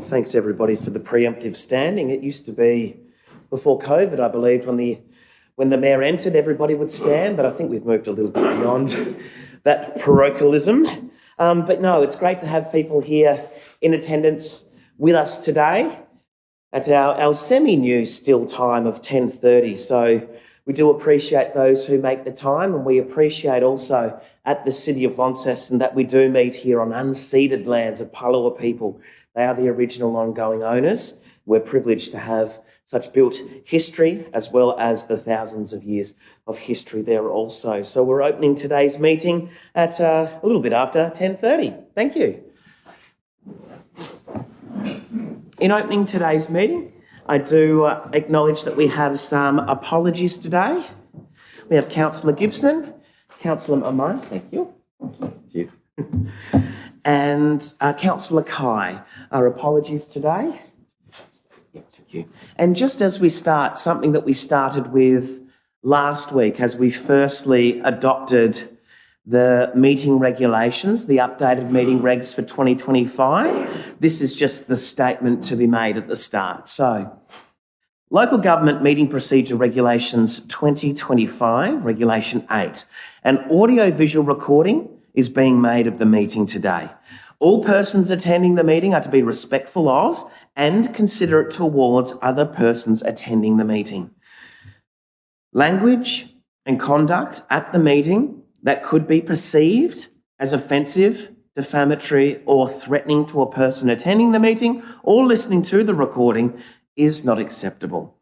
thanks everybody for the preemptive standing. It used to be before COVID, I believe, when the Mayor entered, everybody would stand, but I think we've moved a little bit beyond that parochialism. But no, it's great to have people here in attendance with us today at our semi-new still time of 10:30. So we do appreciate those who make the time, and we appreciate also at the City of Launceston that we do meet here on unceded lands of Palawa people. They are the original ongoing owners. We're privileged to have such built history as well as the thousands of years of history there also. So we're opening today's meeting at a little bit after 10:30. Thank you. In opening today's meeting, I do acknowledge that we have some apologies today. We have Councillor Gibson, Councillor Amon, thank you. Cheers. And Councillor Kai. Our apologies today. Thank you. And just as we start, something that we started with last week as we firstly adopted the meeting regulations, the updated meeting regs for 2025. This is just the statement to be made at the start. So, Local Government Meeting Procedure Regulations 2025, Regulation 8. An audio-visual recording is being made of the meeting today. All persons attending the meeting are to be respectful of and considerate towards other persons attending the meeting. Language and conduct at the meeting that could be perceived as offensive, defamatory, or threatening to a person attending the meeting or listening to the recording is not acceptable.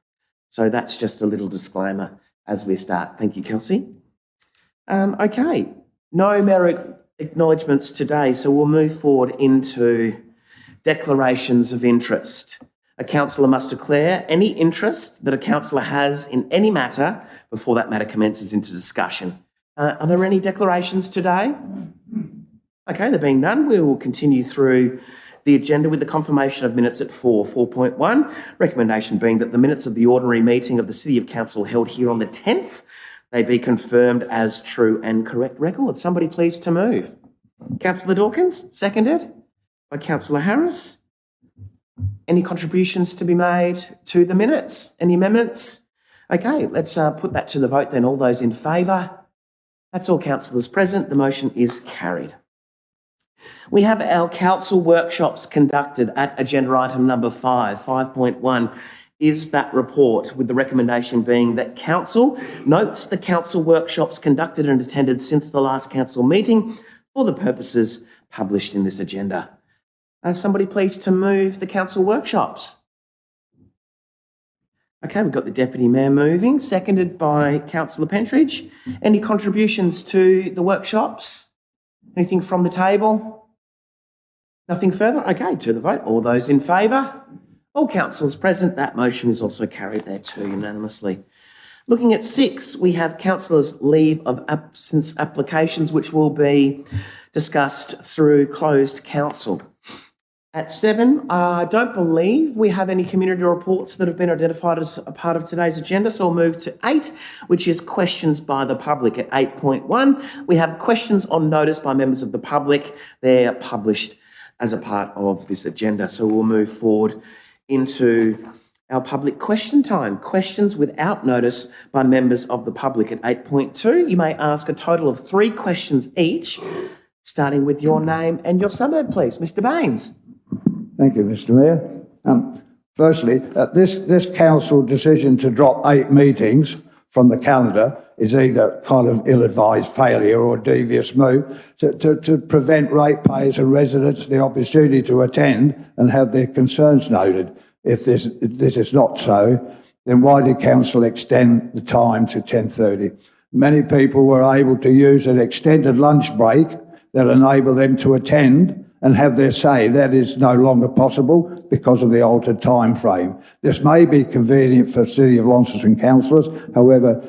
So that's just a little disclaimer as we start. Thank you, Kelsey. Okay, no merit acknowledgements today, so we'll move forward into declarations of interest. A councillor must declare any interest that a councillor has in any matter before that matter commences into discussion. Are there any declarations today? Okay, they're being done. We will continue through the agenda with the confirmation of minutes at 4.1. Recommendation being that the minutes of the ordinary meeting of the City of Council held here on the 10th, they be confirmed as true and correct record. Somebody please to move. Councillor Dawkins, seconded by Councillor Harris. Any contributions to be made to the minutes? Any amendments? Okay, let's put that to the vote then. All those in favour? That's all councillors present. The motion is carried. We have our council workshops conducted at agenda item number 5. 5.1 is that report, with the recommendation being that council notes the council workshops conducted and attended since the last council meeting for the purposes published in this agenda. Somebody please to move the council workshops. Okay, we've got the Deputy Mayor moving, seconded by Councillor Pentridge. Any contributions to the workshops? Anything from the table? Nothing further? Okay, to the vote. All those in favour? All councillors present. That motion is also carried there too unanimously. Looking at 6, we have councillors' leave of absence applications, which will be discussed through closed council. At 7, I don't believe we have any community reports that have been identified as a part of today's agenda, so I'll move to 8, which is questions by the public. At 8.1, we have questions on notice by members of the public. They're published as a part of this agenda, so we'll move forward into our public question time. Questions without notice by members of the public. At 8.2, you may ask a total of 3 questions each, starting with your name and your suburb, please. Mr. Baines. Thank you, Mr. Mayor. Firstly, this council decision to drop 8 meetings from the calendar is either kind of ill-advised failure or devious move to prevent ratepayers and residents the opportunity to attend and have their concerns noted. If this is not so, then why did council extend the time to 10:30? Many people were able to use an extended lunch break that enabled them to attend and have their say. That is no longer possible because of the altered time frame. This may be convenient for City of Launceston councillors, however,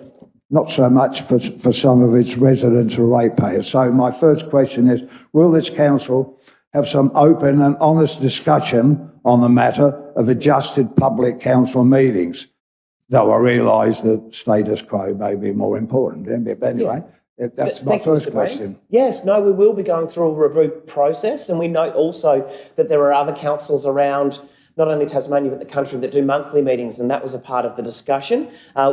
not so much for some of its residents or ratepayers. So my first question is, will this council have some open and honest discussion on the matter of adjusted public council meetings? Though I realise that status quo may be more important. But anyway, That's my Thank you, first Mr. Baines. question. Yes, no, we will be going through a review process, and we note also that there are other councils around not only Tasmania but the country that do monthly meetings, and that was a part of the discussion.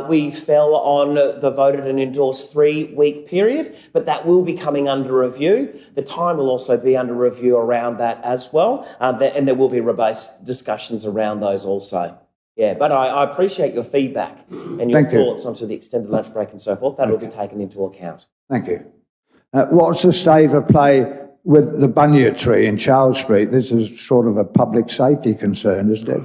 We fell on the voted and endorsed 3-week period, but that will be coming under review. The time will also be under review around that as well, and there will be robust discussions around those also. Yeah, but I appreciate your feedback and your thoughts onto the extended lunch break and so forth. That will be taken into account. Thank you. What's the state of play with the bunya tree in Charles Street? This is sort of a public safety concern, isn't it?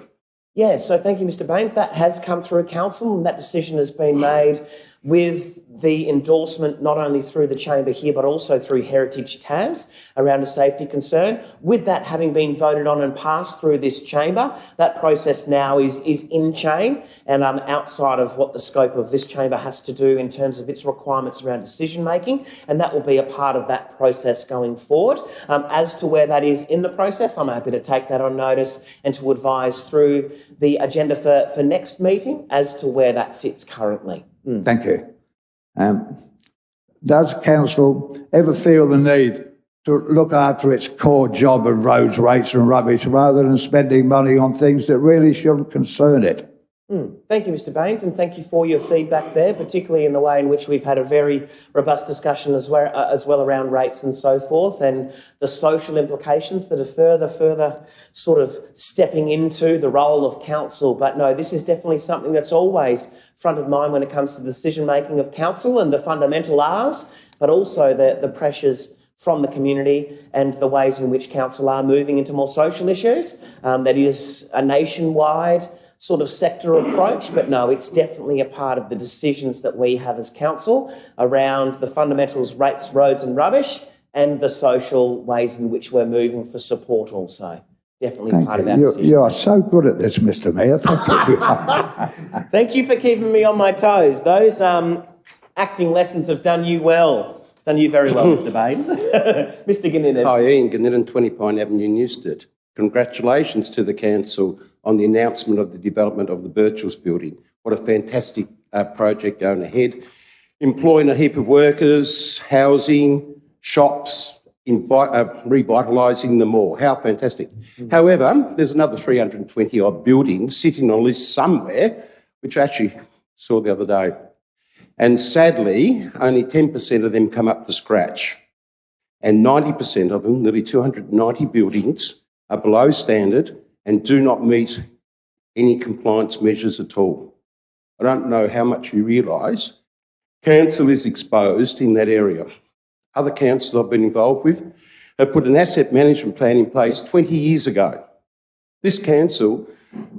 Yeah, so thank you, Mr. Baines. That has come through a council, and that decision has been made with the endorsement not only through the chamber here but also through Heritage Tas around a safety concern. With that having been voted on and passed through this chamber, that process now is in chain and outside of what the scope of this chamber has to do in terms of its requirements around decision making, and that will be a part of that process going forward. As to where that is in the process, I'm happy to take that on notice and to advise through the agenda for next meeting as to where that sits currently. Thank you. Does council ever feel the need to look after its core job of roads, rates and rubbish rather than spending money on things that really shouldn't concern it? Thank you, Mr. Baines, and thank you for your feedback there, particularly in the way in which we've had a very robust discussion as well around rates and so forth, and the social implications that are further sort of stepping into the role of council. But no, this is definitely something that's always front of mind when it comes to the decision-making of council and the fundamental R's, but also the pressures from the community and the ways in which council are moving into more social issues. That is a nationwide sort of sector approach, but no, it's definitely a part of the decisions that we have as council around the fundamentals, rates, roads and rubbish, and the social ways in which we're moving for support also. Definitely part of our decision. You are so good at this, Mr. Mayor. Thank you. Thank you for keeping me on my toes. Those acting lessons have done you well. Done you very well, Mr. Baines. Mr. Ganninan. Hi, Ian Ganninan, 20 Pine Avenue, Newstead. Congratulations to the council on the announcement of the development of the Birchells building. What a fantastic project going ahead. Employing a heap of workers, housing, shops, revitalising them all. How fantastic. However, there's another 320 odd buildings sitting on a list somewhere, which I actually saw the other day. And sadly, only 10% of them come up to scratch. And 90% of them, nearly 290 buildings, are below standard and do not meet any compliance measures at all. I don't know how much you realise. Council is exposed in that area. Other councils I've been involved with have put an asset management plan in place 20 years ago. This council,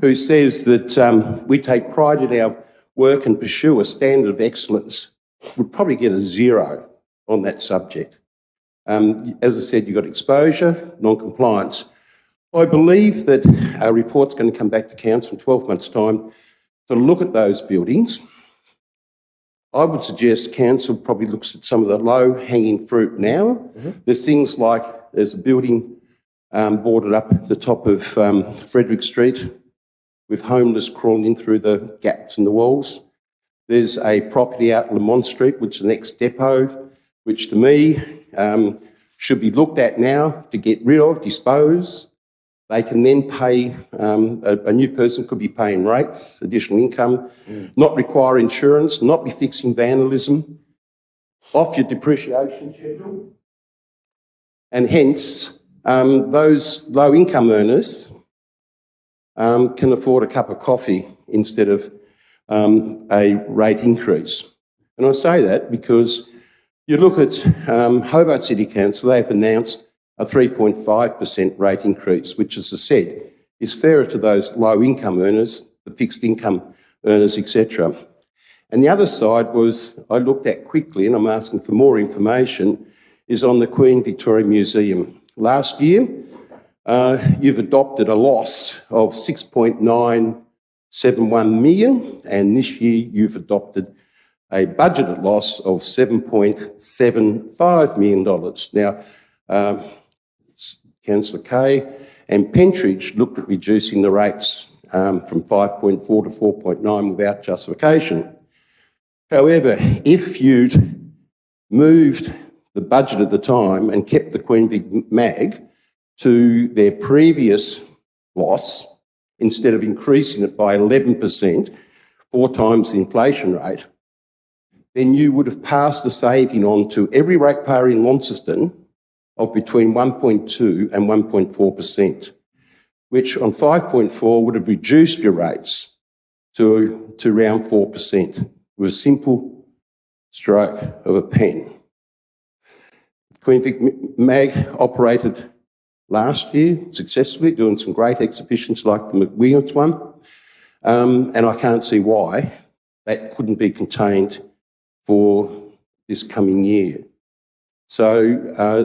who says that we take pride in our work and pursue a standard of excellence, would probably get a 0 on that subject. As I said, you've got exposure, non-compliance. I believe that a report's going to come back to council in 12 months' time to look at those buildings. I would suggest council probably looks at some of the low-hanging fruit now. There's things like there's a building boarded up at the top of Frederick Street with homeless crawling in through the gaps in the walls. There's a property out Lamont Street, which is the next depot, which to me should be looked at now to get rid of, dispose. They can then pay, a new person could be paying rates, additional income, not require insurance, not be fixing vandalism, off your depreciation schedule. And hence, those low-income earners can afford a cup of coffee instead of a rate increase. And I say that because you look at Hobart City Council, they've announced a 3.5% rate increase, which, as I said, is fairer to those low-income earners, the fixed income earners, etc. And the other side was, I looked at quickly, and I'm asking for more information, is on the Queen Victoria Museum. Last year, you've adopted a loss of 6.971 million, and this year you've adopted a budgeted loss of $7.75 million. Now, Councillor Kay and Pentridge looked at reducing the rates from 5.4 to 4.9 without justification. However, if you'd moved the budget at the time and kept the Queen Vic Mag to their previous loss instead of increasing it by 11%, 4 times the inflation rate, then you would have passed a saving on to every ratepayer in Launceston of between 1.2 and 1.4%, which on 5.4 would have reduced your rates to around 4% with a simple stroke of a pen. Queen Vic Mag operated last year successfully, doing some great exhibitions like the McWilliams one, and I can't see why that couldn't be contained for this coming year. So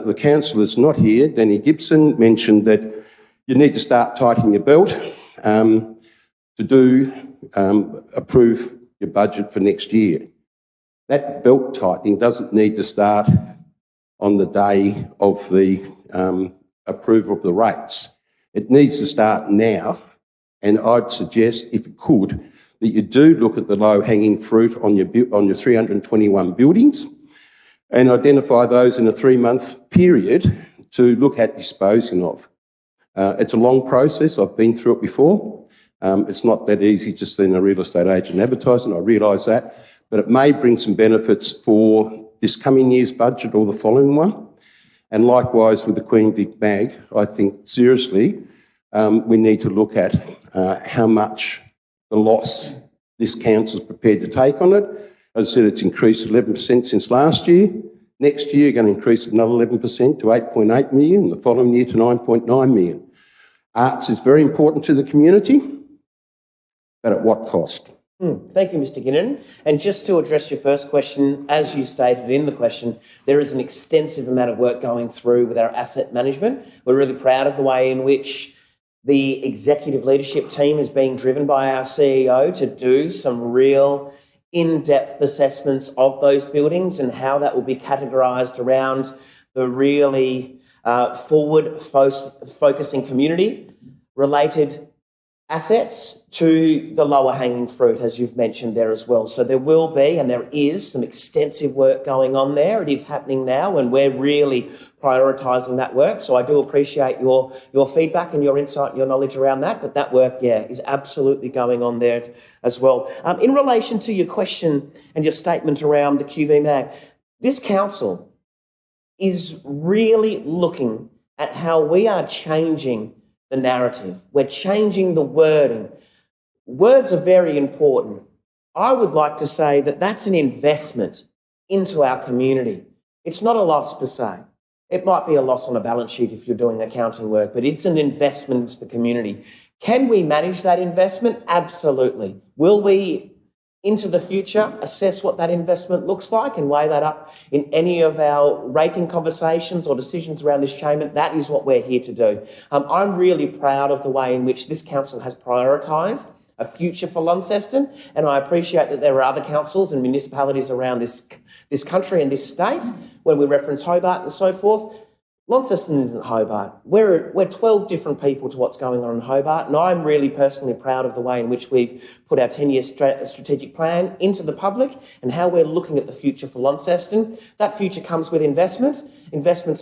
the councillors not here, Danny Gibson, mentioned that you need to start tightening your belt to approve your budget for next year. That belt tightening doesn't need to start on the day of the approval of the rates. It needs to start now, and I'd suggest, if it could, that you do look at the low-hanging fruit on your 321 buildings and identify those in a 3-month period to look at disposing of. It's a long process. I've been through it before. It's not that easy just seeing a real estate agent advertising, I realise that, but it may bring some benefits for this coming year's budget or the following one. And likewise with the Queen Vic Mag, I think seriously we need to look at how much the loss this council is prepared to take on it. As I said, it's increased 11% since last year. Next year, you're going to increase it another 11% to 8.8 million, the following year to 9.9 million. Arts is very important to the community, but at what cost? Thank you, Mr. Ginnan. And just to address your first question, as you stated in the question, there is an extensive amount of work going through with our asset management. We're really proud of the way in which the executive leadership team is being driven by our CEO to do some real in-depth assessments of those buildings and how that will be categorised around the really forward-focusing community-related assets to the lower-hanging fruit, as you've mentioned there as well. So there will be, and there is, some extensive work going on there. It is happening now, and we're really prioritising that work. So I do appreciate your feedback and your insight and your knowledge around that, but that work, is absolutely going on there as well. In relation to your question and your statement around the QV Mag, this council is really looking at how we are changing the narrative. We're changing the wording. Words are very important. I would like to say that that's an investment into our community. It's not a loss per se. It might be a loss on a balance sheet if you're doing accounting work, but it's an investment into the community. Can we manage that investment? Absolutely. Will we, into the future, assess what that investment looks like and weigh that up in any of our rating conversations or decisions around this chamber? That is what we're here to do. I'm really proud of the way in which this council has prioritised a future for Launceston, and I appreciate that there are other councils and municipalities around this country and this state, when we reference Hobart and so forth. Launceston isn't Hobart. We're 12 different people to what's going on in Hobart, and I'm really personally proud of the way in which we've put our 10-year strategic plan into the public and how we're looking at the future for Launceston. That future comes with investments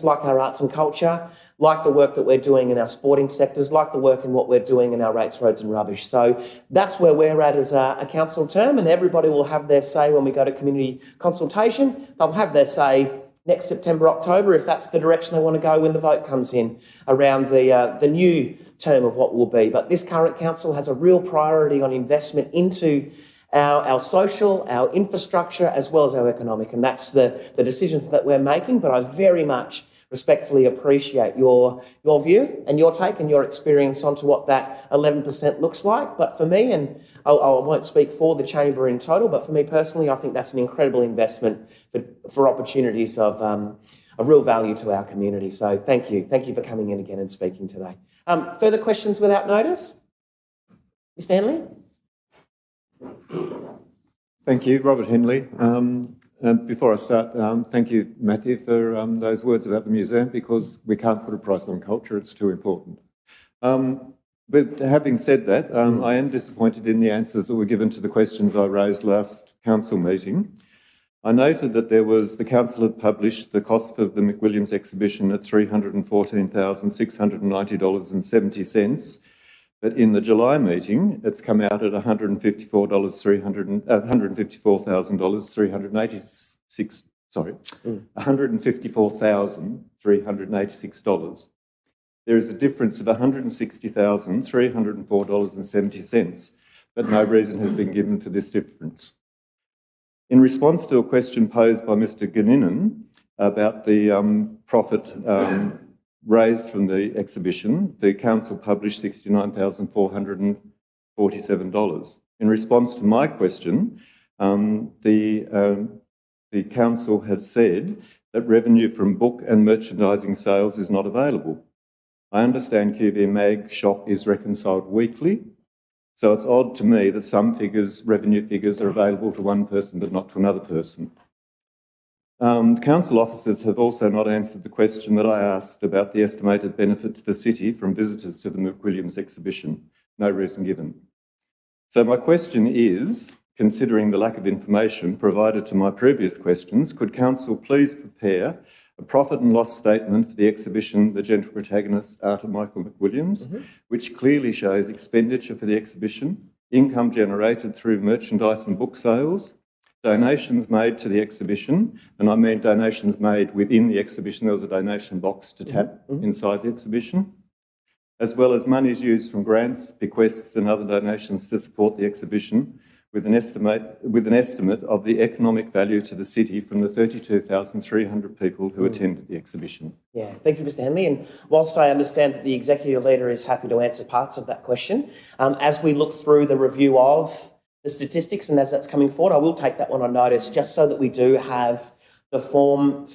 like our arts and culture, like the work that we're doing in our sporting sectors, like the work in what we're doing in our rates, roads and rubbish. So that's where we're at as a council term, and everybody will have their say when we go to community consultation. They'll have their say next September, October, if that's the direction they want to go when the vote comes in around the new term of what will be. But this current council has a real priority on investment into our social, our infrastructure, as well as our economic. And that's the decisions that we're making. But I very much respectfully appreciate your view and your take and your experience onto what that 11% looks like. But for me, and I won't speak for the chamber in total, but for me personally, I think that's an incredible investment for opportunities of real value to our community. So thank you. Thank you for coming in again and speaking today. Further questions without notice? Ms. Stanley? Thank you, Robert Hindley. Before I start, thank you, Matthew, for those words about the museum, because we can't put a price on culture, it's too important. But having said that, I am disappointed in the answers that were given to the questions I raised last council meeting. I noted that the council had published the cost of the McWilliams exhibition at $314,690.70, but in the July meeting, it's come out at $154,386. There is a difference of $160,304.70, but no reason has been given for this difference. In response to a question posed by Mr. Ganninan about the profit raised from the exhibition, the council published $69,447. In response to my question, the council has said that revenue from book and merchandising sales is not available. I understand QV Mag shop is reconciled weekly, so it's odd to me that some revenue figures are available to one person but not to another person. Council officers have also not answered the question that I asked about the estimated benefit to the city from visitors to the McWilliams exhibition. No reason given. So my question is, considering the lack of information provided to my previous questions, could Council please prepare a profit and loss statement for the exhibition The Gentle Protagonist, Art of Michael McWilliams, which clearly shows expenditure for the exhibition, income generated through merchandise and book sales, donations made to the exhibition, and I mean donations made within the exhibition. There was a donation box to tap inside the exhibition, as well as monies used from grants, bequests and other donations to support the exhibition, with an estimate of the economic value to the city from the 32,300 people who attended the exhibition. Yeah, thank you, Mr. Henley. And whilst I understand that the Executive Leader is happy to answer parts of that question, as we look through the review of the statistics and as that's coming forward, I will take that one on notice just so that we do have the firm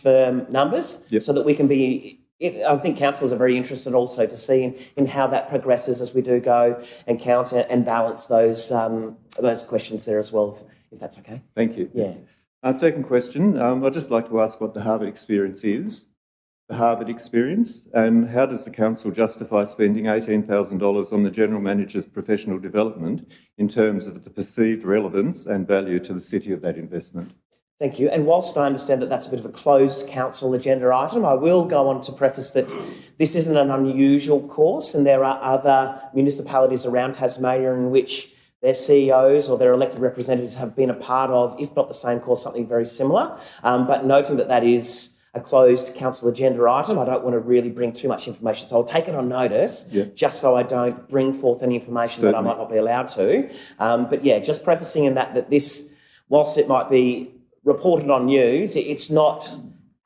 numbers so that we can be... I think councillors are very interested also to see in how that progresses as we do go and count and balance those questions there as well, if that's okay. Thank you. Yeah. Second question, I'd just like to ask what the Harvard experience is. The Harvard experience, and how does the council justify spending $18,000 on the General Manager's professional development in terms of the perceived relevance and value to the city of that investment? Thank you. And whilst I understand that that's a bit of a closed council agenda item, I will go on to preface that this isn't an unusual course, and there are other municipalities around Tasmania in which their CEOs or their elected representatives have been a part of, if not the same course, something very similar. But noting that that is a closed council agenda item, I don't want to really bring too much information. So I'll take it on notice, just so I don't bring forth any information that I might not be allowed to. But yeah, just prefacing in that this, whilst it might be reported on news, it's not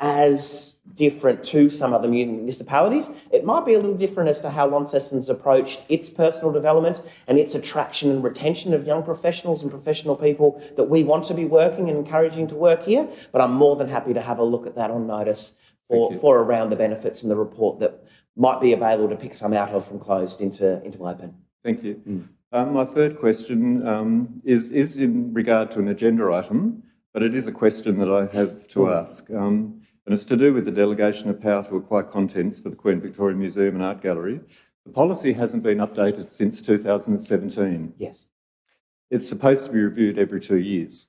as different to some other municipalities. It might be a little different as to how Launceston's approached its personal development and its attraction and retention of young professionals and professional people that we want to be working and encouraging to work here. But I'm more than happy to have a look at that on notice for around the benefits in the report that might be available to pick some out of from closed into open. Thank you. My third question is in regard to an agenda item, but it is a question that I have to ask. And it's to do with the delegation of power to acquire contents for the Queen Victoria Museum and Art Gallery. The policy hasn't been updated since 2017. Yes. It's supposed to be reviewed every 2 years.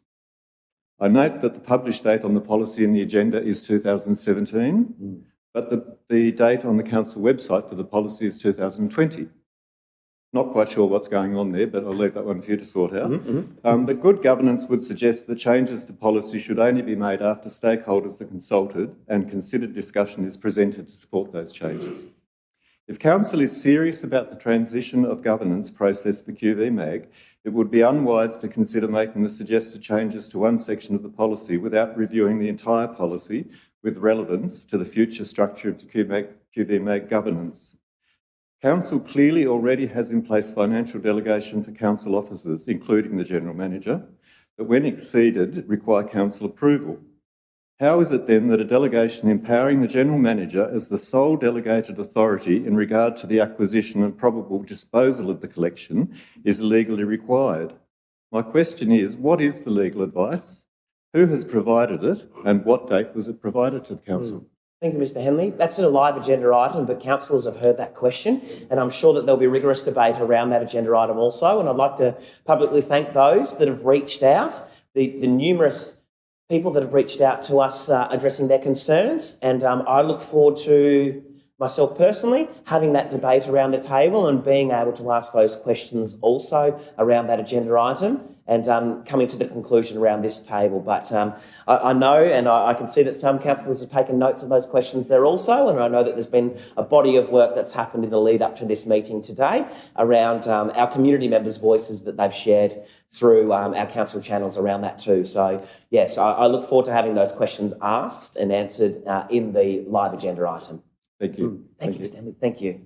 I note that the published date on the policy in the agenda is 2017, but the date on the council website for the policy is 2020. Not quite sure what's going on there, but I'll leave that one for you to sort out. But good governance would suggest that changes to policy should only be made after stakeholders are consulted and considered discussion is presented to support those changes. If Council is serious about the transition of governance process for QVMag, it would be unwise to consider making the suggested changes to one section of the policy without reviewing the entire policy with relevance to the future structure of the QVMag governance. Council clearly already has in place financial delegation for council officers, including the General Manager, that when exceeded require council approval. How is it then that a delegation empowering the General Manager as the sole delegated authority in regard to the acquisition and probable disposal of the collection is legally required? My question is, what is the legal advice? Who has provided it, and what date was it provided to the Council? Thank you, Mr. Henley. That's a live agenda item, but councillors have heard that question, and I'm sure that there'll be rigorous debate around that agenda item also. And I'd like to publicly thank those that have reached out, the numerous people that have reached out to us addressing their concerns, and I look forward to myself personally having that debate around the table and being able to ask those questions also around that agenda item and coming to the conclusion around this table. But I know, and I can see that some councillors have taken notes of those questions there also, and I know that there's been a body of work that's happened in the lead up to this meeting today around our community members' voices that they've shared through our council channels around that too. So yes, I look forward to having those questions asked and answered in the live agenda item. Thank you. Thank you, Stanley. Thank you.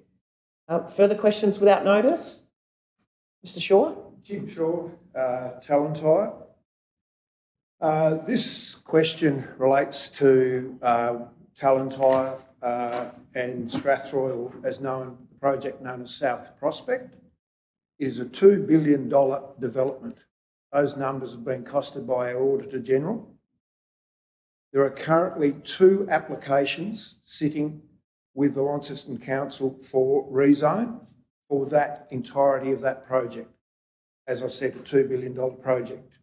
Further questions without notice? Mr. Shaw? Jim Shaw, Talentire. This question relates to Talentire and Strathroyal, as known, the project known as South Prospect. It is a $2 billion development. Those numbers have been costed by our Auditor General. There are currently 2 applications sitting with the Launceston Council for rezone for that entirety of that project. As I said, a $2 billion project.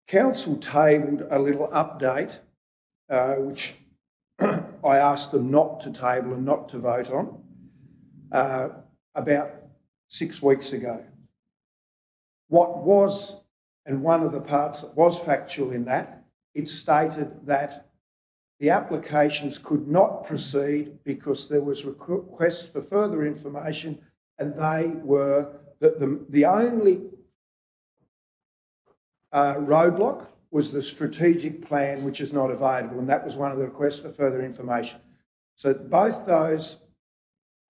Council tabled a little update, which I asked them not to table and not to vote on, about 6 weeks ago. What was, and one of the parts that was factual in that, it stated that the applications could not proceed because there was requests for further information, and they were that the only roadblock was the strategic plan, which is not available, and that was one of the requests for further information. So both those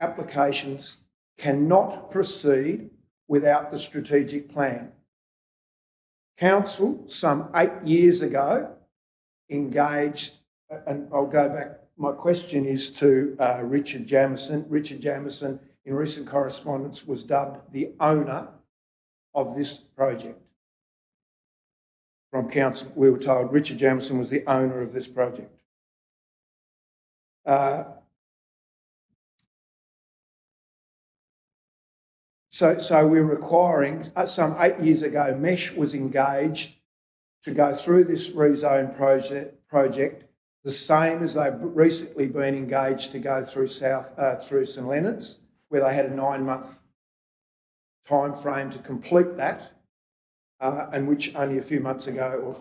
applications cannot proceed without the strategic plan. Council, some 8 years ago, engaged, and I'll go back, my question is to Richard Jamieson. Richard Jamieson, in recent correspondence, was dubbed the owner of this project. From Council, we were told Richard Jamieson was the owner of this project. So we're requiring, some 8 years ago, Mesh was engaged to go through this rezone project, the same as they've recently been engaged to go through through St Leonard's, where they had a 9-month time frame to complete that, and which only a few months ago, or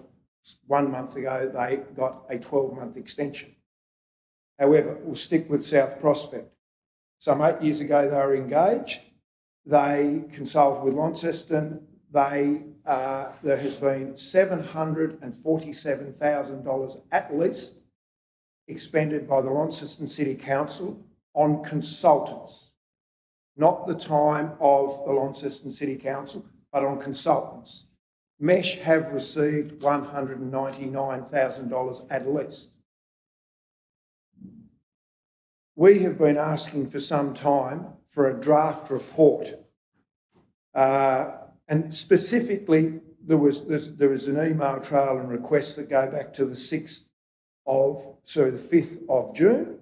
1 month ago, they got a 12-month extension. However, we'll stick with South Prospect. Some 8 years ago, they were engaged. They consulted with Launceston. There has been $747,000 at least expended by the Launceston City Council on consultants, not the time of the Launceston City Council, but on consultants. Mesh have received $199,000 at least. We have been asking for some time for a draft report, and specifically there was an email trail and request that go back to the 5th of June,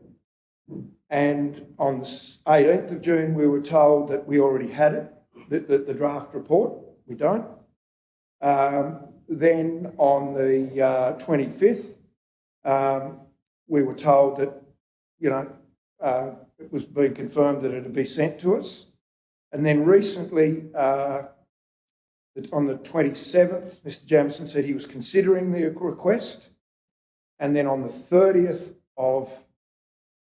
and on the 18th of June we were told that we already had it, the draft report. We don't. Then on the 25th, we were told that, it was being confirmed that it would be sent to us. And then recently, on the 27th, Mr Jamieson said he was considering the request. And then on the 30th of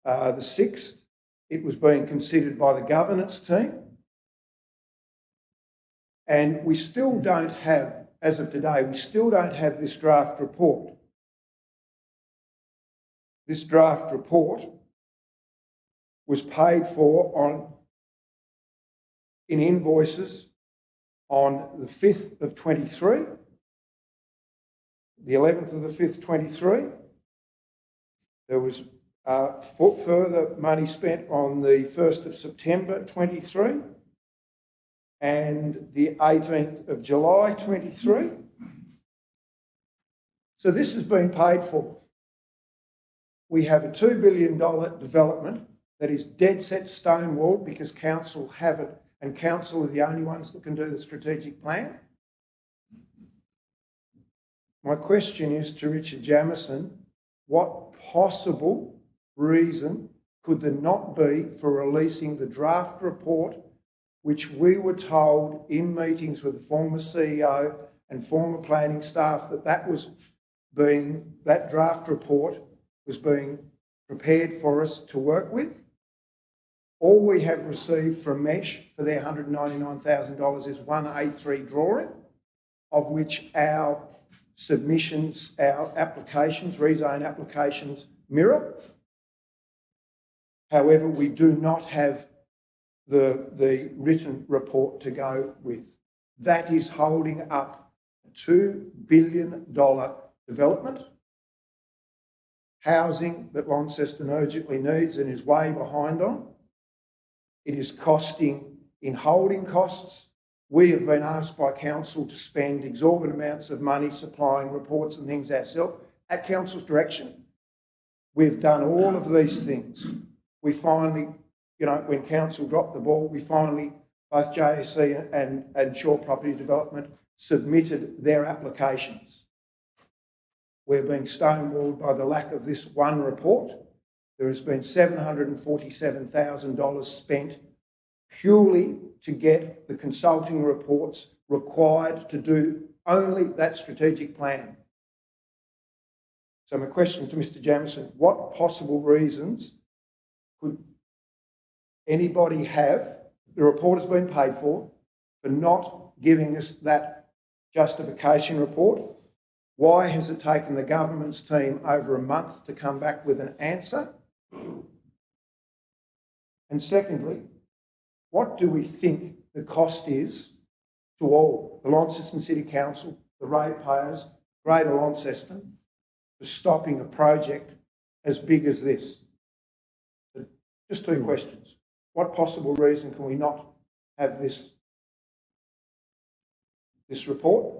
the 6th, it was being considered by the governance team. And we still don't have, as of today, we still don't have this draft report. This draft report was paid for in invoices on the 5th of 23, the 11th of the 5th, 23. There was further money spent on the 1st of September, 23, and the 18th of July, 23. So this has been paid for. We have a $2 billion development that is dead set stonewalled because council have it, and council are the only ones that can do the strategic plan. My question is to Richard Jamieson, what possible reason could there not be for releasing the draft report, which we were told in meetings with the former CEO and former planning staff that that draft report was being prepared for us to work with? All we have received from Mesh for their $199,000 is one A3 drawing, of which our submissions, our applications, rezone applications mirror. However, we do not have the written report to go with. That is holding up a $2 billion development, housing that Launceston urgently needs and is way behind on. It is costing in holding costs. We have been asked by council to spend exorbitant amounts of money supplying reports and things ourselves at council's direction. We've done all of these things. We finally, when council dropped the ball, we finally, both JSC and Shaw Property Development, submitted their applications. We're being stonewalled by the lack of this one report. There has been $747,000 spent purely to get the consulting reports required to do only that strategic plan. So my question to Mr. Jamieson, what possible reasons could anybody have, the report has been paid for not giving us that justification report? Why has it taken the government's team over a month to come back with an answer? And secondly, what do we think the cost is to all, the Launceston City Council, the ratepayers, Greater Launceston, for stopping a project as big as this? Just two questions. What possible reason can we not have this report?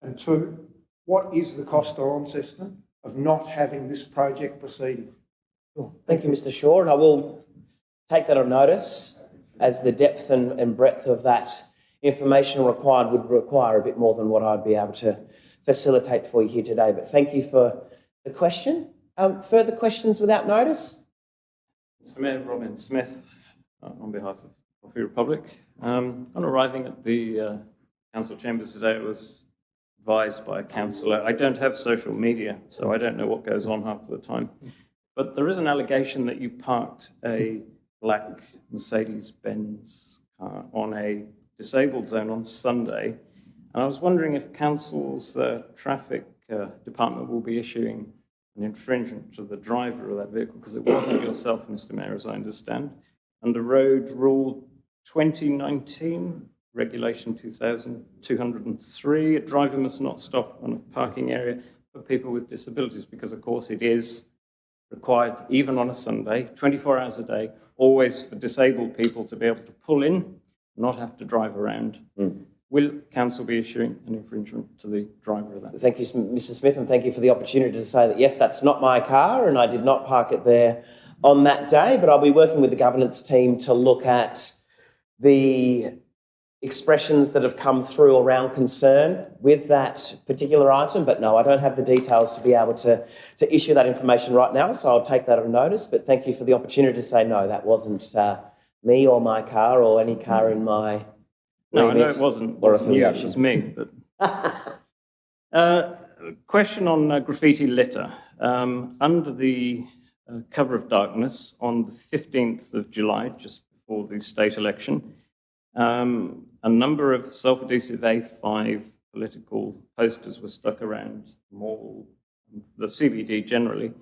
And two, what is the cost to Launceston of not having this project proceeding? Thank you, Mr. Shaw, and I will take that on notice, as the depth and breadth of that information required would require a bit more than what I'd be able to facilitate for you here today. But thank you for the question. Further questions without notice? Mr. Mayor, Robin Smith, on behalf of the Republic. On arriving at the council chambers today, I was advised by a councillor. I don't have social media, so I don't know what goes on half the time. But there is an allegation that you parked a black Mercedes-Benz car on a disabled zone on Sunday. And I was wondering if council's traffic department will be issuing an infringement to the driver of that vehicle, because it wasn't yourself, Mr. Mayor, as I understand. Under Road Rule 2019, Regulation 2203, a driver must not stop on a parking area for people with disabilities, because, of course, it is required, even on a Sunday, 24 hours a day, always for disabled people to be able to pull in, not have to drive around. Will council be issuing an infringement to the driver of that? Thank you, Mr. Smith, and thank you for the opportunity to say that, yes, that's not my car and I did not park it there on that day, but I'll be working with the governance team to look at the expressions that have come through around concern with that particular item. But no, I don't have the details to be able to issue that information right now, so I'll take that on notice. But thank you for the opportunity to say, no, that wasn't me or my car or any car in my... No, I know it wasn't you, it was me. But question on graffiti litter. Under the cover of darkness, on the 15th of July, just before the state election, a number of self-adhesive A5 political posters were stuck around Mall, the CBD generally.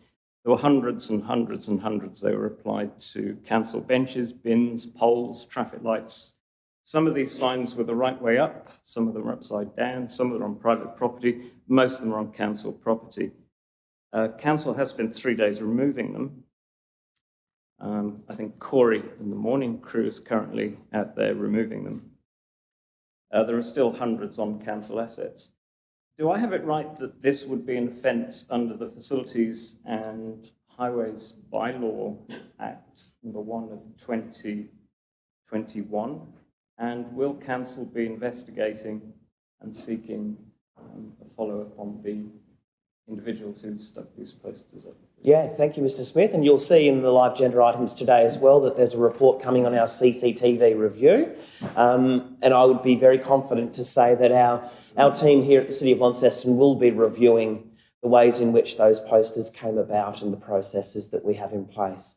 There were hundreds and hundreds and hundreds. They were applied to council benches, bins, poles, traffic lights. Some of these signs were the right way up, some of them are upside down, some of them are on private property, most of them are on council property. Council has spent 3 days removing them. I think Corey and the morning crew is currently out there removing them. There are still hundreds on council assets. Do I have it right that this would be an offence under the Facilities and Highways Bylaw Act, number 1 of 2021? And will council be investigating and seeking a follow up on the individuals who stuck these posters up. Yeah, thank you, Mr. Smith. And you'll see in the live agenda items today as well that there's a report coming on our CCTV review. And I would be very confident to say that our team here at the City of Launceston will be reviewing the ways in which those posters came about and the processes that we have in place.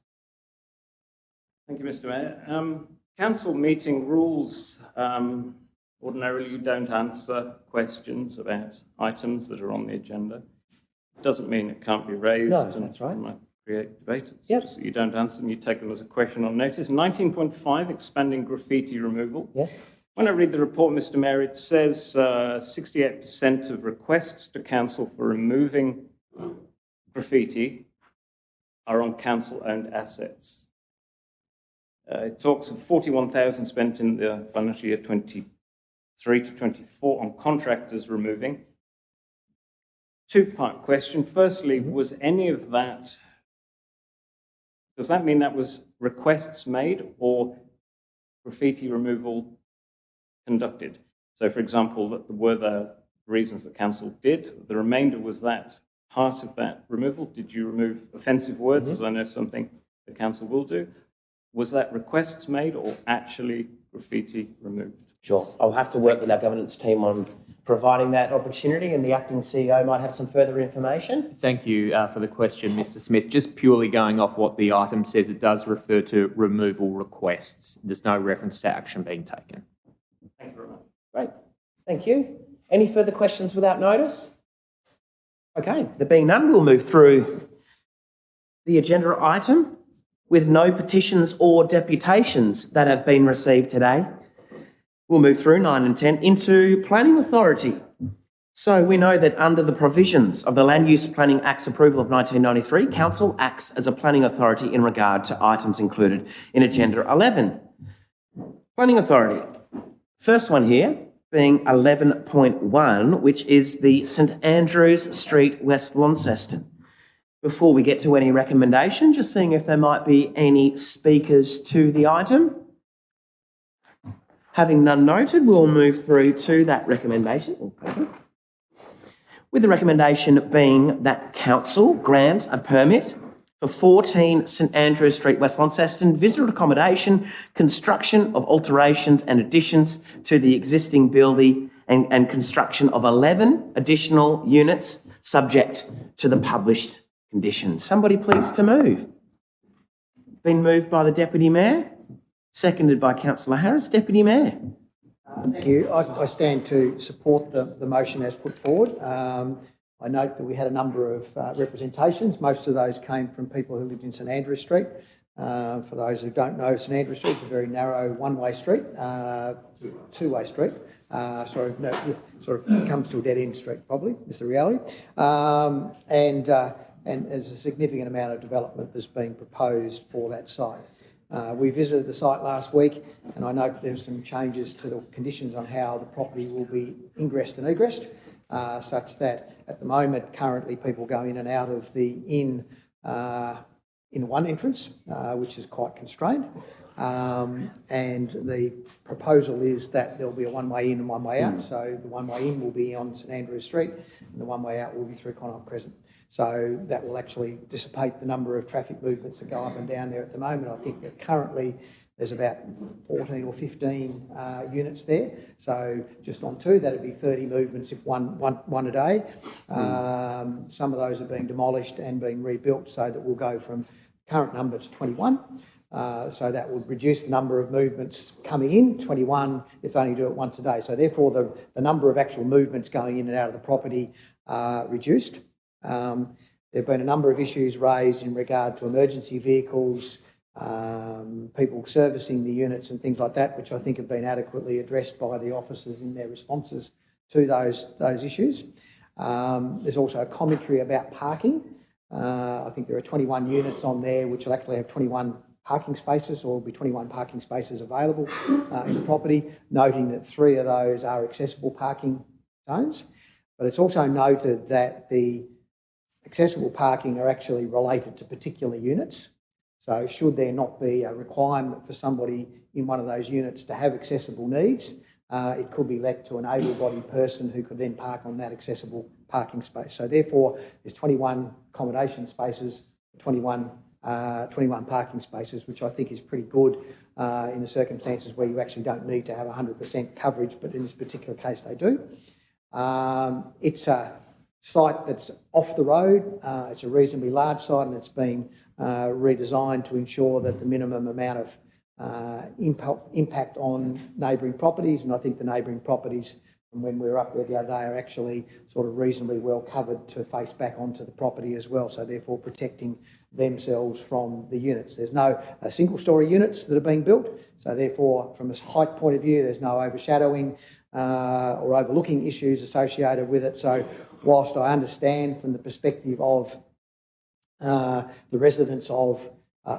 Thank you, Mr. Mayor. Council meeting rules. Ordinarily, you don't answer questions about items that are on the agenda. It doesn't mean it can't be raised. No, that's right. And might create debate. It's Yep. just that you don't answer them, you take them as a question on notice. 19.5, expanding graffiti removal. Yes? When I read the report, Mr. Mayor, it says 68% of requests to council for removing graffiti are on council-owned assets. It talks of 41,000 spent in the financial year 23 to 24 on contractors removing. Two-part question. Firstly, was any of that, does that mean that was requests made or graffiti removal conducted? So, for example, were there reasons that council did? The remainder, was that part of that removal? Did you remove offensive words, as I know something the council will do? Was that requests made or actually graffiti removed? Sure. I'll have to work with our governance team on providing that opportunity, and the acting CEO might have some further information. Thank you for the question, Mr. Smith. Just purely going off what the item says, it does refer to removal requests. There's no reference to action being taken. Thank you very much. Great. Thank you. Any further questions without notice? Okay. There being none, we'll move through the agenda item with no petitions or deputations that have been received today. We'll move through 9 and 10 into Planning Authority. So we know that under the provisions of the Land Use Planning Act's approval of 1993, Council acts as a planning authority in regard to items included in Agenda 11. Planning Authority. First one here being 11.1, which is the St Andrews Street, West Launceston. Before we get to any recommendation, just seeing if there might be any speakers to the item. Having none noted, we'll move through to that recommendation. With the recommendation being that Council grant a permit for 14 St Andrews Street, West Launceston, visitor accommodation, construction of alterations and additions to the existing building and construction of 11 additional units subject to the published conditions. Somebody please to move. Been moved by the Deputy Mayor. Seconded by Councillor Harris. Deputy Mayor. Thank you. I stand to support the motion as put forward. I note that we had a number of representations. Most of those came from people who lived in St Andrews Street. For those who don't know, St Andrews Street is a very narrow one-way street, two-way street. Sorry, that sort of comes to a dead-end street probably, is the reality. And there's a significant amount of development that's being proposed for that site. We visited the site last week, and I note there's some changes to the conditions on how the property will be ingressed and egressed, such that at the moment, currently people go in and out of the inn in one entrance, which is quite constrained. And the proposal is that there'll be a one-way in and one-way out. So the one-way in will be on St Andrews Street, and the one-way out will be through Connaught Crescent. So that will actually dissipate the number of traffic movements that go up and down there at the moment. I think that currently there's about 14 or 15 units there. So just on two, that'd be 30 movements if one a day. Some of those are being demolished and being rebuilt so that we'll go from current number to 21. So that would reduce the number of movements coming in, 21 if they only do it once a day. So therefore the number of actual movements going in and out of the property are reduced. There have been a number of issues raised in regard to emergency vehicles, people servicing the units and things like that, which I think have been adequately addressed by the officers in their responses to those issues. There's also a commentary about parking. I think there are 21 units on there which will actually have 21 parking spaces, or will be 21 parking spaces available in the property, noting that 3 of those are accessible parking zones. But it's also noted that the accessible parking are actually related to particular units. So should there not be a requirement for somebody in one of those units to have accessible needs, it could be let to an able-bodied person who could then park on that accessible parking space. So therefore, there's 21 accommodation spaces, 21 parking spaces, which I think is pretty good in the circumstances where you actually don't need to have 100% coverage, but in this particular case they do. It's a site that's off the road. It's a reasonably large site, and it's been redesigned to ensure that the minimum amount of impact on neighbouring properties, and I think the neighbouring properties from when we were up there the other day are actually sort of reasonably well covered to face back onto the property as well, so therefore protecting themselves from the units. There's no single-storey units that are being built, so therefore from a height point of view there's no overshadowing or overlooking issues associated with it. So whilst I understand from the perspective of the residents of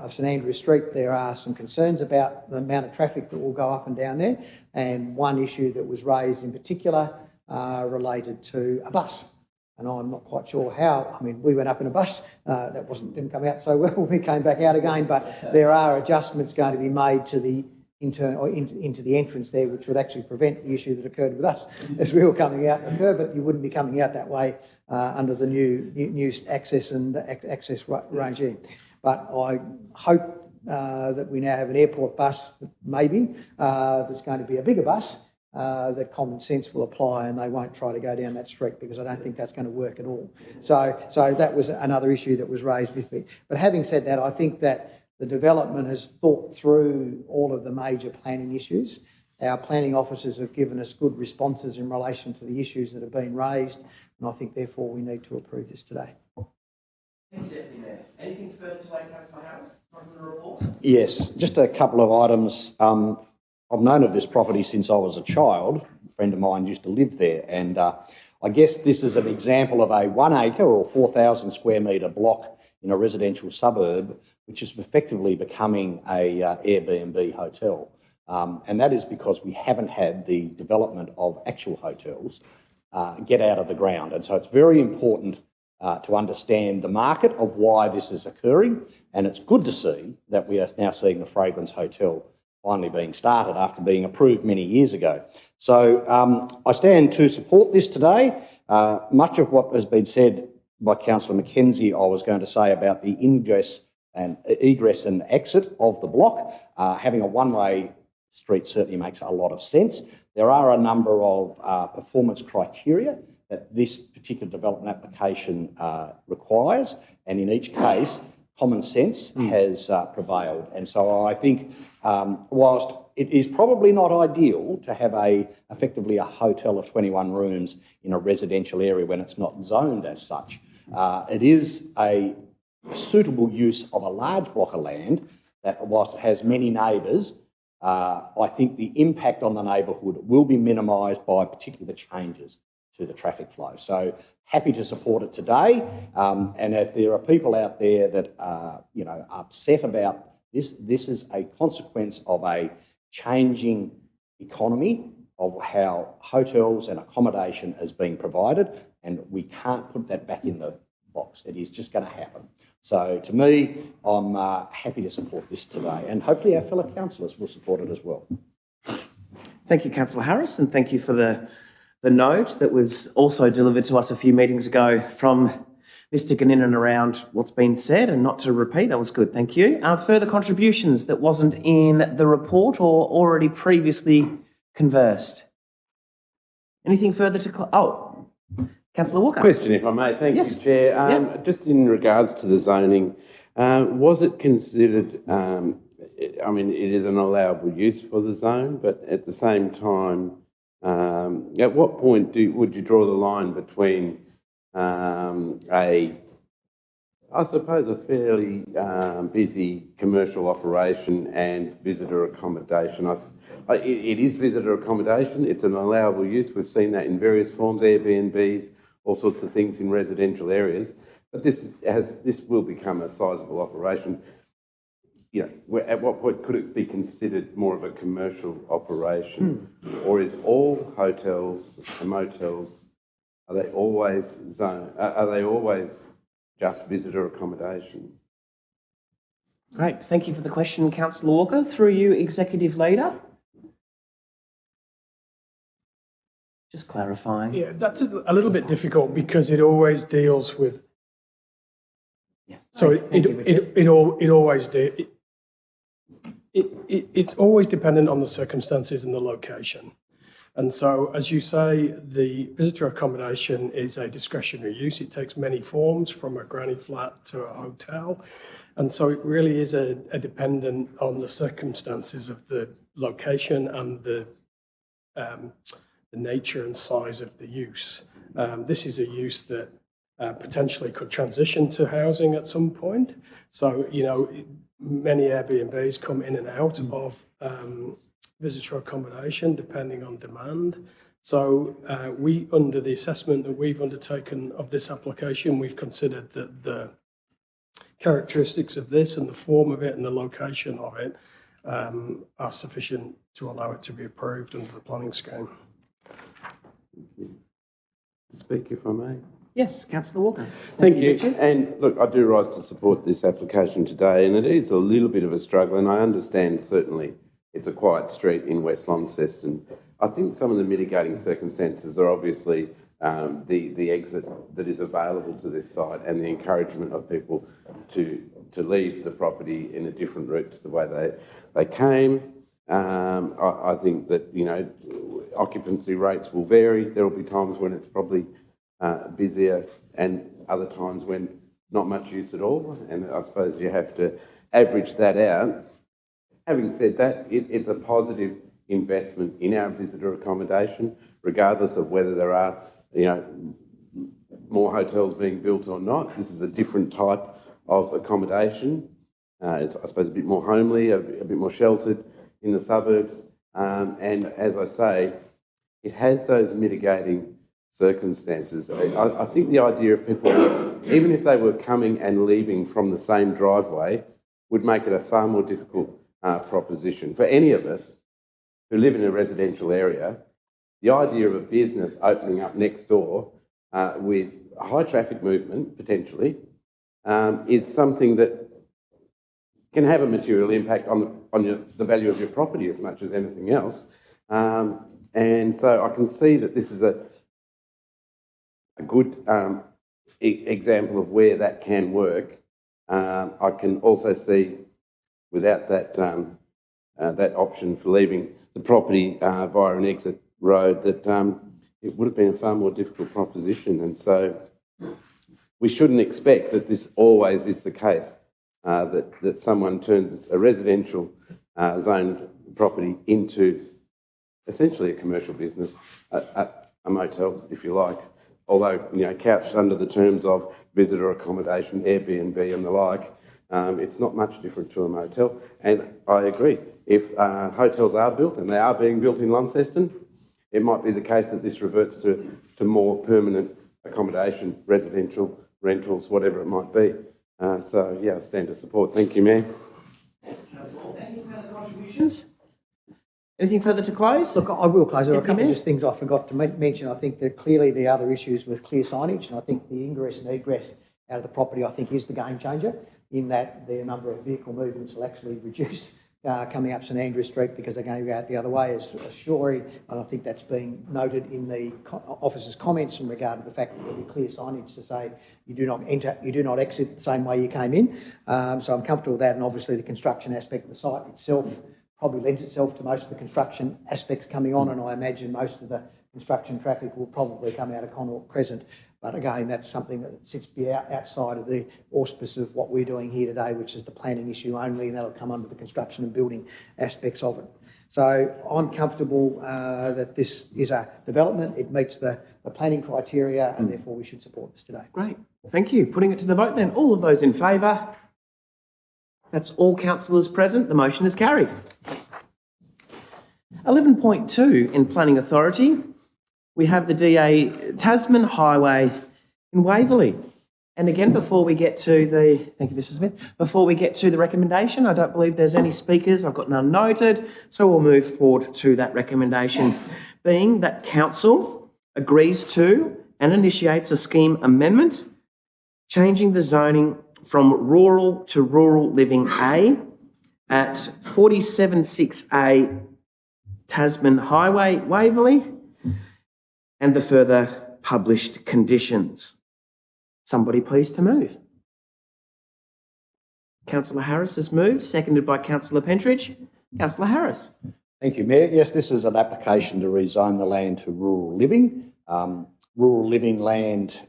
St Andrews Street, there are some concerns about the amount of traffic that will go up and down there, and one issue that was raised in particular related to a bus. And I'm not quite sure how. I mean, we went up in a bus, that didn't come out so well when we came back out again, but there are adjustments going to be made to the into the entrance there, which would actually prevent the issue that occurred with us as we were coming out occur, but you wouldn't be coming out that way under the new access regime. But I hope that we now have an airport bus, maybe, that's going to be a bigger bus, that common sense will apply and they won't try to go down that street, because I don't think that's going to work at all. So that was another issue that was raised with me. But having said that, I think that the development has thought through all of the major planning issues. Our planning officers have given us good responses in relation to the issues that have been raised, and I think therefore we need to approve this today. Thank you, Deputy Mayor. Anything further to add, Councillor Harris, from the report? Yes, just a couple of items. I've known of this property since I was a child. A friend of mine used to live there, and I guess this is an example of a 1 acre or 4,000 square metre block in a residential suburb, which is effectively becoming a Airbnb hotel. And that is because we haven't had the development of actual hotels get out of the ground. And so it's very important to understand the market of why this is occurring, and it's good to see that we are now seeing the Fragrance Hotel finally being started after being approved many years ago. So I stand to support this today. Much of what has been said by Councillor Mackenzie I was going to say about the egress and exit of the block. Having a one-way street certainly makes a lot of sense. There are a number of performance criteria that this particular development application requires, and in each case, common sense has prevailed. And so I think whilst it is probably not ideal to have effectively a hotel of 21 rooms in a residential area when it's not zoned as such, it is a suitable use of a large block of land that, whilst it has many neighbours, I think the impact on the neighbourhood will be minimised by particularly the changes to the traffic flow. So happy to support it today. And if there are people out there that are, upset about this, this is a consequence of a changing economy of how hotels and accommodation is being provided, and we can't put that back in the box. It is just going to happen. So to me, I'm happy to support this today, and hopefully our fellow councillors will support it as well. Thank you, Councillor Harris, and thank you for the note that was also delivered to us a few meetings ago from Mr. Ganninan around what's been said, and not to repeat. That was good, thank you. Further contributions that wasn't in the report or already previously conversed? Anything further to... Councillor Walker. Question, if I may. Thank you, Chair. Just in regards to the zoning, was it considered, it is an allowable use for the zone, but at the same time, at what point would you draw the line between a fairly busy commercial operation and visitor accommodation? It is visitor accommodation. It's an allowable use. We've seen that in various forms, Airbnbs, all sorts of things in residential areas. But this will become a sizable operation. At what point could it be considered more of a commercial operation, or is all hotels and motels, are they always just visitor accommodation? Great, thank you for the question, Councillor Walker. Through you, Executive Leader. Just clarifying. Yeah, that's a little bit difficult because it always deals with. Yeah. So it's always dependent on the circumstances and the location. And so, as you say, the visitor accommodation is a discretionary use. It takes many forms, from a granny flat to a hotel. And so it really is a dependent on the circumstances of the location and the nature and size of the use. This is a use that potentially could transition to housing at some point. So, you know, many Airbnbs come in and out of visitor accommodation depending on demand. So we, under the assessment that we've undertaken of this application, we've considered that the characteristics of this and the form of it and the location of it are sufficient to allow it to be approved under the planning scheme. Speak, if I may. Yes, Councillor Walker. Thank you. And look, I do rise to support this application today, and it is a little bit of a struggle, and I understand certainly it's a quiet street in West Launceston. I think some of the mitigating circumstances are obviously the exit that is available to this site and the encouragement of people to leave the property in a different route to the way they came. I think that, you know, occupancy rates will vary. There will be times when it's probably busier and other times when not much use at all. And I suppose you have to average that out. Having said that, it's a positive investment in our visitor accommodation, regardless of whether there are, you know, more hotels being built or not. This is a different type of accommodation. It's, I suppose, a bit more homely, a bit more sheltered in the suburbs. And as I say, it has those mitigating circumstances. I think the idea of people, even if they were coming and leaving from the same driveway, would make it a far more difficult proposition. For any of us who live in a residential area, the idea of a business opening up next door with high traffic movement, potentially, is something that can have a material impact on the value of your property as much as anything else. And so I can see that this is a good example of where that can work. I can also see, without that that option for leaving the property via an exit road, that it would have been a far more difficult proposition. And so we shouldn't expect that this always is the case, that someone turns a residential zoned property into essentially a commercial business, a motel, if you like, although, you know, couched under the terms of visitor accommodation, Airbnb and the like. It's not much different to a motel. And I agree, if hotels are built, and they are being built in Launceston, it might be the case that this reverts to more permanent accommodation, residential, rentals, whatever it might be. So, yeah, I stand to support. Thank you, Mayor. Any further contributions? Anything further to close? Look, I will close. There are a couple of Mayor? just things I forgot to mention. I think that clearly the other issues with clear signage, and I think the ingress and egress out of the property, I think, is the game changer, in that the number of vehicle movements will actually reduce coming up St Andrew Street because they're going to go out the other way as a story. And I think that's been noted in the officer's comments in regard to the fact that there'll be clear signage to say you do not enter, you do not exit the same way you came in. So I'm comfortable with that, and obviously the construction aspect of the site itself probably lends itself to most of the construction aspects coming on, and I imagine most of the construction traffic will probably come out of Connaught Crescent. But again, that's something that sits outside of the auspice of what we're doing here today, which is the planning issue only, and that'll come under the construction and building aspects of it. So I'm comfortable that this is a development. It meets the planning criteria, and therefore we should support this today. Great. Thank you. Putting it to the vote then. All of those in favour? That's all councillors present. The motion is carried. 11.2 in Planning Authority. We have the DA Tasman Highway in Waverley. And again, before we get to the, thank you, Mr. Smith, before we get to the recommendation, I don't believe there's any speakers. I've got none noted. So we'll move forward to that recommendation, being that council agrees to and initiates a scheme amendment, changing the zoning from rural to rural living A at 476A Tasman Highway, Waverley. and the further published conditions. Somebody please to move. Councillor Harris has moved, seconded by Councillor Pentridge. Councillor Harris. Thank you, Mayor. Yes, this is an application to rezone the land to rural living. Rural living land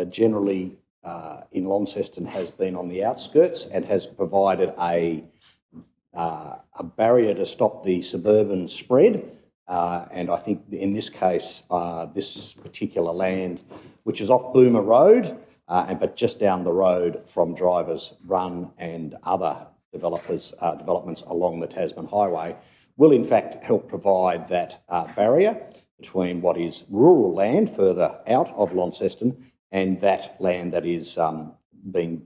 generally in Launceston has been on the outskirts and has provided a barrier to stop the suburban spread. And I think in this case, this particular land, which is off Boomer Road, but just down the road from Drivers Run and other developments along the Tasman Highway, will in fact help provide that barrier between what is rural land further out of Launceston and that land that is being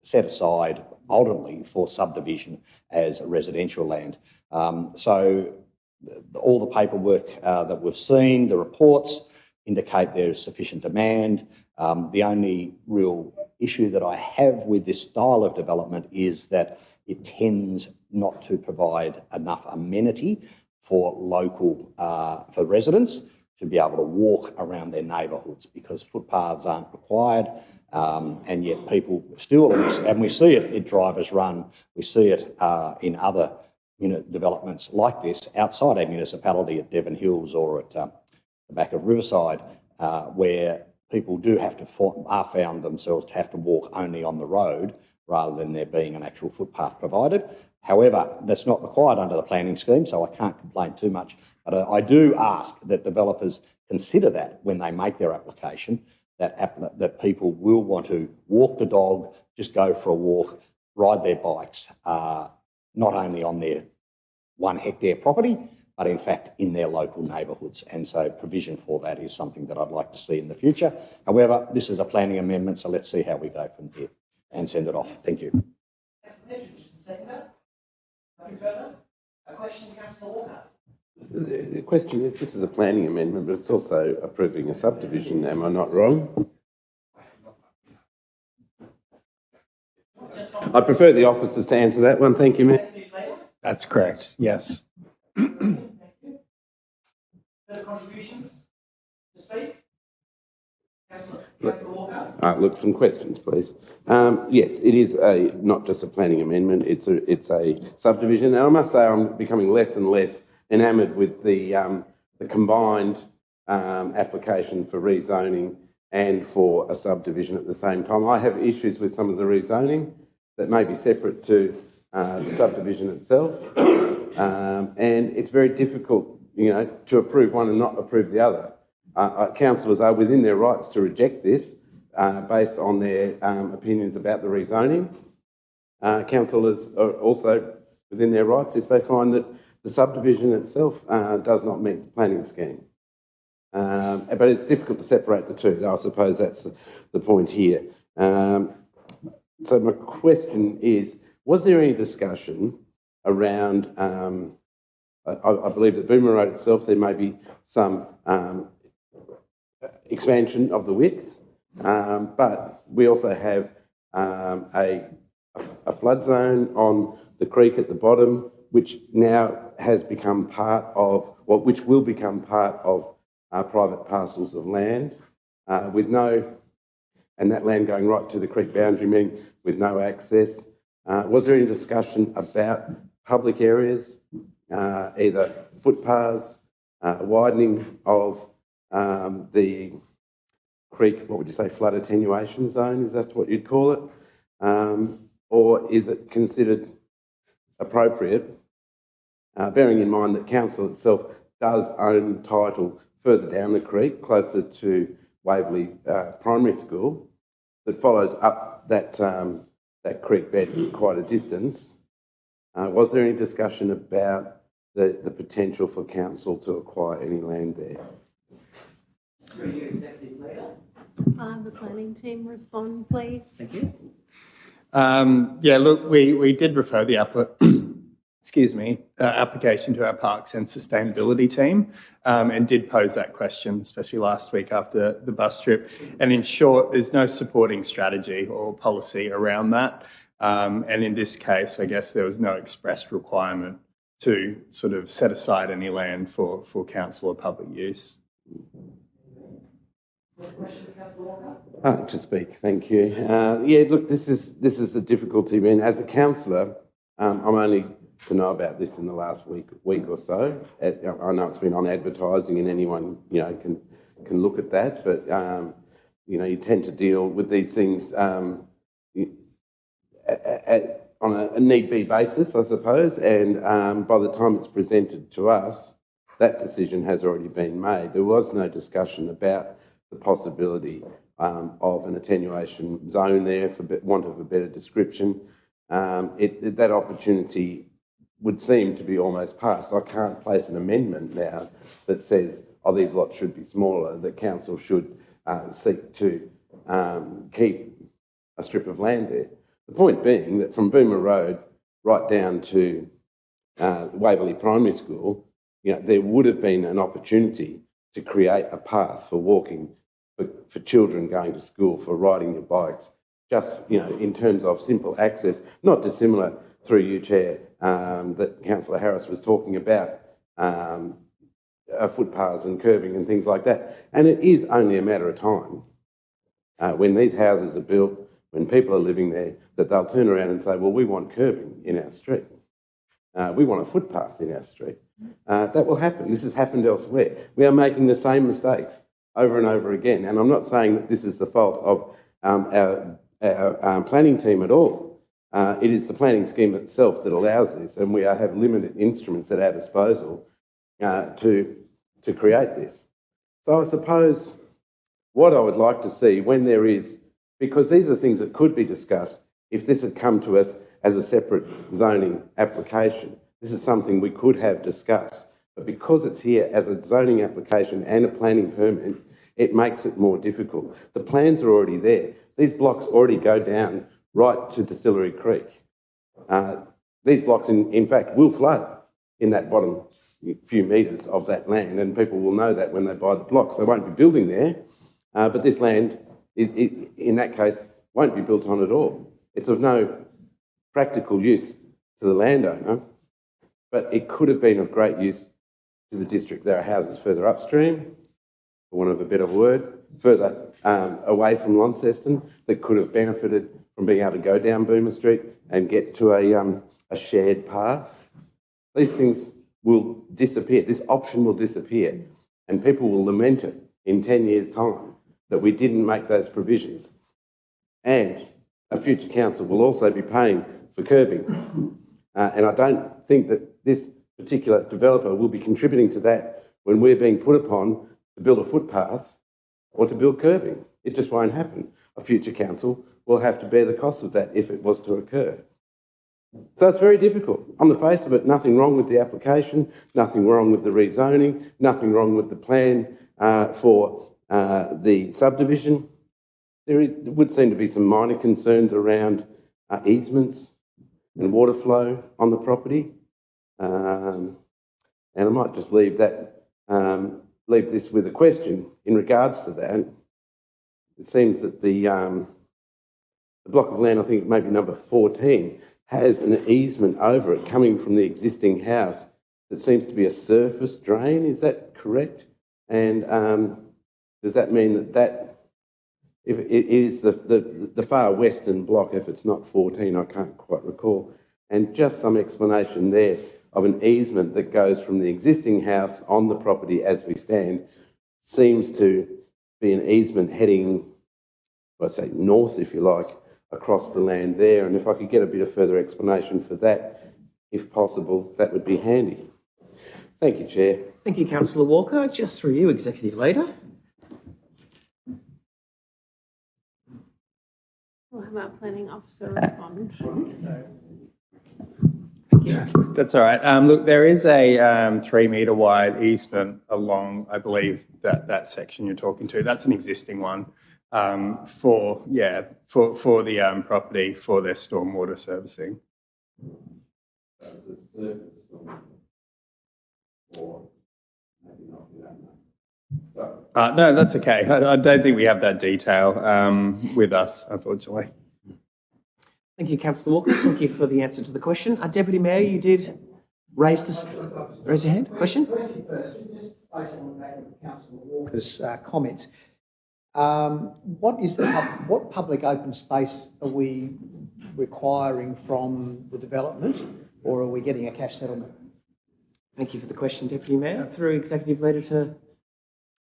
set aside ultimately for subdivision as residential land. So all the paperwork that we've seen, the reports indicate there is sufficient demand. The only real issue that I have with this style of development is that it tends not to provide enough amenity for local, for residents to be able to walk around their neighbourhoods, because footpaths aren't required, and yet people still, and we see it at Drivers Run, we see it in other developments like this outside our municipality at Devon Hills or at the back of Riverside, where people are found themselves to have to walk only on the road rather than there being an actual footpath provided. However, that's not required under the planning scheme, so I can't complain too much. But I do ask that developers consider that when they make their application, that people will want to walk the dog, just go for a walk, ride their bikes, not only on their 1 hectare property, but in fact in their local neighbourhoods. And so provision for that is something that I'd like to see in the future. However, this is a planning amendment, so let's see how we go from here and send it off. Thank you. Nothing further? A question, Councillor Walker? The question is, this is a planning amendment, but it's also approving a subdivision. Am I not wrong? I prefer the officers to answer that one. Thank you, Mayor. That's correct, yes. Further contributions to speak? Councillor Walker? Look, some questions, please. Yes, it is not just a planning amendment, it's a subdivision. And I must say I'm becoming less and less enamoured with the combined application for rezoning and for a subdivision at the same time. I have issues with some of the rezoning that may be separate to the subdivision itself. And it's very difficult, to approve one and not approve the other. Councillors are within their rights to reject this based on their opinions about the rezoning. Councillors are also within their rights if they find that the subdivision itself does not meet the planning scheme. But it's difficult to separate the two. I suppose that's the point here. So my question is, was there any discussion around, I believe that Boomer Road itself, there may be some expansion of the width, but we also have a flood zone on the creek at the bottom, which now has become part of, which will become part of private parcels of land with no, and that land going right to the creek boundary, meaning with no access. Was there any discussion about public areas, either footpaths, widening of the creek, what would you say, flood attenuation zone, is that what you'd call it? Or is it considered appropriate, bearing in mind that council itself does own title further down the creek, closer to Waverley Primary School, that follows up that creek bed quite a distance? Was there any discussion about the potential for council to acquire any land there? Through you, Executive Leader. The planning team respond, please. Thank you. Yeah, look, we did refer the application to our Parks and Sustainability team and did pose that question, especially last week after the bus trip. And in short, there's no supporting strategy or policy around that. And in this case, I guess there was no expressed requirement to sort of set aside any land for council or public use. To speak, thank you. Yeah, look, this is a difficulty. I mean, as a councillor, I'm only to know about this in the last week or so. I know it's been on advertising, and anyone can look at that. But you tend to deal with these things on a need-be basis, I suppose. And by the time it's presented to us, that decision has already been made. There was no discussion about the possibility of an attenuation zone there, for want of a better description. That opportunity would seem to be almost past. I can't place an amendment now that says, oh, these lots should be smaller, that council should seek to keep a strip of land there. The point being that from Boomer Road right down to Waverley Primary School, there would have been an opportunity to create a path for walking, for children going to school, for riding your bikes, just, in terms of simple access, not dissimilar through you, Chair, that Councillor Harris was talking about, footpaths and curbing and things like that. And it is only a matter of time when these houses are built, when people are living there, that they'll turn around and say, well, we want curbing in our street. We want a footpath in our street. That will happen. This has happened elsewhere. We are making the same mistakes over and over again. And I'm not saying that this is the fault of our planning team at all. It is the planning scheme itself that allows this, and we have limited instruments at our disposal to create this. So I suppose what I would like to see when there is, because these are things that could be discussed if this had come to us as a separate zoning application. This is something we could have discussed. But because it's here as a zoning application and a planning permit, it makes it more difficult. The plans are already there. These blocks already go down right to Distillery Creek. These blocks, in fact, will flood in that bottom few metres of that land, and people will know that when they buy the blocks. They won't be building there, but this land, in that case, won't be built on at all. It's of no practical use to the landowner, but it could have been of great use to the district. There are houses further upstream, for want of a better word, further away from Launceston, that could have benefited from being able to go down Boomer Street and get to a shared path. These things will disappear. This option will disappear, and people will lament it in 10 years' time that we didn't make those provisions. And a future council will also be paying for curbing. And I don't think that this particular developer will be contributing to that when we're being put upon to build a footpath or to build curbing. It just won't happen. A future council will have to bear the cost of that if it was to occur. So it's very difficult. On the face of it, nothing wrong with the application, nothing wrong with the rezoning, nothing wrong with the plan for the subdivision. There would seem to be some minor concerns around easements and water flow on the property. And I might just leave this with a question in regards to that. It seems that the block of land, I think maybe number 14, has an easement over it coming from the existing house that seems to be a surface drain. Is that correct? And does that mean that if it is the far western block, if it's not 14, I can't quite recall, and just some explanation there of an easement that goes from the existing house on the property as we stand, seems to be an easement heading, I'd say north, if you like, across the land there. And if I could get a bit of further explanation for that, if possible, that would be handy. Thank you, Chair. Thank you, Councillor Walker. Just through you, Executive Leader. We'll have our planning officer respond. That's all right. Look, there is a 3 metre wide easement along, I believe, that section you're talking to. That's an existing one for the property for their stormwater servicing. No, that's okay. I don't think we have that detail with us, unfortunately. Thank you, Councillor Walker. Thank you for the answer to the question. Deputy Mayor, you did raise your hand. Question? Just based on the back of Councillor Walker's comments. What public open space are we requiring from the development, or are we getting a cash settlement? Thank you for the question, Deputy Mayor. Through Executive Leader to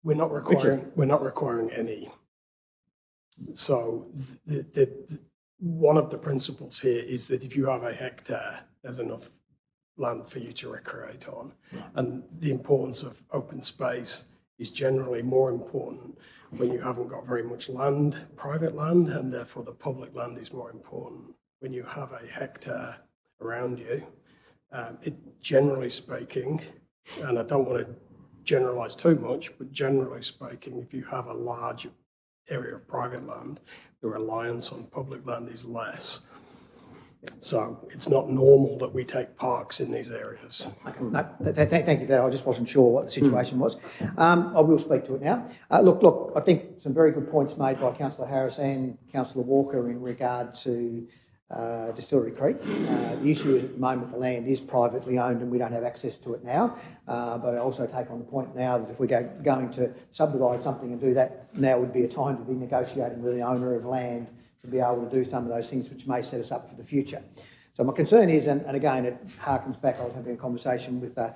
We're not requiring any. So one of the principles here is that if you have a hectare, there's enough land for you to recreate on. And the importance of open space is generally more important when you haven't got very much land, private land, and therefore the public land is more important. When you have a hectare around you, it generally speaking, and I don't want to generalise too much, but generally speaking, if you have a large area of private land, the reliance on public land is less. So it's not normal that we take parks in these areas. Thank you for that. I just wasn't sure what the situation was. I will speak to it now. Look, I think some very good points made by Councillor Harris and Councillor Walker in regard to Distillery Creek. The issue is at the moment the land is privately owned and we don't have access to it now. But I also take on the point now that if we're going to subdivide something and do that, now would be a time to be negotiating with the owner of land to be able to do some of those things which may set us up for the future. So my concern is, and again, it harkens back, I was having a conversation with a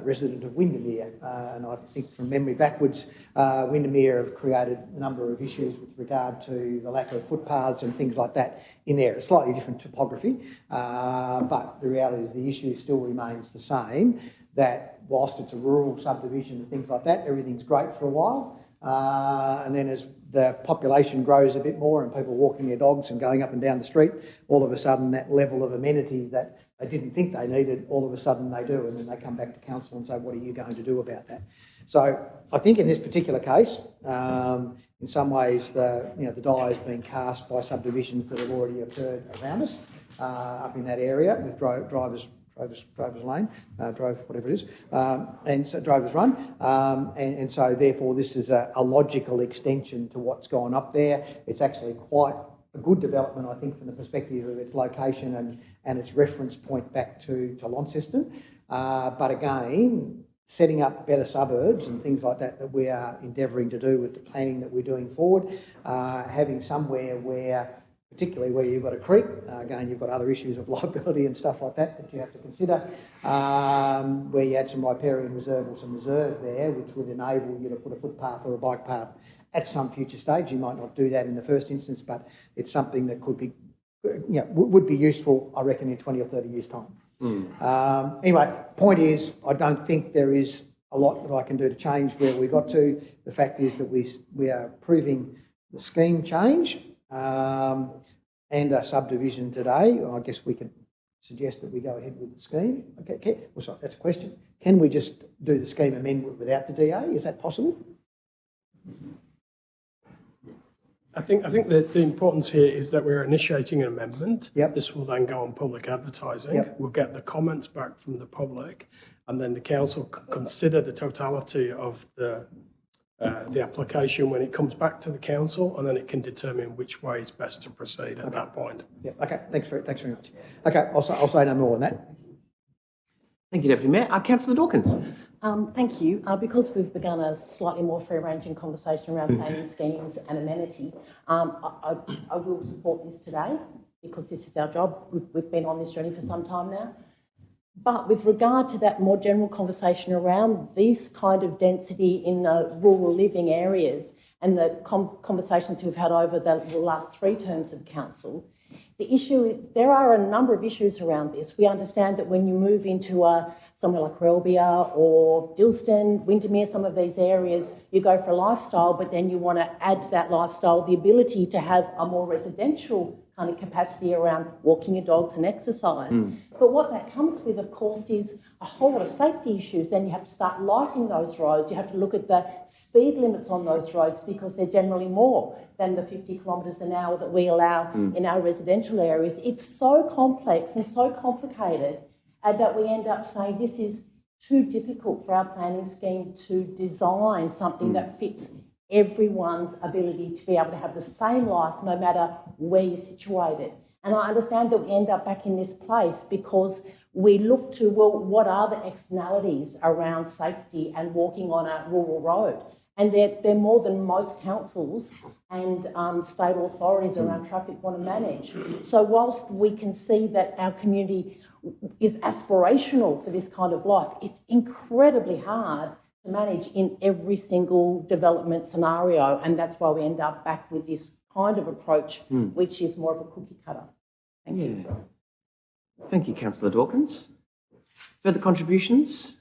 resident of Windermere, and I think from memory backwards, Windermere have created a number of issues with regard to the lack of footpaths and things like that in there. It's slightly different topography, but the reality is the issue still remains the same, that whilst it's a rural subdivision and things like that, everything's great for a while, and then as the population grows a bit more and people walking their dogs and going up and down the street, all of a sudden that level of amenity that they didn't think they needed, all of a sudden they do, and then they come back to council and say, what are you going to do about that? So I think in this particular case, in some ways the die has been cast by subdivisions that have already occurred around us up in that area with Drivers Lane, whatever it is, and so Drovers Run, and so therefore this is a logical extension to what's gone up there. It's actually quite a good development, I think, from the perspective of its location and its reference point back to Launceston. But again, setting up better suburbs and things like that we are endeavouring to do with the planning that we're doing forward, having somewhere where, particularly where you've got a creek, again, you've got other issues of liability and stuff like that you have to consider, where you had some riparian reserve or some reserve there, which would enable you to put a footpath or a bike path at some future stage. You might not do that in the first instance, but it's something that could be, would be useful, I reckon, in 20 or 30 years' time. Anyway, point is, I don't think there is a lot that I can do to change where we got to. The fact is that we are approving the scheme change, and a subdivision today. I guess we could suggest that we go ahead with the scheme. Okay, well, sorry, that's a question. Can we just do the scheme amendment without the DA? Is that possible? I think that the importance here is that we're initiating an amendment. Yep. This will then go on public advertising. Yep. We'll get the comments back from the public, and then the council can consider the totality of the application when it comes back to the council, and then it can determine which way is best to proceed at that point. Yeah. Okay. Thanks very much. Okay. I'll say no more on that. Thank you, Deputy Mayor. Councillor Dawkins. Thank you. Because we've begun a slightly more free-ranging conversation around planning schemes and amenity, I will support this today because this is our job. We've been on this journey for some time now. But with regard to that more general conversation around this kind of density in rural living areas and the conversations we've had over the last 3 terms of council, the issue, there are a number of issues around this. We understand that when you move into somewhere like Relbia or Dilston, Windermere, some of these areas, you go for a lifestyle, but then you want to add to that lifestyle the ability to have a more residential kind of capacity around walking your dogs and exercise. But what that comes with, of course, is a whole lot of safety issues. Then you have to start lighting those roads. You have to look at the speed limits on those roads because they're generally more than the 50 kilometres an hour that we allow in our residential areas. It's so complex and so complicated that we end up saying this is too difficult for our planning scheme to design something that fits everyone's ability to be able to have the same life no matter where you're situated. And I understand that we end up back in this place because we look to, well, what are the externalities around safety and walking on a rural road? And they're more than most councils and state authorities around traffic want to manage. So whilst we can see that our community is aspirational for this kind of life, it's incredibly hard to manage in every single development scenario, and that's why we end up back with this kind of approach, which is more of a cookie cutter. Thank you. Thank you, Councillor Dawkins. Further contributions?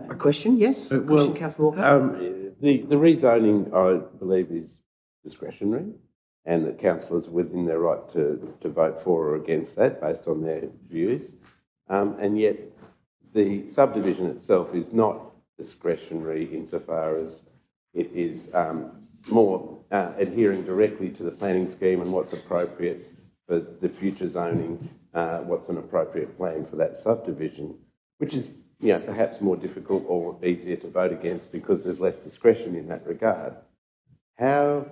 A question, yes? Question, Councillor Walker? The rezoning, I believe, is discretionary, and that councillors are within their right to vote for or against that based on their views. And yet the subdivision itself is not discretionary insofar as it is more adhering directly to the planning scheme and what's appropriate for the future zoning, what's an appropriate plan for that subdivision, which is perhaps more difficult or easier to vote against because there's less discretion in that regard. How,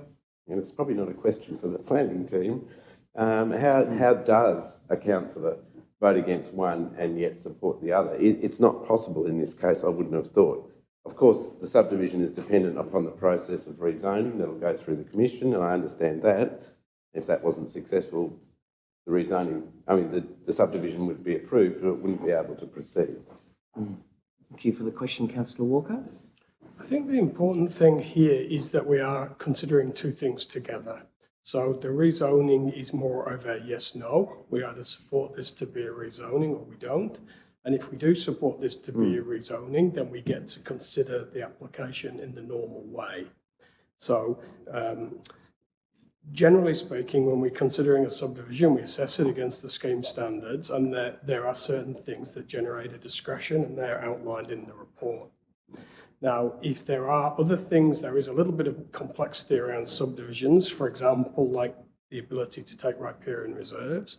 and it's probably not a question for the planning team, how does a councillor vote against one and yet support the other? It's not possible in this case, I wouldn't have thought. Of course, the subdivision is dependent upon the process of rezoning that'll go through the commission, and I understand that. If that wasn't successful, the rezoning, the subdivision would be approved, but it wouldn't be able to proceed. Thank you for the question, Councillor Walker. I think the important thing here is that we are considering two things together. So the rezoning is more of a yes-no. We either support this to be a rezoning or we don't. And if we do support this to be a rezoning, then we get to consider the application in the normal way. So generally speaking, when we're considering a subdivision, we assess it against the scheme standards, and there are certain things that generate a discretion, and they're outlined in the report. Now, if there are other things, there is a little bit of complexity around subdivisions, for example, like the ability to take riparian reserves.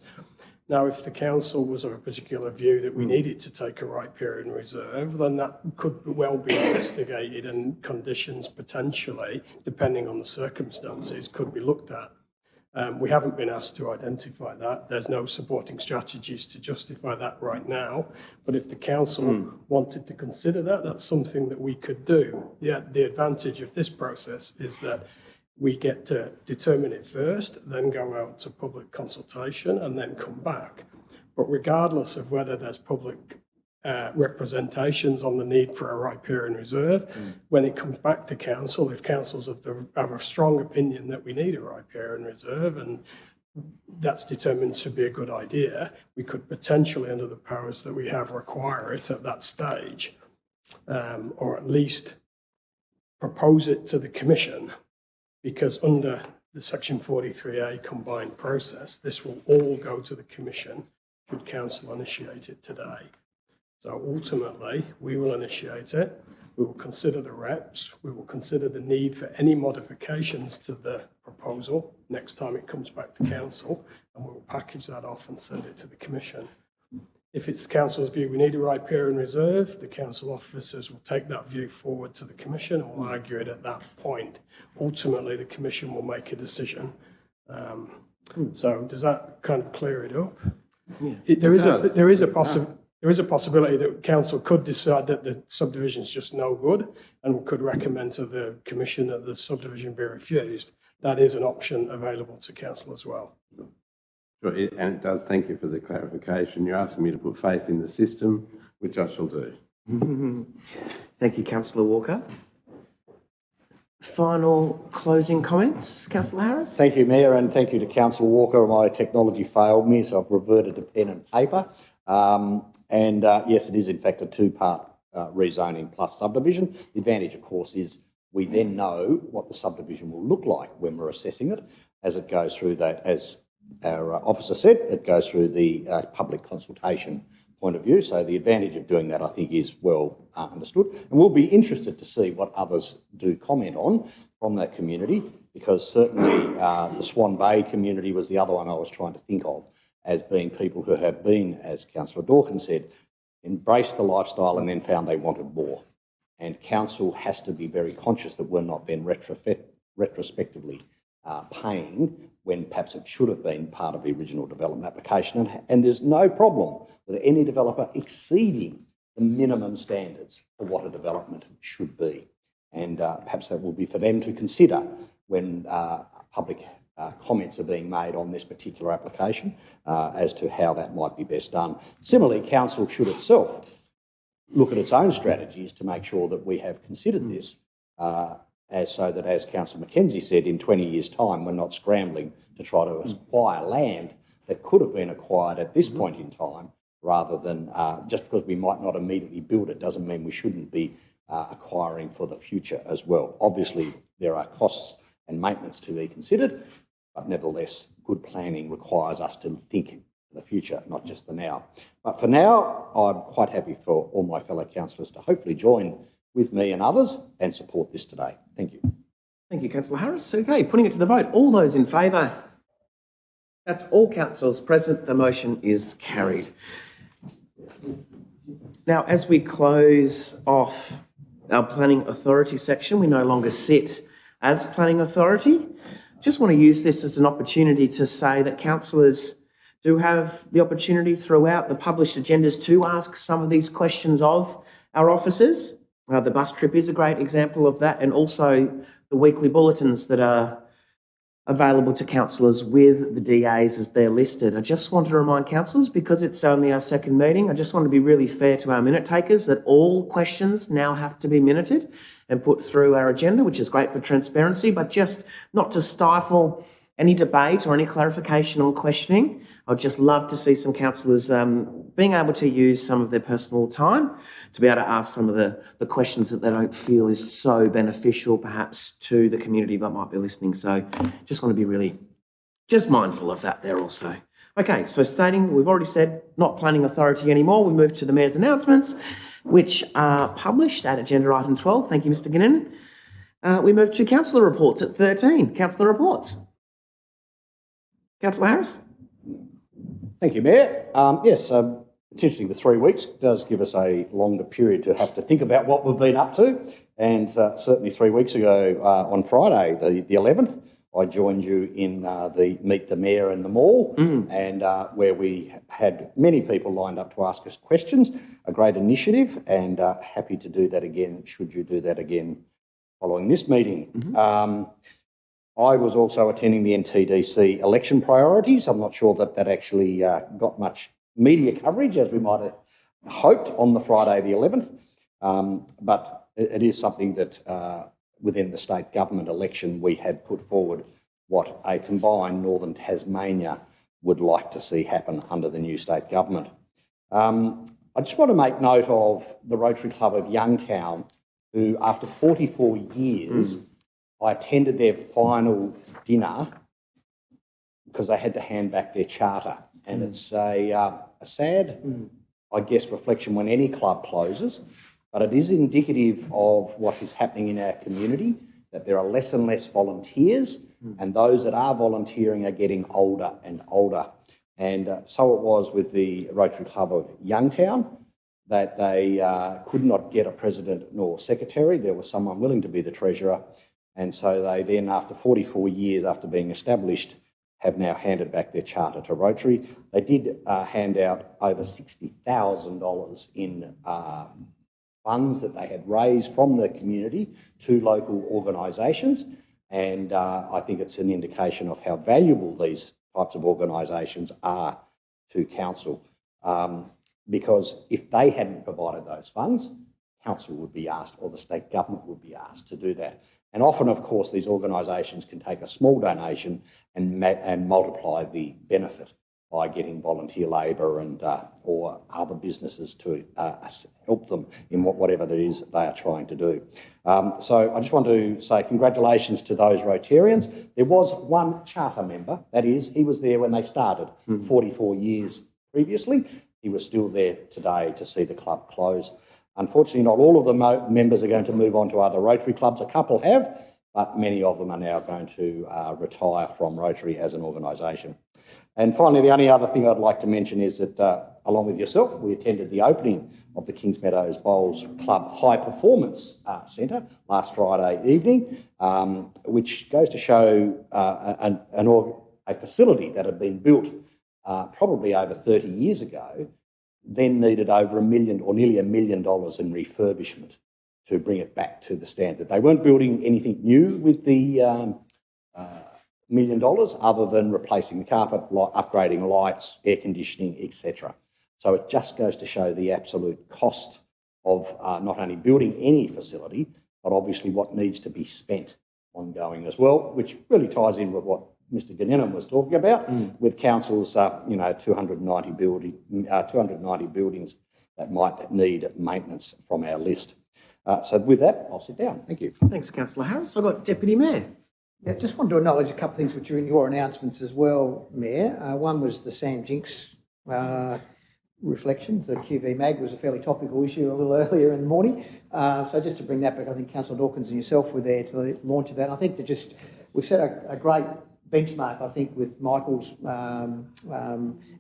Now, if the council was of a particular view that we needed to take a riparian reserve, then that could well be investigated, and conditions potentially, depending on the circumstances, could be looked at. We haven't been asked to identify that. There's no supporting strategies to justify that right now. But if the council wanted to consider that, that's something that we could do. The advantage of this process is that we get to determine it first, then go out to public consultation and then come back. But regardless of whether there's public representations on the need for a riparian reserve, when it comes back to council, if councils have a strong opinion that we need a riparian reserve and that's determined to be a good idea, we could potentially, under the powers that we have, require it at that stage, or at least propose it to the commission. Because under the Section 43A combined process, this will all go to the Commission should Council initiate it today. So ultimately, we will initiate it, we will consider the reps, we will consider the need for any modifications to the proposal next time it comes back to Council, and we will package that off and send it to the Commission. If it's the Council's view we need a riparian reserve, the Council officers will take that view forward to the Commission and will argue it at that point. Ultimately, the Commission will make a decision. So does that kind of clear it up? Yeah. There is a possibility that Council could decide that the subdivision is just no good and could recommend to the Commission that the subdivision be refused. That is an option available to Council as well. Sure, and it does. Thank you for the clarification. You're asking me to put faith in the system, which I shall do. Thank you, Councillor Walker. Final closing comments, Councillor Harris? Thank you, Mayor, and thank you to Councillor Walker. My technology failed me, so I've reverted to pen and paper. Yes, it is in fact a two-part rezoning plus subdivision. The advantage, of course, is we then know what the subdivision will look like when we're assessing it as it goes through that, as our officer said, it goes through the public consultation point of view. So the advantage of doing that, I think, is well understood. And we'll be interested to see what others do comment on from that community, because certainly the Swan Bay community was the other one I was trying to think of as being people who have been, as Councillor Dawkins said, embraced the lifestyle and then found they wanted more. And council has to be very conscious that we're not then retrospectively paying when perhaps it should have been part of the original development application. And there's no problem with any developer exceeding the minimum standards for what a development should be. And perhaps that will be for them to consider when public comments are being made on this particular application as to how that might be best done. Similarly, council should itself look at its own strategies to make sure that we have considered this so that, as Councillor Mackenzie said, in 20 years' time, we're not scrambling to try to acquire land that could have been acquired at this point in time, rather than just because we might not immediately build it doesn't mean we shouldn't be acquiring for the future as well. Obviously, there are costs and maintenance to be considered, but nevertheless, good planning requires us to think the future, not just the now. But for now, I'm quite happy for all my fellow councillors to hopefully join with me and others and support this today. Thank you. Thank you, Councillor Harris. Okay, putting it to the vote. All those in favour? That's all councillors present. The motion is carried. Now, as we close off our Planning Authority section, we no longer sit as Planning Authority. Just want to use this as an opportunity to say that councillors do have the opportunity throughout the published agendas to ask some of these questions of our officers. The bus trip is a great example of that, and also the weekly bulletins that are available to councillors with the DAs as they're listed. I just want to remind councillors, because it's only our second meeting, I just want to be really fair to our minute takers that all questions now have to be minuted and put through our agenda, which is great for transparency, but just not to stifle any debate or any clarification on questioning. I'd just love to see some councillors being able to use some of their personal time to be able to ask some of the questions that they don't feel is so beneficial perhaps to the community that might be listening. So just want to be really just mindful of that there also. Okay, so stating, we've already said not Planning Authority anymore. We move to the Mayor's announcements, which are published at agenda item 12. Thank you, Mr. Ginnin. We move to councillor reports at 13. Councillor reports. Councillor Harris. Thank you, Mayor. Yes, it's interesting, the 3 weeks does give us a longer period to have to think about what we've been up to. And certainly 3 weeks ago on Friday, the 11th, I joined you in the Meet the Mayor in the Mall, and where we had many people lined up to ask us questions. A great initiative, and happy to do that again, should you do that again following this meeting. I was also attending the NTDC election priorities. I'm not sure that actually got much media coverage, as we might have hoped, on the Friday the 11th. But it is something that within the state government election we had put forward what a combined Northern Tasmania would like to see happen under the new state government. I just want to make note of the Rotary Club of Youngtown, who after 44 years, I attended their final dinner because they had to hand back their charter. And it's a sad, I guess, reflection when any club closes, but it is indicative of what is happening in our community, that there are less and less volunteers, and those that are volunteering are getting older and older. And so it was with the Rotary Club of Youngtown, that they could not get a president nor secretary. There was someone willing to be the treasurer. And so they then, after 44 years after being established, have now handed back their charter to Rotary. They did hand out over $60,000 in funds that they had raised from the community to local organisations. And I think it's an indication of how valuable these types of organisations are to council. Because if they hadn't provided those funds, council would be asked, or the state government would be asked to do that. And often, of course, these organisations can take a small donation and multiply the benefit by getting volunteer labour and or other businesses to help them in whatever it is they are trying to do. So I just want to say congratulations to those Rotarians. There was one charter member, that is, he was there when they started 44 years previously. He was still there today to see the club close. Unfortunately, not all of the members are going to move on to other Rotary clubs. A couple have, but many of them are now going to retire from Rotary as an organisation. And finally, the only other thing I'd like to mention is that, along with yourself, we attended the opening of the Kings Meadows Bowls Club High Performance Centre last Friday evening, which goes to show a facility that had been built probably over 30 years ago, then needed over $1 million or nearly $1 million in refurbishment to bring it back to the standard. They weren't building anything new with the $1 million other than replacing the carpet, upgrading lights, air conditioning, etc. So it just goes to show the absolute cost of not only building any facility, but obviously what needs to be spent ongoing as well, which really ties in with what Mr. Ganninum was talking about with council's, 290 buildings that might need maintenance from our list. So with that, I'll sit down. Thank you. Thanks, Councillor Harris. I've got Deputy Mayor. Yeah, just wanted to acknowledge a couple of things which are in your announcements as well, Mayor. One was the Sam Jinks reflections. The QV mag was a fairly topical issue a little earlier in the morning. So just to bring that back, I think Councillor Dawkins and yourself were there to the launch of that. And I think that we've set a great benchmark, I think, with Michael's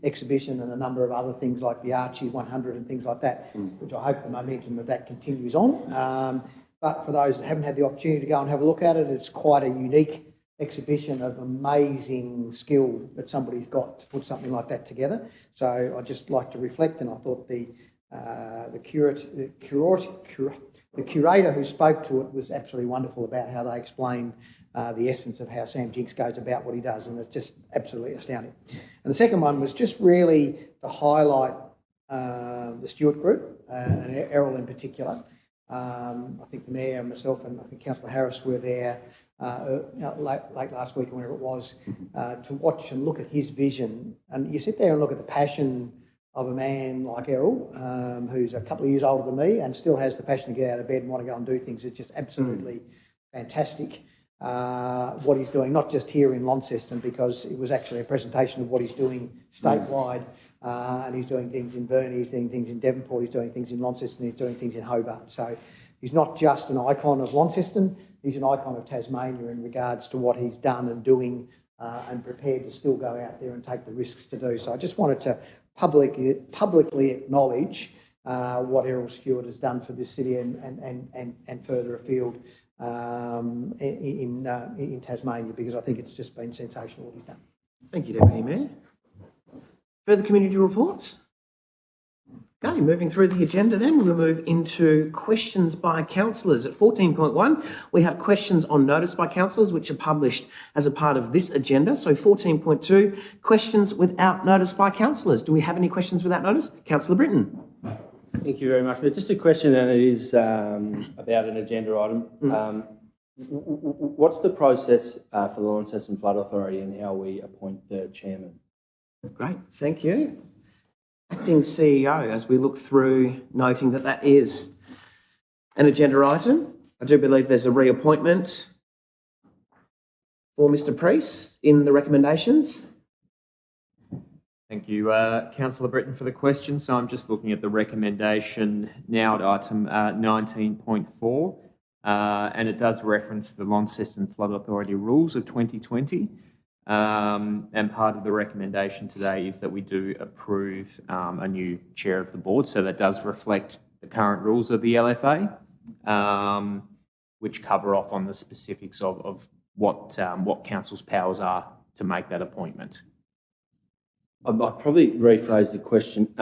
exhibition and a number of other things like the Archie 100 and things like that, which I hope the momentum of that continues on. But for those that haven't had the opportunity to go and have a look at it, it's quite a unique exhibition of amazing skill that somebody's got to put something like that together. So I'd just like to reflect, and I thought the curator who spoke to it was absolutely wonderful about how they explained the essence of how Sam Jinks goes about what he does, and it's just absolutely astounding. And the second one was just really to highlight the Stewart Group, and Errol in particular. I think the Mayor and myself and I think Councillor Harris were there late last week or whenever it was to watch and look at his vision. And you sit there and look at the passion of a man like Errol, who's a couple of years older than me and still has the passion to get out of bed and want to go and do things. It's just absolutely fantastic what he's doing, not just here in Launceston, because it was actually a presentation of what he's doing statewide. And he's doing things in Burnie, he's doing things in Devonport, he's doing things in Launceston, he's doing things in Hobart. So he's not just an icon of Launceston, he's an icon of Tasmania in regards to what he's done and doing and prepared to still go out there and take the risks to do. So I just wanted to publicly acknowledge what Errol Stewart has done for this city and further afield in Tasmania, because I think it's just been sensational what he's done. Thank you, Deputy Mayor. Further community reports? Okay, moving through the agenda then, we'll move into questions by councillors. At 14.1, we have questions on notice by councillors, which are published as a part of this agenda. So 14.2, questions without notice by councillors. Do we have any questions without notice? Councillor Britton. Thank you very much. But just a question, and it is about an agenda item. What's the process for the Launceston Flood Authority and how we appoint the chairman? Great, thank you. Acting CEO, as we look through, noting that that is an agenda item. I do believe there's a reappointment for Mr. Priest in the recommendations. Thank you, Councillor Britton, for the question. So I'm just looking at the recommendation now at item 19.4, and it does reference the Launceston Flood Authority rules of 2020. And part of the recommendation today is that we do approve a new chair of the board. So that does reflect the current rules of the LFA, which cover off on the specifics of what council's powers are to make that appointment. I'll probably rephrase the question.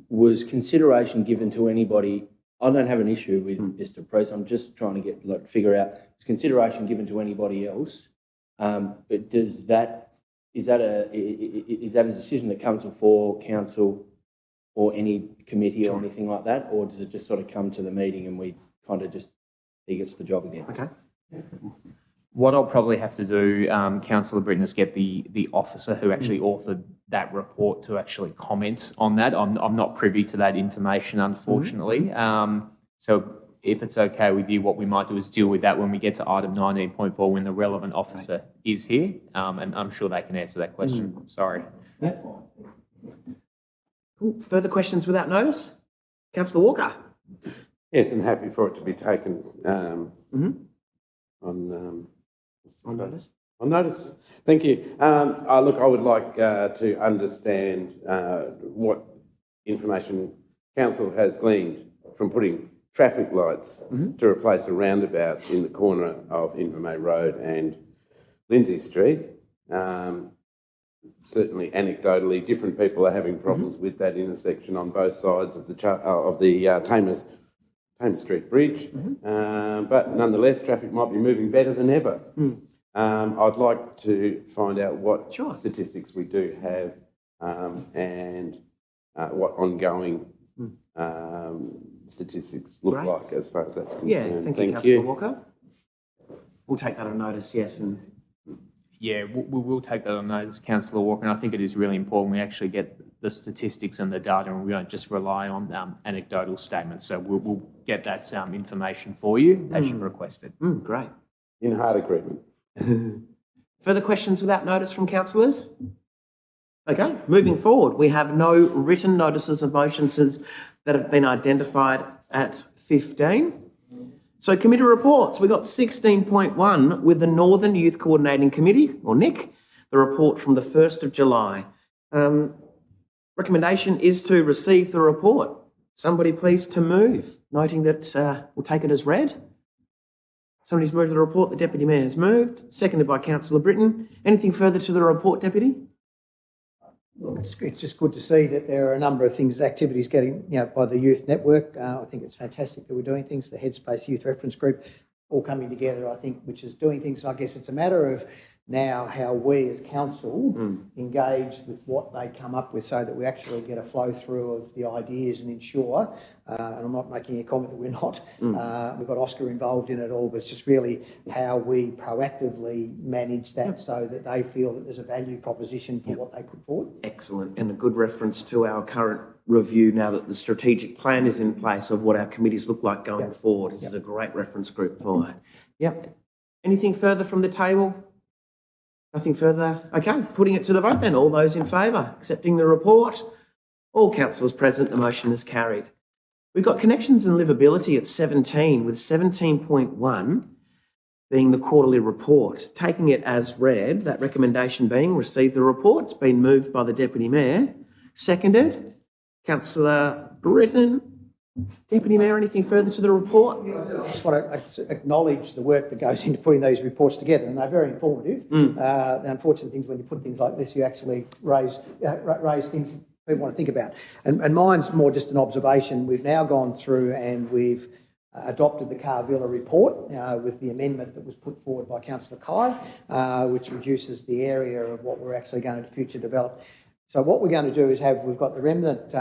Was consideration given to anybody? I don't have an issue with Mr. Priest. I'm just trying to figure out, is consideration given to anybody else? But is that a decision that comes before council or any committee or anything like that, or does it just sort of come to the meeting and we kind of just he gets the job again? Okay. What I'll probably have to do, Councillor Britton, is get the officer who actually authored that report to actually comment on that. I'm not privy to that information, unfortunately. So if it's okay with you, what we might do is deal with that when we get to item 19.4 when the relevant officer is here, and I'm sure they can answer that question. Sorry. Yeah. Cool. Further questions without notice? Councillor Walker. Yes, I'm happy for it to be taken on notice. On notice. Thank you. Look, I would like to understand what information council has gleaned from putting traffic lights to replace a roundabout in the corner of Invermay Road and Lindsay Street. certainly anecdotally, different people are having problems with that intersection on both sides of the Tamer Street Bridge. But nonetheless, traffic might be moving better than ever. I'd like to find out what statistics we do have and what ongoing statistics look like as far as that's concerned. Yeah, thank you, Councillor Walker. We'll take that on notice, yes. And yeah, we will take that on notice, Councillor Walker, and I think it is really important we actually get the statistics and the data and we don't just rely on anecdotal statements. So we'll get that information for you as you've requested. Great. In hard agreement. Further questions without notice from councillors? Okay, moving forward, we have no written notices of motions that have been identified at 15. So committee reports, we've got 16.1 with the Northern Youth Coordinating Committee, or NIC, the report from the 1st of July. Recommendation is to receive the report. Somebody please to move, noting that we'll take it as read. Somebody's moved the report, the Deputy Mayor has moved, seconded by Councillor Britton. Anything further to the report, Deputy? Well, it's just good to see that there are a number of things, activities getting, by the Youth Network. I think it's fantastic that we're doing things. The Headspace Youth Reference Group all coming together, I think, which is doing things. I guess it's a matter of now how we as council engage with what they come up with so that we actually get a flow through of the ideas and ensure, and I'm not making a comment that we're not, we've got Oscar involved in it all, but it's just really how we proactively manage that so that they feel that there's a value proposition for what they put forward. Excellent, and a good reference to our current review now that the strategic plan is in place of what our committees look like going forward. This is a great reference group for it. Yep. Anything further from the table? Nothing further? Okay, putting it to the vote then. All those in favour, accepting the report? All councillors present, the motion is carried. We've got connections and livability at 17, with 17.1 being the quarterly report. Taking it as read, that recommendation being receive the report. It's been moved by the Deputy Mayor. Seconded. Councillor Britton. Deputy Mayor, anything further to the report? I just want to acknowledge the work that goes into putting these reports together, and they're very informative. The unfortunate things when you put things like this, you actually raise things people want to think about. And mine's more just an observation. We've now gone through and we've adopted the Carvilla report with the amendment that was put forward by Councillor Kai, which reduces the area of what we're actually going to future develop. So what we're going to do is we've got the remnant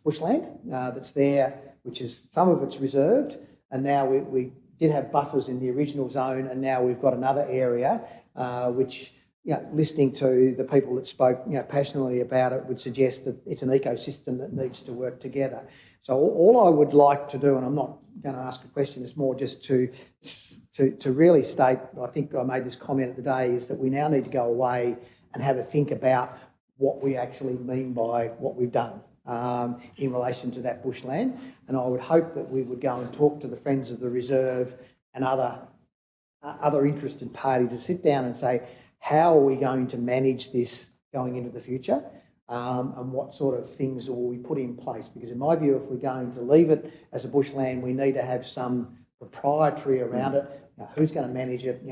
bushland that's there, which is some of it's reserved, and now we did have buffers in the original zone, and now we've got another area which, listening to the people that spoke passionately about it, would suggest that it's an ecosystem that needs to work together. So all I would like to do, and I'm not going to ask a question, it's more just to really state, I think I made this comment at the day, is that we now need to go away and have a think about what we actually mean by what we've done in relation to that bushland. And I would hope that we would go and talk to the Friends of the Reserve and other interested parties to sit down and say, how are we going to manage this going into the future? And what sort of things will we put in place? Because in my view, if we're going to leave it as a bushland, we need to have some proprietary around it. Who's going to manage it?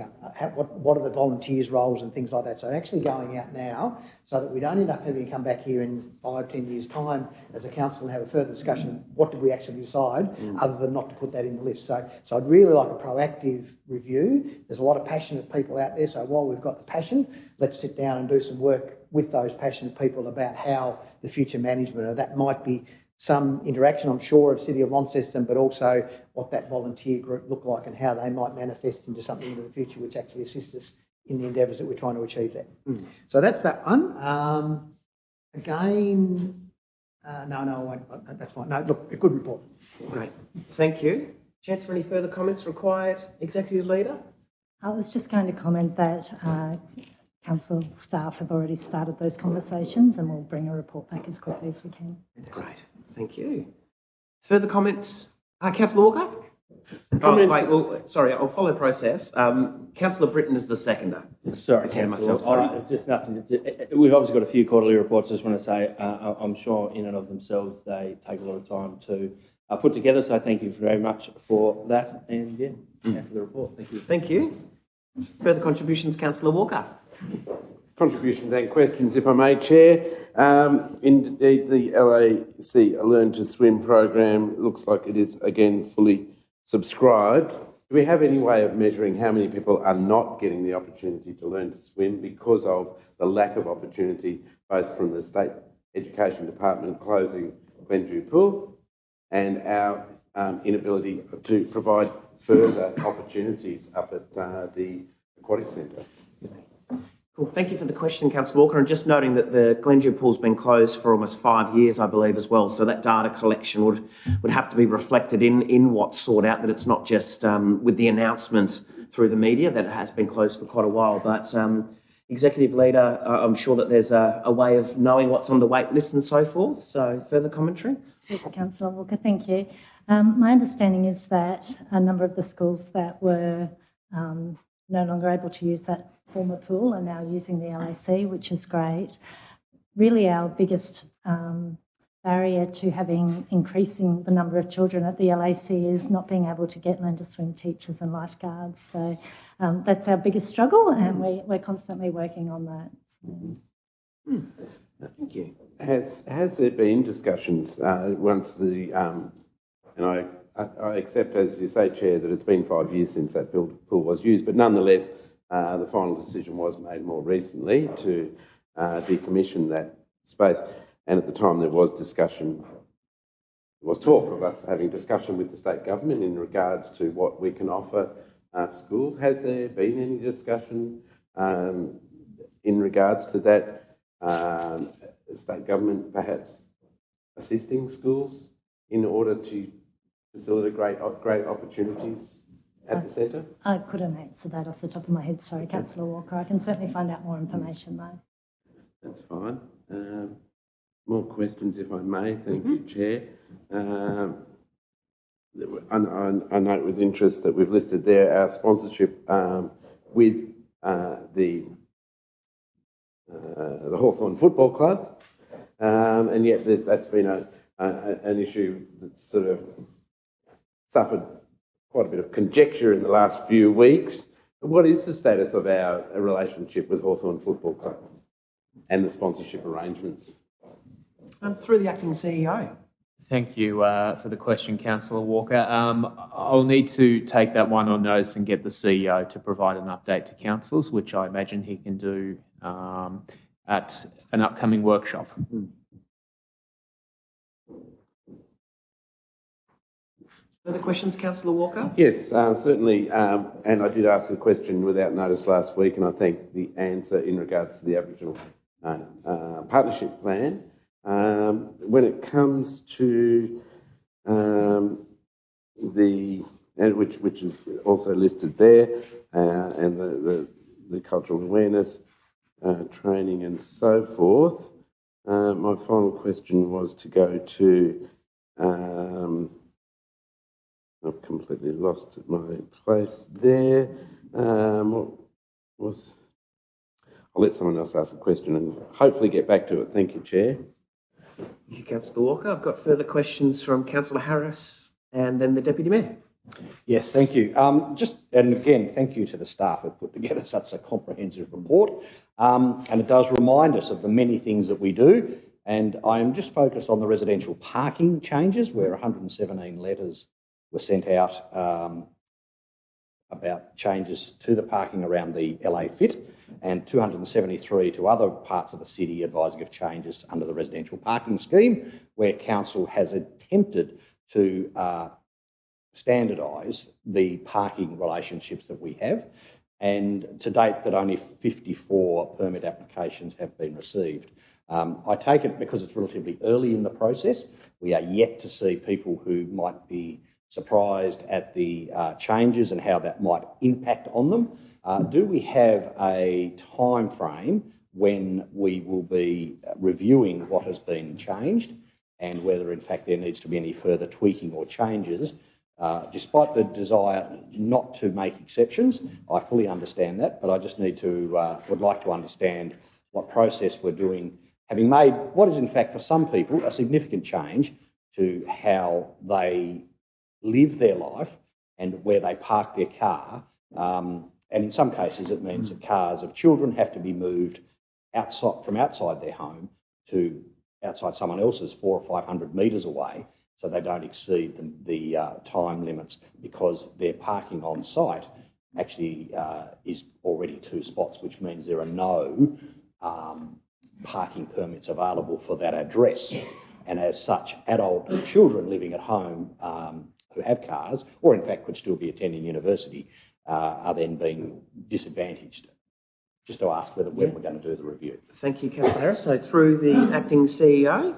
What are the volunteers' roles and things like that? So actually going out now so that we don't end up having to come back here in 5-10 years' time as a council and have a further discussion. What did we actually decide other than not to put that in the list? So I'd really like a proactive review. There's a lot of passionate people out there. So while we've got the passion, let's sit down and do some work with those passionate people about how the future management of that might be. Some interaction, I'm sure, of City of Launceston, but also what that volunteer group look like and how they might manifest into something into the future which actually assists us in the endeavours that we're trying to achieve there. So that's that one. Again, no, that's fine. No, look, a good report. Great. Thank you. Chance for any further comments required? Executive Leader? I was just going to comment that council staff have already started those conversations and we'll bring a report back as quickly as we can. Great. Thank you. Further comments? Councillor Walker? Sorry, I'll follow process. Councillor Britton is the seconder. Sorry, Councillor. Just nothing. We've obviously got a few quarterly reports. I just want to say I'm sure in and of themselves they take a lot of time to put together. So thank you very much for that. And for the report. Thank you. Thank you. Further contributions, Councillor Walker? contributions and questions, if I may, Chair. Indeed, the LAC Learn to Swim program looks like it is again fully subscribed. Do we have any way of measuring how many people are not getting the opportunity to learn to swim because of the lack of opportunity, both from the State Education Department closing Glendew Pool and our inability to provide further opportunities up at the Aquatic Centre? Cool. Thank you for the question, Councillor Walker. And just noting that the Glendew Pool's been closed for almost 5 years, I believe, as well. So that data collection would have to be reflected in what's sought out, that it's not just with the announcement through the media that it has been closed for quite a while. But Executive Leader, I'm sure that there's a way of knowing what's on the wait list and so forth. So further commentary? Yes, Councillor Walker, thank you. My understanding is that a number of the schools that were no longer able to use that former pool are now using the LAC, which is great. Really our biggest barrier to increasing the number of children at the LAC is not being able to get learn to swim teachers and lifeguards. So that's our biggest struggle, and we're constantly working on that. Thank you. Has there been discussions once the and I accept, as you say, Chair, that it's been 5 years since that pool was used, but nonetheless, the final decision was made more recently to decommission that space. And at the time there was discussion, there was talk of us having discussion with the state government in regards to what we can offer schools. Has there been any discussion in regards to that state government perhaps assisting schools in order to facilitate great opportunities at the centre? I couldn't answer that off the top of my head, sorry, Councillor Walker. I can certainly find out more information though. That's fine. More questions, if I may. Thank you, Chair. I note with interest that we've listed there our sponsorship with the Hawthorn Football Club, and yet that's been an issue that's sort of suffered quite a bit of conjecture in the last few weeks. What is the status of our relationship with Hawthorn Football Club and the sponsorship arrangements? Through the Acting CEO. Thank you for the question, Councillor Walker. I'll need to take that one on notice and get the CEO to provide an update to councillors, which I imagine he can do at an upcoming workshop. Further questions, Councillor Walker? Yes, certainly. And I did ask a question without notice last week, and I think the answer in regards to the Aboriginal Partnership Plan. When it comes to which is also listed there, and the cultural awareness training and so forth, my final question was to go to. I've completely lost my place there. I'll let someone else ask a question and hopefully get back to it. Thank you, Chair. Thank you, Councillor Walker. I've got further questions from Councillor Harris and then the Deputy Mayor. Yes, thank you. And again, thank you to the staff who put together such a comprehensive report. And it does remind us of the many things that we do. And I am just focused on the residential parking changes, where 117 letters were sent out about changes to the parking around the LA Fit, and 273 to other parts of the city advising of changes under the residential parking scheme, where council has attempted to standardise the parking relationships that we have, and to date that only 54 permit applications have been received. I take it because it's relatively early in the process, we are yet to see people who might be surprised at the changes and how that might impact on them. Do we have a time frame when we will be reviewing what has been changed and whether in fact there needs to be any further tweaking or changes? Despite the desire not to make exceptions, I fully understand that, but I just need to, would like to understand what process we're doing, having made what is in fact for some people a significant change to how they live their life and where they park their car. And in some cases, it means that cars of children have to be moved outside their home to outside someone else's 400 or 500 metres away, so they don't exceed the time limits, because their parking on site actually is already 2 spots, which means there are no parking permits available for that address. And as such, adult children living at home who have cars, or in fact could still be attending university, are then being disadvantaged. Just to ask when we're going to do the review. Thank you, Councillor Harris. So through the acting CEO.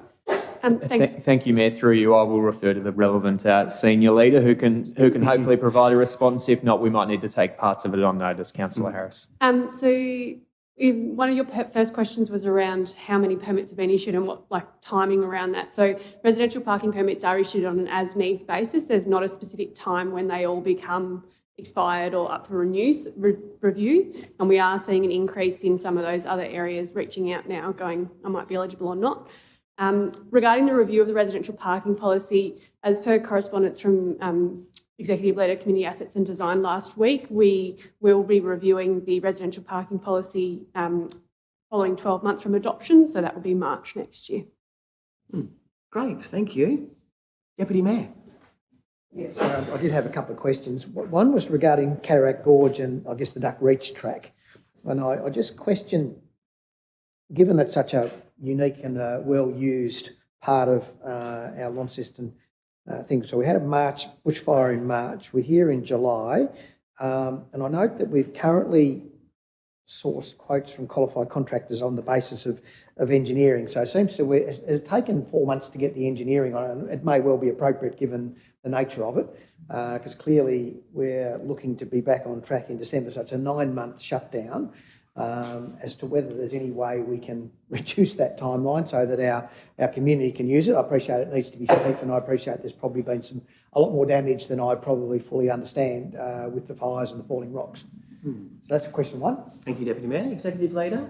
Thanks. Thank you, Mayor. Through you, I will refer to the relevant senior leader who can hopefully provide a response. If not, we might need to take parts of it on notice. Councillor Harris. So one of your first questions was around how many permits have been issued and what timing around that. So residential parking permits are issued on an as-needs basis. There's not a specific time when they all become expired or up for review, and we are seeing an increase in some of those other areas reaching out now going, I might be eligible or not. Regarding the review of the residential parking policy, as per correspondence from Executive Leader Community Assets and Design last week, we will be reviewing the residential parking policy following 12 months from adoption, so that will be March next year. Great, thank you. Deputy Mayor. Yes, I did have a couple of questions. One was regarding Cataract Gorge and I guess the Duck Reach track. And I just question, given it's such a unique and well-used part of our Launceston thing. So we had a bushfire in March. We're here in July. And I note that we've currently sourced quotes from qualified contractors on the basis of engineering. So it seems to it's taken 4 months to get the engineering on it. It may well be appropriate given the nature of it, because clearly we're looking to be back on track in December. So it's a 9-month shutdown. As to whether there's any way we can reduce that timeline so that our community can use it. I appreciate it needs to be safe, and I appreciate there's probably been a lot more damage than I probably fully understand with the fires and the falling rocks. So that's question one. Thank you, Deputy Mayor. Executive Leader.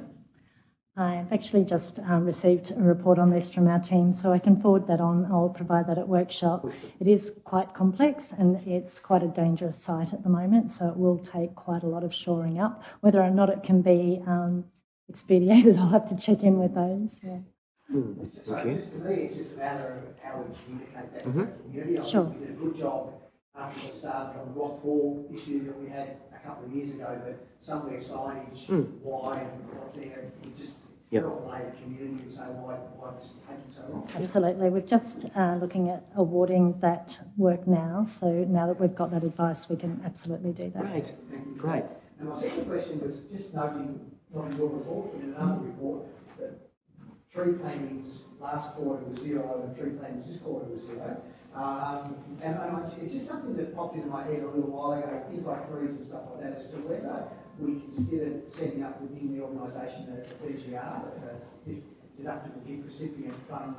I've actually just received a report on this from our team, so I can forward that on. I'll provide that at workshop. It is quite complex and it's quite a dangerous site at the moment, so it will take quite a lot of shoring up. Whether or not it can be expedited, I'll have to check in with those. Yeah. So just to me, it's just a matter of how we communicate that to the community. I Sure. think we did a good job after we started on the rockfall issue that we had a couple of years ago, but some of their signage, why and what there, we just help lay the community and say why this is taking so long. Absolutely. We're just looking at awarding that work now, so now that we've got that advice, we can absolutely do that. Great, great. And my second question was just noting, not in your report, but in another report, that tree plantings last quarter was 0 and tree plantings this quarter was 0. It's just something that popped into my head a little while ago, things like trees and stuff like that, as to whether we considered setting up within the organisation a DGR, that's a deductible gift recipient fund,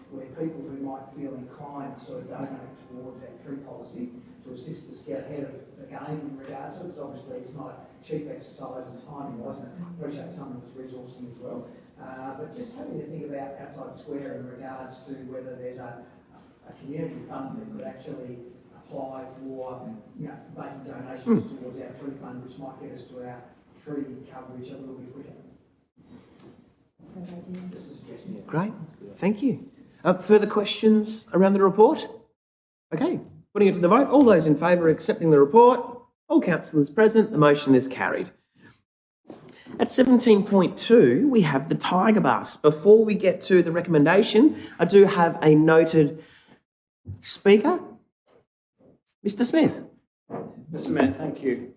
where people who might feel inclined to sort of donate towards that tree policy to assist us get ahead of the game in regards to it, because obviously it's not a cheap exercise and timing wasn't it? Appreciate some of it's resourcing as well. But just having to think about outside the square in regards to whether there's a community fund that could actually apply for making donations towards our tree fund, which might get us to our tree coverage a little bit quicker. Just a suggestion. Great, thank you. Further questions around the report? Okay, putting it to the vote. All those in favour of accepting the report? All councillors present, the motion is carried. At 17.2, we have the Tiger Bus. Before we get to the recommendation, I do have a noted speaker. Mr. Smith. Mr. Mayor, thank you.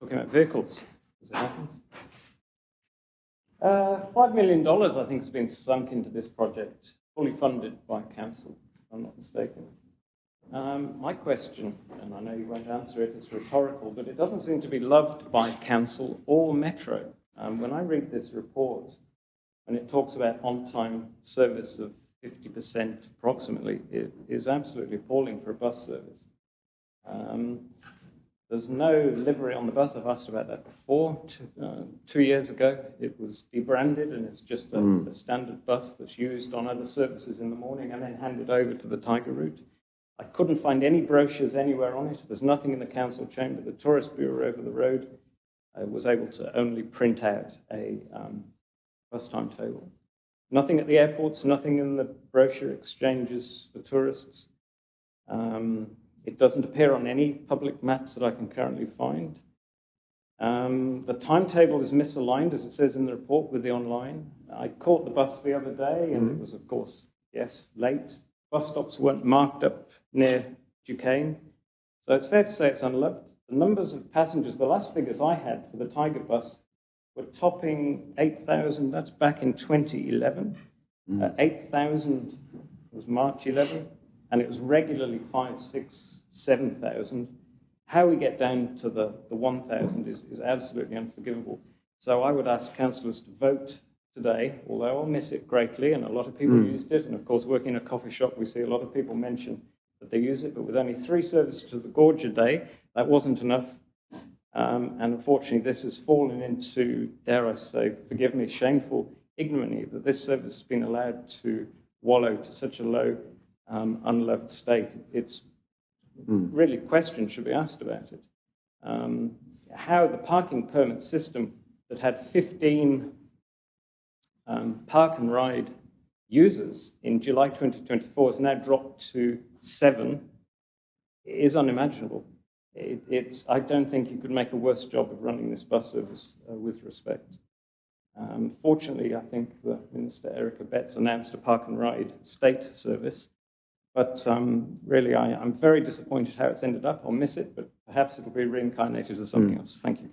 Talking about vehicles, as it happens. $5 million, I think, has been sunk into this project, fully funded by council, if I'm not mistaken. My question, and I know you won't answer it, it's rhetorical, but it doesn't seem to be loved by council or Metro. When I read this report, and it talks about on-time service of 50% approximately, it is absolutely appalling for a bus service. There's no livery on the bus. I've asked about that before. 2 years ago, it was debranded and it's just a standard bus that's used on other services in the morning and then handed over to the Tiger route. I couldn't find any brochures anywhere on it. There's nothing in the council chamber. The tourist bureau over the road was able to only print out a bus timetable. Nothing at the airports, nothing in the brochure exchanges for tourists. It doesn't appear on any public maps that I can currently find. The timetable is misaligned, as it says in the report, with the online. I caught the bus the other day, and it was, of course, yes, late. Bus stops weren't marked up near Duquesne. So it's fair to say it's unloved. The numbers of passengers, the last figures I had for the Tiger bus were topping 8,000. That's back in 2011. 8,000 was March 11, and it was regularly 5, 6, 7,000. How we get down to the 1,000 is absolutely unforgivable. So I would ask councillors to vote today, although I'll miss it greatly, and a lot of people used it. And of course, working in a coffee shop, we see a lot of people mention that they use it, but with only 3 services to the gorge a day, that wasn't enough. And unfortunately, this has fallen into, dare I say, forgive me, shameful ignominy that this service has been allowed to wallow to such a low, unloved state. It's really questions should be asked about it. How the parking permit system that had 15 park and ride users in July 2024 has now dropped to 7 is unimaginable. I don't think you could make a worse job of running this bus service with respect. Fortunately, I think that Minister Erica Betts announced a park and ride state service, but really I'm very disappointed how it's ended up. I'll miss it, but perhaps it'll be reincarnated as something else. Thank you.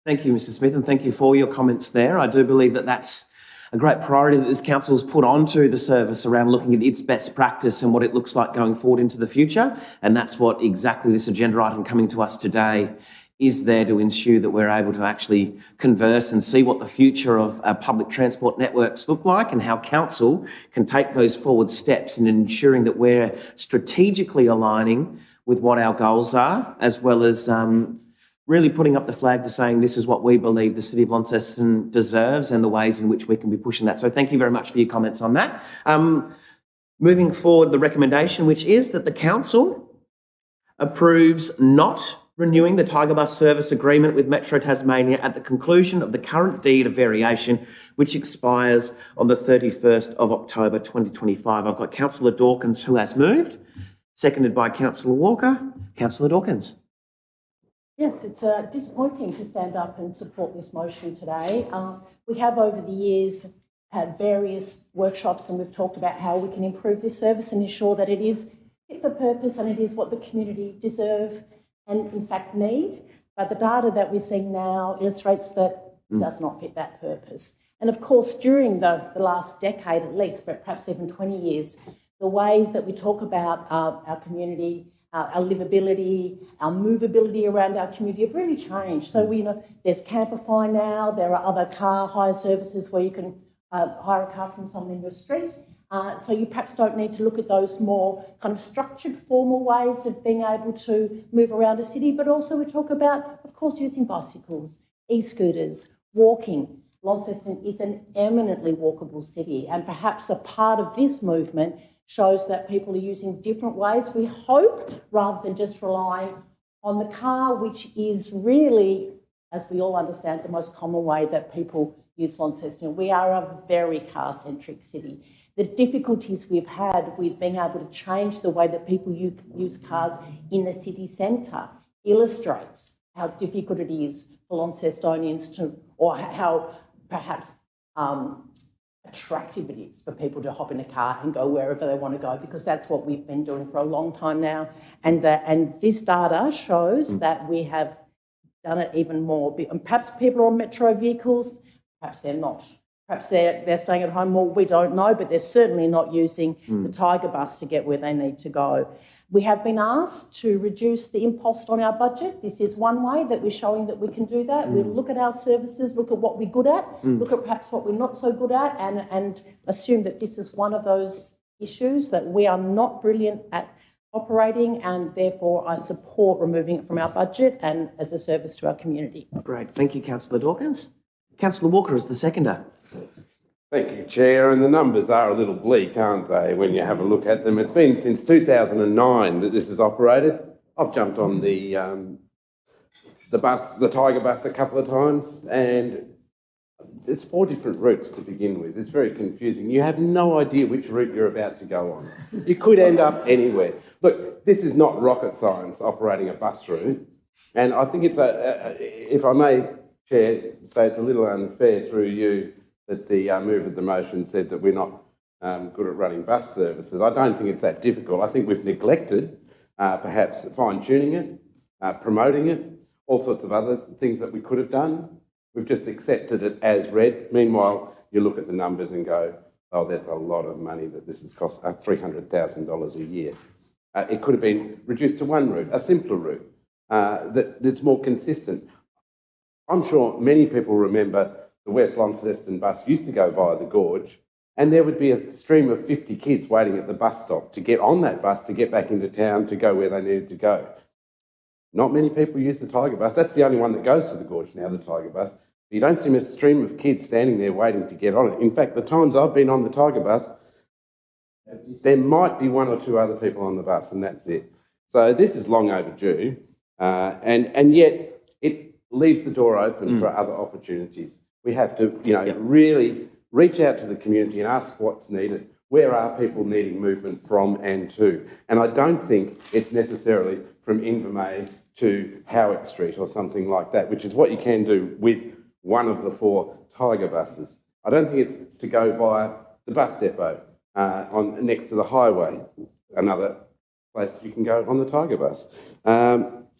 Thank you, Mr. Smith, and thank you for your comments there. I do believe that that's a great priority that this council has put onto the service around looking at its best practice and what it looks like going forward into the future. And that's what exactly this agenda item coming to us today is there to ensure that we're able to actually converse and see what the future of public transport networks look like and how council can take those forward steps in ensuring that we're strategically aligning with what our goals are, as well as really putting up the flag to saying this is what we believe the City of Launceston deserves and the ways in which we can be pushing that. So thank you very much for your comments on that. Moving forward, the recommendation, which is that the council approves not renewing the Tiger Bus service agreement with Metro Tasmania at the conclusion of the current deed of variation, which expires on the 31st of October 2025. I've got Councillor Dawkins, who has moved, seconded by Councillor Walker. Councillor Dawkins. Yes, it's disappointing to stand up and support this motion today. We have over the years had various workshops and we've talked about how we can improve this service and ensure that it is fit for purpose and it is what the community deserve and in fact need. But the data that we're seeing now illustrates that it does not fit that purpose. And of course, during the last decade at least, but perhaps even 20 years, the ways that we talk about our community, our livability, our movability around our community have really changed. So we know there's Camperfy now, there are other car hire services where you can hire a car from someone in your street. So you perhaps don't need to look at those more kind of structured, formal ways of being able to move around a city, but also we talk about, of course, using bicycles, e-scooters, walking. Launceston is an eminently walkable city, and perhaps a part of this movement shows that people are using different ways, we hope, rather than just relying on the car, which is really, as we all understand, the most common way that people use Launceston. We are a very car-centric city. The difficulties we've had with being able to change the way that people use cars in the city centre illustrates how difficult it is for Launcestonians to, or how perhaps attractive it is for people to hop in a car and go wherever they want to go, because that's what we've been doing for a long time now. And this data shows that we have done it even more. And perhaps people are on metro vehicles, perhaps they're not. Perhaps they're staying at home more, we don't know, but they're certainly not using the Tiger bus to get where they need to go. We have been asked to reduce the impost on our budget. This is one way that we're showing that we can do that. We look at our services, look at what we're good at, look at perhaps what we're not so good at, and assume that this is one of those issues that we are not brilliant at operating, and therefore I support removing it from our budget and as a service to our community. Great. Thank you, Councillor Dawkins. Councillor Walker is the seconder. Thank you, Chair. And the numbers are a little bleak, aren't they, when you have a look at them? It's been since 2009 that this has operated. I've jumped on the bus, the Tiger bus, a couple of times, and there's 4 different routes to begin with. It's very confusing. You have no idea which route you're about to go on. You could end up anywhere. Look, this is not rocket science, operating a bus route. And I think it's if I may, Chair, say it's a little unfair through you that the mover of the motion said that we're not good at running bus services. I don't think it's that difficult. I think we've neglected perhaps fine-tuning it, promoting it, all sorts of other things that we could have done. We've just accepted it as read. Meanwhile, you look at the numbers and go, oh, that's a lot of money that this has cost, $300,000 a year. It could have been reduced to one route, a simpler route, that's more consistent. I'm sure many people remember the West Launceston bus used to go via the gorge, and there would be a stream of 50 kids waiting at the bus stop to get on that bus to get back into town to go where they needed to go. Not many people use the Tiger bus. That's the only one that goes to the gorge now, the Tiger bus. You don't see a stream of kids standing there waiting to get on it. In fact, the times I've been on the Tiger bus, there might be 1 or 2 other people on the bus, and that's it. So this is long overdue, and yet it leaves the door open for other opportunities. We have to, really reach out to the community and ask what's needed. Where are people needing movement from and to? And I don't think it's necessarily from Invermay to Howick Street or something like that, which is what you can do with one of the 4 Tiger buses. I don't think it's to go via the bus depot next to the highway, another place you can go on the Tiger bus.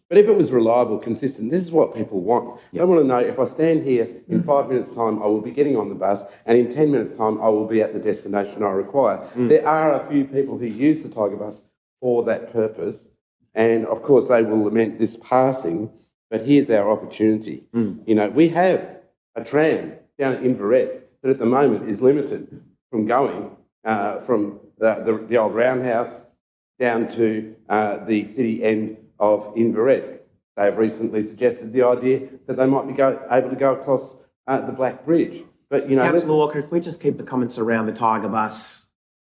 But if it was reliable, consistent, this is what people want. They want to know if I stand here in 5 minutes' time, I will be getting on the bus, and in 10 minutes' time, I will be at the destination I require. There are a few people who use the Tiger bus for that purpose, and of course they will lament this passing, but here's our opportunity. We have a tram down at Inverest that at the moment is limited from going from the old roundhouse down to the city end of Inverest. They have recently suggested the idea that they might be able to go across the Black Bridge. But Councillor Walker, if we just keep the comments around the Tiger bus,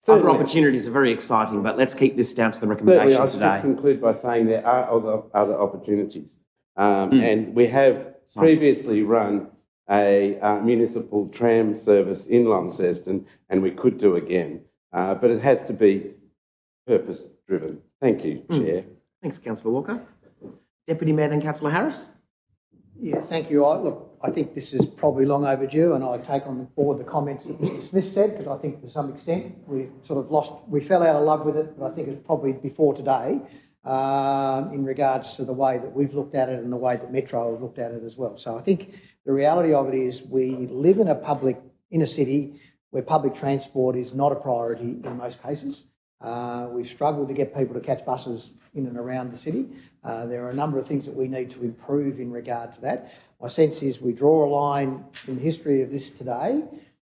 other opportunities are very exciting, but let's keep this down to the recommendation I'll today. just conclude by saying there are other opportunities, and we have previously run a municipal tram service in Launceston, and we could do again, but it has to be purpose-driven. Thank you, Chair. Thanks, Councillor Walker. Deputy Mayor, then Councillor Harris. Yeah, thank you. I think this is probably long overdue, and I take on board the comments that Mr Smith said, because I think to some extent we fell out of love with it, but I think it's probably before today in regards to the way that we've looked at it and the way that Metro have looked at it as well. So I think the reality of it is we live in a city where public transport is not a priority in most cases. We've struggled to get people to catch buses in and around the city. There are a number of things that we need to improve in regard to that. My sense is we draw a line in the history of this today,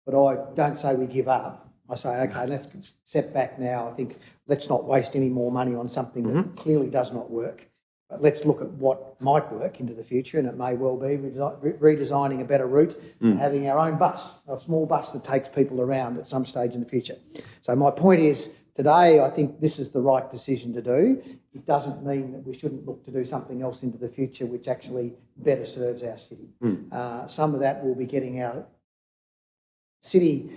but I don't say we give up. I say, okay, let's step back now. I think let's not waste any more money on something that clearly does not work. But let's look at what might work into the future, and it may well be redesigning a better route and having our own bus, a small bus that takes people around at some stage in the future. So my point is, today, I think this is the right decision to do. It doesn't mean that we shouldn't look to do something else into the future which actually better serves our city. Some of that will be getting our city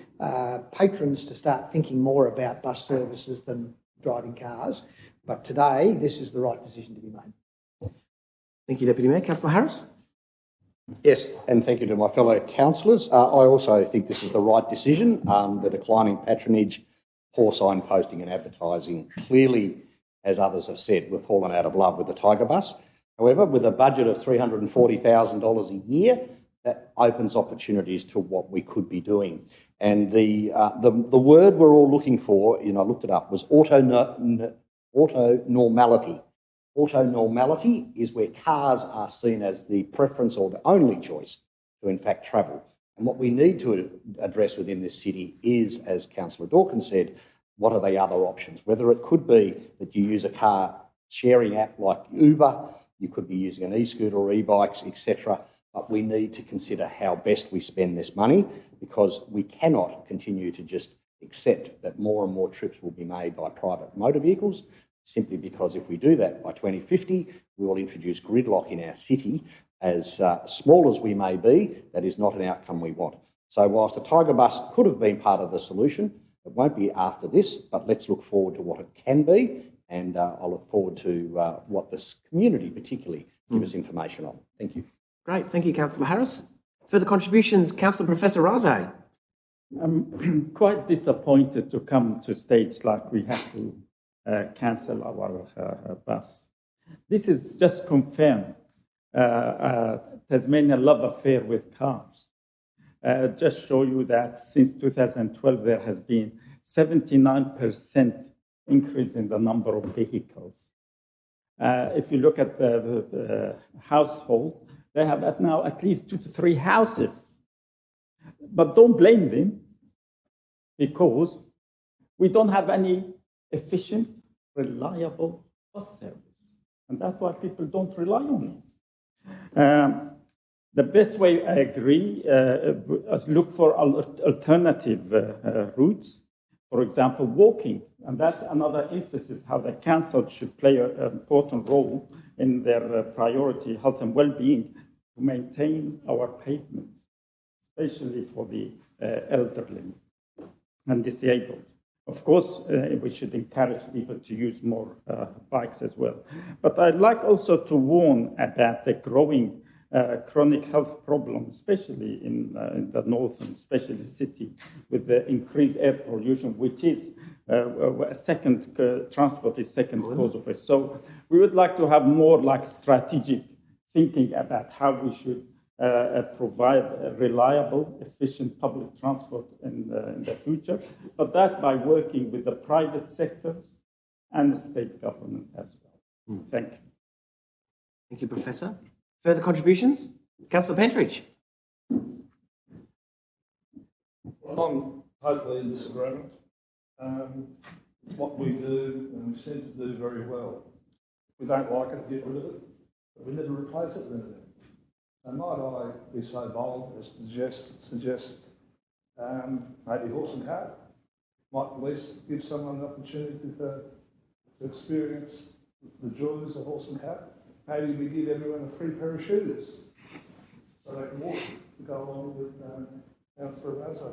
patrons to start thinking more about bus services than driving cars. But today, this is the right decision to be made. Thank you, Deputy Mayor. Councillor Harris. Yes, and thank you to my fellow councillors. I also think this is the right decision. The declining patronage, poor signposting and advertising clearly, as others have said, we've fallen out of love with the Tiger bus. However, with a budget of $340,000 a year, that opens opportunities to what we could be doing. And the word we're all looking for, I looked it up, was auto-normality. Auto-normality is where cars are seen as the preference or the only choice to in fact travel. And what we need to address within this city is, as Councillor Dawkins said, what are the other options? Whether it could be that you use a car sharing app like Uber, you could be using an e-scooter or e-bikes, etc. But we need to consider how best we spend this money, because we cannot continue to just accept that more and more trips will be made by private motor vehicles, simply because if we do that by 2050, we will introduce gridlock in our city. As small as we may be, that is not an outcome we want. So whilst the Tiger Bus could have been part of the solution, it won't be after this, but let's look forward to what it can be, and I look forward to what this community particularly give us information on. Thank you. Great, thank you, Councillor Harris. Further contributions, Councillor Professor Raze. I'm quite disappointed to come to stage like we have to cancel our bus. This is just confirmed Tasmania love affair with cars. Just show you that since 2012 there has been 79% increase in the number of vehicles. If you look at the household, they have now at least 2 to 3 houses. But don't blame them, because we don't have any efficient, reliable bus service. And that's why people don't rely on it. The best way, I agree, look for alternative routes. For example, walking. And that's another emphasis, how the council should play an important role in their priority, health and well-being, to maintain our pavements, especially for the elderly and disabled. Of course, we should encourage people to use more bikes as well. But I'd like also to warn about the growing chronic health problems, especially in the north and especially the city, with the increased air pollution, which is a second, transport is second cause of it. So we would like to have more like strategic thinking about how we should provide reliable, efficient public transport in the future, but that by working with the private sectors and the state government as well. Thank you. Thank you, Professor. Further contributions? Councillor Pentridge. Well, I'm totally in disagreement. It's what we do, and we seem to do very well. If we don't like it, get rid of it, but we never replace it with anything. So might I be so bold as to suggest maybe horse and cart? Might at least give someone an opportunity to experience the joys of horse and cart. Maybe we give everyone a free pair of shoes so they can walk to go along with Councillor Razo.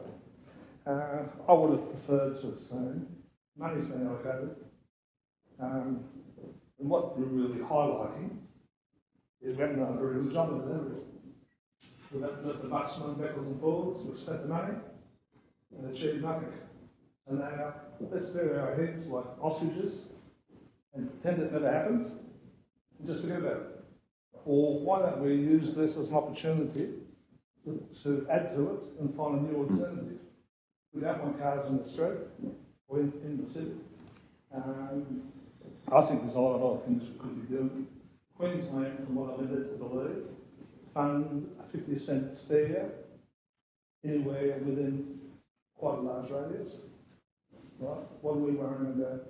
I would have preferred to have seen money's been allocated. And what we're really highlighting is we haven't done a very good job of it, have we? We've had to let the busman backwards and forwards, we've spent the money and achieved nothing. And now let's bury our heads like ostriches and pretend it never happened and just forget about it. Or why don't we use this as an opportunity to add to it and find a new alternative? We don't want cars in the street or in the city. I think there's a lot of other things we could be doing. Queensland, from what I'm led to believe, fund a 50-cent fare anywhere within quite a large radius. Right? What are we worrying about?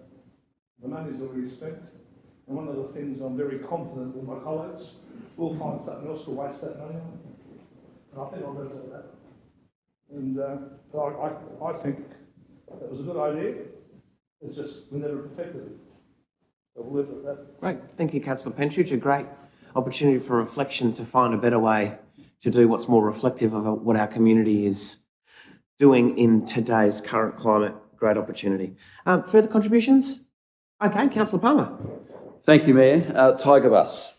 The money's already spent. And one of the things I'm very confident with my colleagues, we'll find something else to waste that money on. And I think I'll go to that. And so I think that was a good idea. It's just we never perfected it. So we'll leave it at that. Great. Thank you, Councillor Pentridge. A great opportunity for reflection to find a better way to do what's more reflective of what our community is doing in today's current climate. Great opportunity. Further contributions? Okay, Councillor Palmer. Thank you, Mayor. Tiger Bus.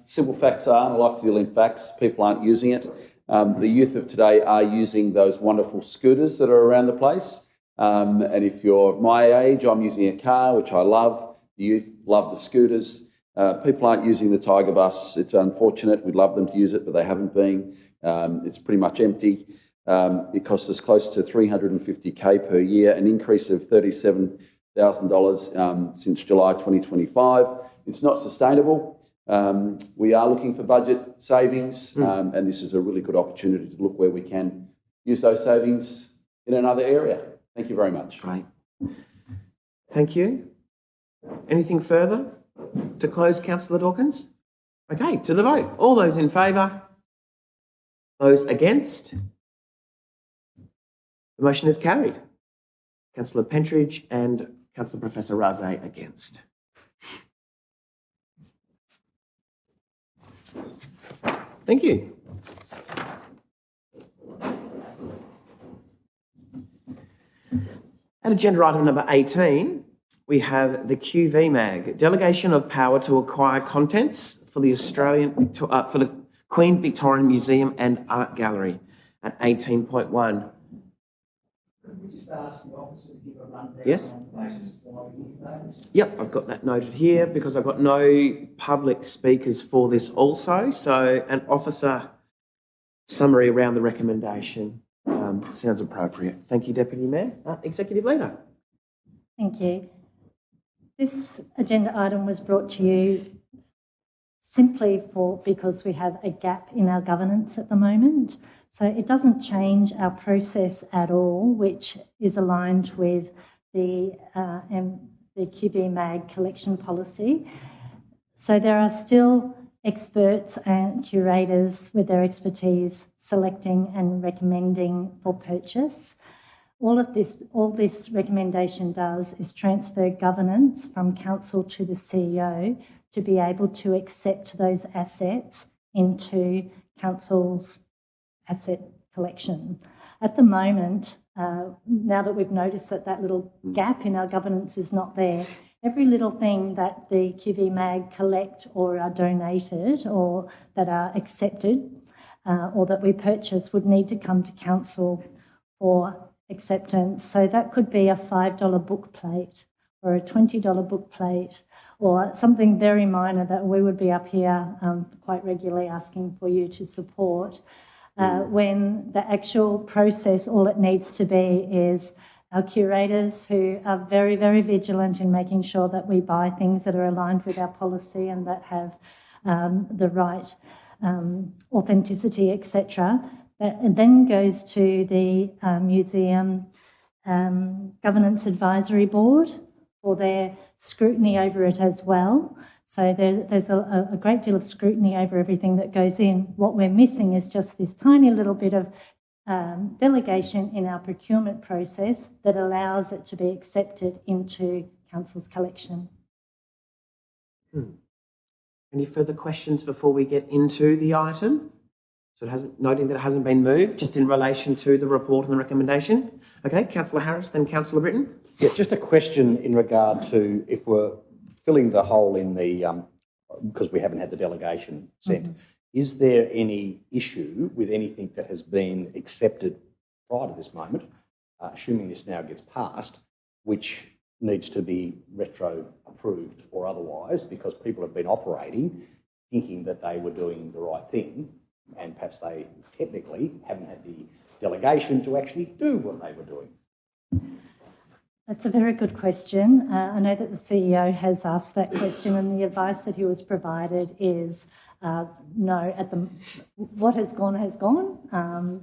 Simple facts are, and I like to deal in facts, people aren't using it. The youth of today are using those wonderful scooters that are around the place. And if you're my age, I'm using a car, which I love. The youth love the scooters. People aren't using the Tiger Bus. It's unfortunate. We'd love them to use it, but they haven't been. It's pretty much empty. It costs us close to $350K per year, an increase of $37,000 since July 2025. It's not sustainable. We are looking for budget savings, and this is a really good opportunity to look where we can use those savings in another area. Thank you very much. Great. Thank you. Anything further to close, Councillor Dawkins? Okay, to the vote. All those in favour? Those against? The motion is carried. Councillor Pentridge and Councillor Professor Raze against. Thank you. At agenda item number 18, we have the QV mag, delegation of power to acquire contents for the for the Queen Victoria Museum and Art Gallery at 18.1. Could we just ask the officer to give a rundown Yes. on the basis of why we need those? Yep, I've got that noted here because I've got no public speakers for this also. So an officer summary around the recommendation sounds appropriate. Thank you, Deputy Mayor. Executive Leader. Thank you. This agenda item was brought to you simply because we have a gap in our governance at the moment. So it doesn't change our process at all, which is aligned with the QB MAG collection policy. So there are still experts and curators with their expertise selecting and recommending for purchase. All this recommendation does is transfer governance from council to the CEO to be able to accept those assets into council's asset collection. At the moment, now that we've noticed that little gap in our governance is not there, every little thing that the QV MAG collect or are donated or that are accepted or that we purchase would need to come to council for acceptance. So that could be a $5 book plate or a $20 book plate or something very minor that we would be up here quite regularly asking for you to support. When the actual process, all it needs to be is our curators who are very, very vigilant in making sure that we buy things that are aligned with our policy and that have the right authenticity, etc. That then goes to the Museum Governance Advisory Board for their scrutiny over it as well. So there's a great deal of scrutiny over everything that goes in. What we're missing is just this tiny little bit of delegation in our procurement process that allows it to be accepted into council's collection. Any further questions before we get into the item? So noting that it hasn't been moved, just in relation to the report and the recommendation. Okay, Councillor Harris, then Councillor Britton. Yeah, just a question in regard to if we're filling the hole in the, because we haven't had the delegation sent, is there any issue with anything that has been accepted prior to this moment, assuming this now gets passed, which needs to be retro approved or otherwise, because people have been operating thinking that they were doing the right thing and perhaps they technically haven't had the delegation to actually do what they were doing? That's a very good question. I know that the CEO has asked that question and the advice that he was provided is no, what has gone,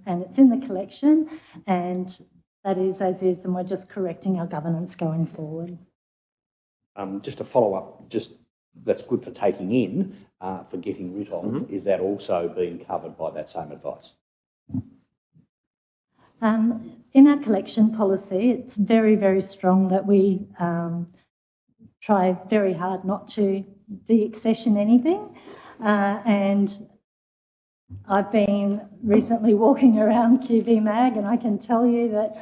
and it's in the collection and that is as is, and we're just correcting our governance going forward. Just a follow-up, that's good for taking in, for getting rid of, is that also being covered by that same advice? In our collection policy, it's very, very strong that we try very hard not to de-accession anything. And I've been recently walking around QV MAG and I can tell you that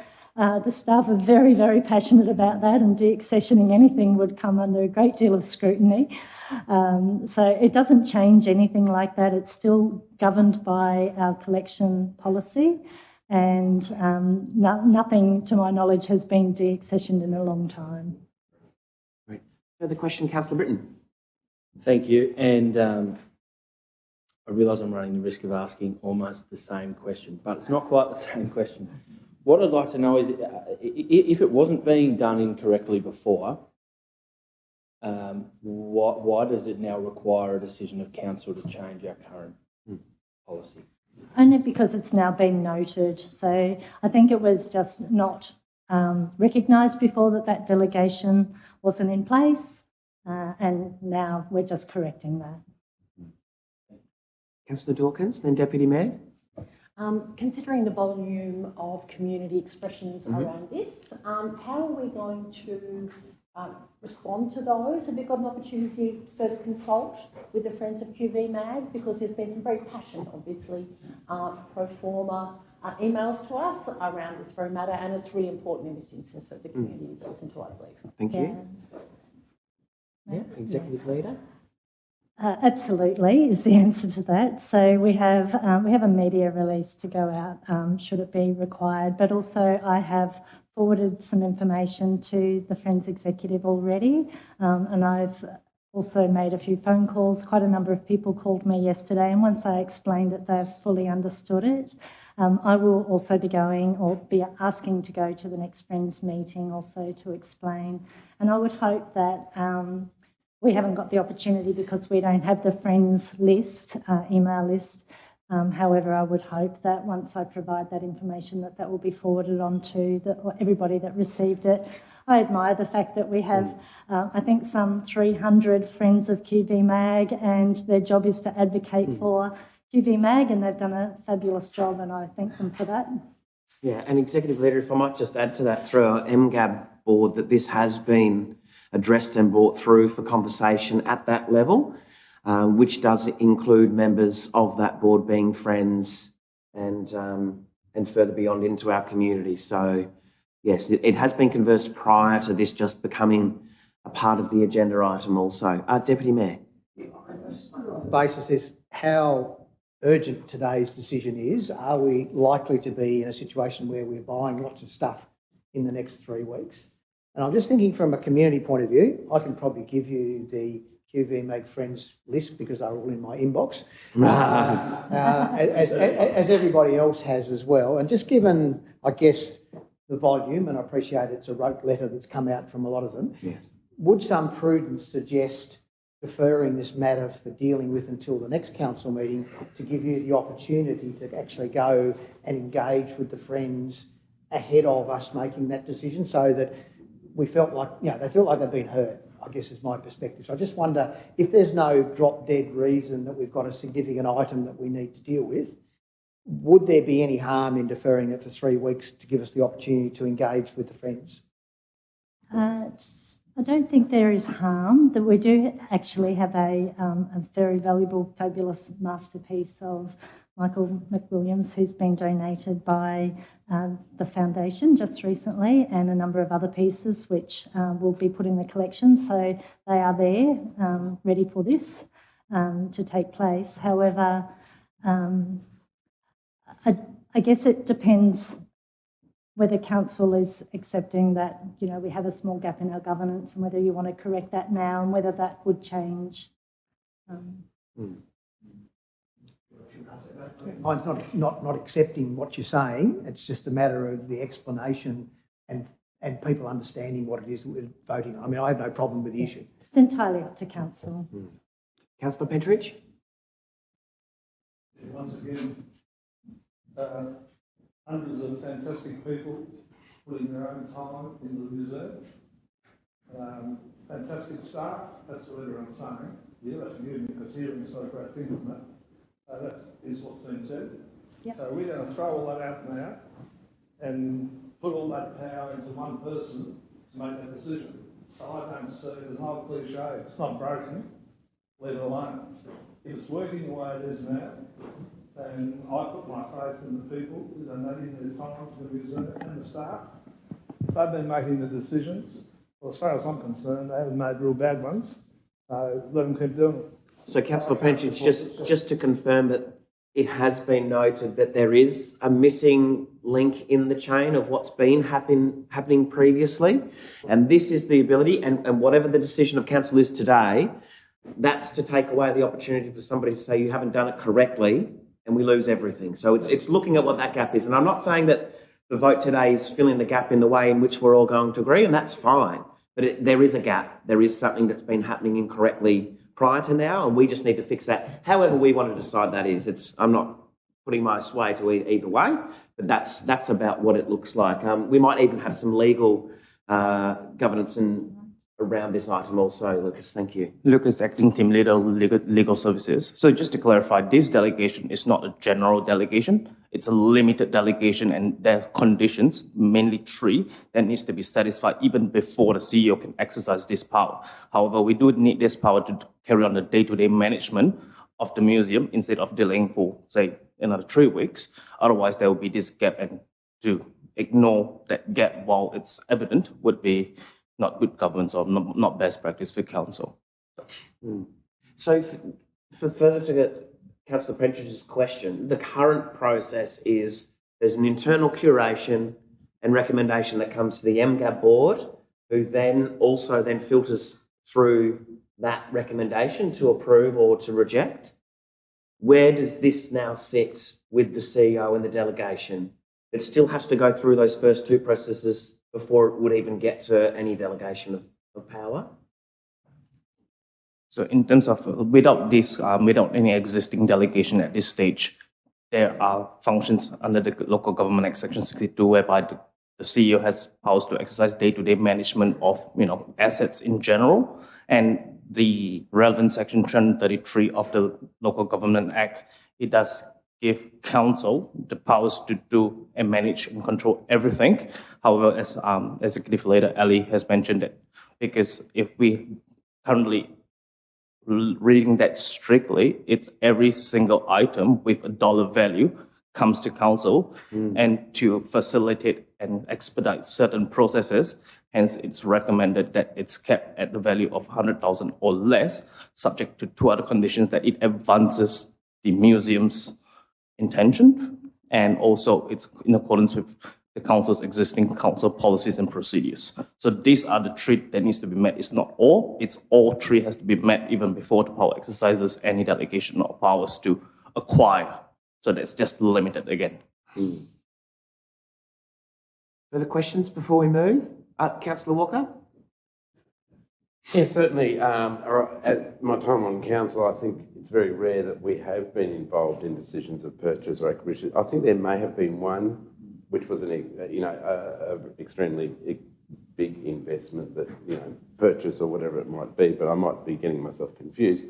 the staff are very, very passionate about that, and de-accessioning anything would come under a great deal of scrutiny. So it doesn't change anything like that. It's still governed by our collection policy. And nothing, to my knowledge, has been de-accessioned in a long time. Great. Further question, Councillor Britton. Thank you. And I realise I'm running the risk of asking almost the same question, but it's not quite the same question. What I'd like to know is, if it wasn't being done incorrectly before, why does it now require a decision of council to change our current policy? Only because it's now been noted. So I think it was just not recognised before that delegation wasn't in place, and now we're just correcting that. Councillor Dawkins, then Deputy Mayor. Considering the volume of community expressions around this, how are we going to respond to those? Have you got an opportunity to further consult with the Friends of QV Mag? Because there's been some very passionate, obviously, pro forma emails to us around this very matter, and it's really important in this instance that the community is listened to, I believe. Thank you. Yeah, Executive Leader. Absolutely is the answer to that. So we have a media release to go out should it be required, but also I have forwarded some information to the Friends Executive already, and I've also made a few phone calls. Quite a number of people called me yesterday, and once I explained it, they've fully understood it. I will also be going or be asking to go to the next Friends meeting also to explain, and I would hope that we haven't got the opportunity because we don't have the Friends list, email list. However, I would hope that once I provide that information that will be forwarded on to everybody that received it. I admire the fact that we have, I think, some 300 Friends of QV Mag, and their job is to advocate for QV Mag, and they've done a fabulous job, and I thank them for that. Yeah, and Executive Leader, if I might just add to that through our MGAB board, that this has been addressed and brought through for conversation at that level, which does include members of that board being friends and further beyond into our community. So, yes, it has been conversed prior to this just becoming a part of the agenda item also. Deputy Mayor. The basis is how urgent today's decision is. Are we likely to be in a situation where we're buying lots of stuff in the next 3 weeks? And I'm just thinking from a community point of view, I can probably give you the QV Mag Friends list because they're all in my inbox, as everybody else has as well. And just given, I guess, the volume, and I appreciate it's a rote letter that's come out from a lot of them, yes, would some prudence suggest deferring this matter for dealing with until the next council meeting to give you the opportunity to actually go and engage with the Friends ahead of us making that decision so that we felt like, they feel like they've been heard, I guess is my perspective. So I just wonder if there's no drop-dead reason that we've got a significant item that we need to deal with, would there be any harm in deferring it for 3 weeks to give us the opportunity to engage with the Friends? I don't think there is harm. That we do actually have a very valuable, fabulous masterpiece of Michael McWilliams, who's been donated by the foundation just recently, and a number of other pieces which will be put in the collection. So they are there, ready for this to take place. However, I guess it depends whether council is accepting that, we have a small gap in our governance, and whether you want to correct that now, and whether that would change. Mine's not accepting what you're saying. It's just a matter of the explanation and people understanding what it is we're voting on. I mean, I have no problem with the issue. It's entirely up to council. Councillor Pentridge. Once again, hundreds of fantastic people putting their own time into the museum. Fantastic staff, that's what everyone's saying. You'll have to forgive me because hearing is not a great thing, isn't it? That is what's been said. Yep. So we're going to throw all that out now and put all that power into one person to make that decision. So I don't see it as an old cliche. It's not broken, leave it alone. If it's working the way it is now, then I put my faith in the people, donating their time to the museum and the staff. If they've been making the decisions, well, as far as I'm concerned, they haven't made real bad ones. So let them keep doing it. So, Councillor Pentridge, just to confirm that it has been noted that there is a missing link in the chain of what's been happening previously, and this is the ability, and whatever the decision of council is today, that's to take away the opportunity for somebody to say you haven't done it correctly, and we lose everything. So it's looking at what that gap is, and I'm not saying that the vote today is filling the gap in the way in which we're all going to agree, and that's fine. But there is a gap. There is something that's been happening incorrectly prior to now, and we just need to fix that. However we want to decide that is. I'm not putting my sway to either way, but that's about what it looks like. We might even have some legal governance and around this item also, Lucas? Thank you. Lucas, Acting Team Leader, Legal Services. So just to clarify, this delegation is not a general delegation. It's a limited delegation, and there are conditions, mainly 3, that needs to be satisfied even before the CEO can exercise this power. However, we do need this power to carry on the day-to-day management of the museum instead of delaying for, say, another 3 weeks. Otherwise, there will be this gap, and to ignore that gap while it's evident would be not good governance or not best practice for council. So for further to get Councillor Prentice's question, the current process is there's an internal curation and recommendation that comes to the MGAB board, who then also then filters through that recommendation to approve or to reject. Where does this now sit with the CEO and the delegation? It still has to go through those first 2 processes before it would even get to any delegation of power? So in terms of, without this, without any existing delegation at this stage, there are functions under the Local Government Act Section 62 whereby the CEO has powers to exercise day-to-day management of, assets in general, and the relevant Section 333 of the Local Government Act, it does give council the powers to do and manage and control everything. However, as Executive Leader Ali has mentioned it, because if we currently reading that strictly, it's every single item with a dollar value comes to council, and to facilitate and expedite certain processes, hence it's recommended that it's kept at the value of 100,000 or less, subject to 2 other conditions: that it advances the museum's intention, and also it's in accordance with the council's existing council policies and procedures. So these are the 3 that needs to be met. It's not all, it's all 3 has to be met even before the power exercises any delegation or powers to acquire. So that's just limited again. Further questions before we move? Councillor Walker? Yeah, certainly. At my time on council, I think it's very rare that we have been involved in decisions of purchase or acquisition. I think there may have been one, which was an extremely big investment that purchase or whatever it might be. But I might be getting myself confused.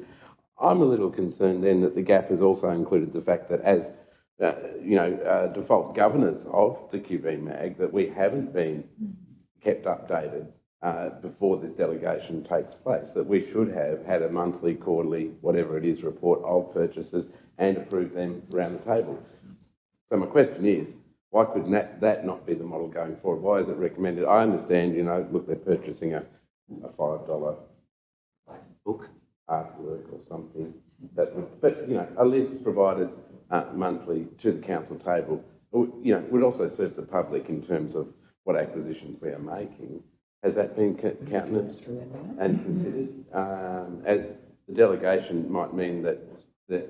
I'm a little concerned then that the gap has also included the fact that as default governors of the QV Mag, that we haven't been kept updated before this delegation takes place, that we should have had a monthly, quarterly, whatever it is, report of purchases and approve them around the table. So my question is, why could that not be the model going forward? Why is it recommended? I understand, look, they're purchasing a $5 book, artwork or something, but a list provided monthly to the council table, would also serve the public in terms of what acquisitions we are making. Has that been countenanced and considered? As the delegation might mean that the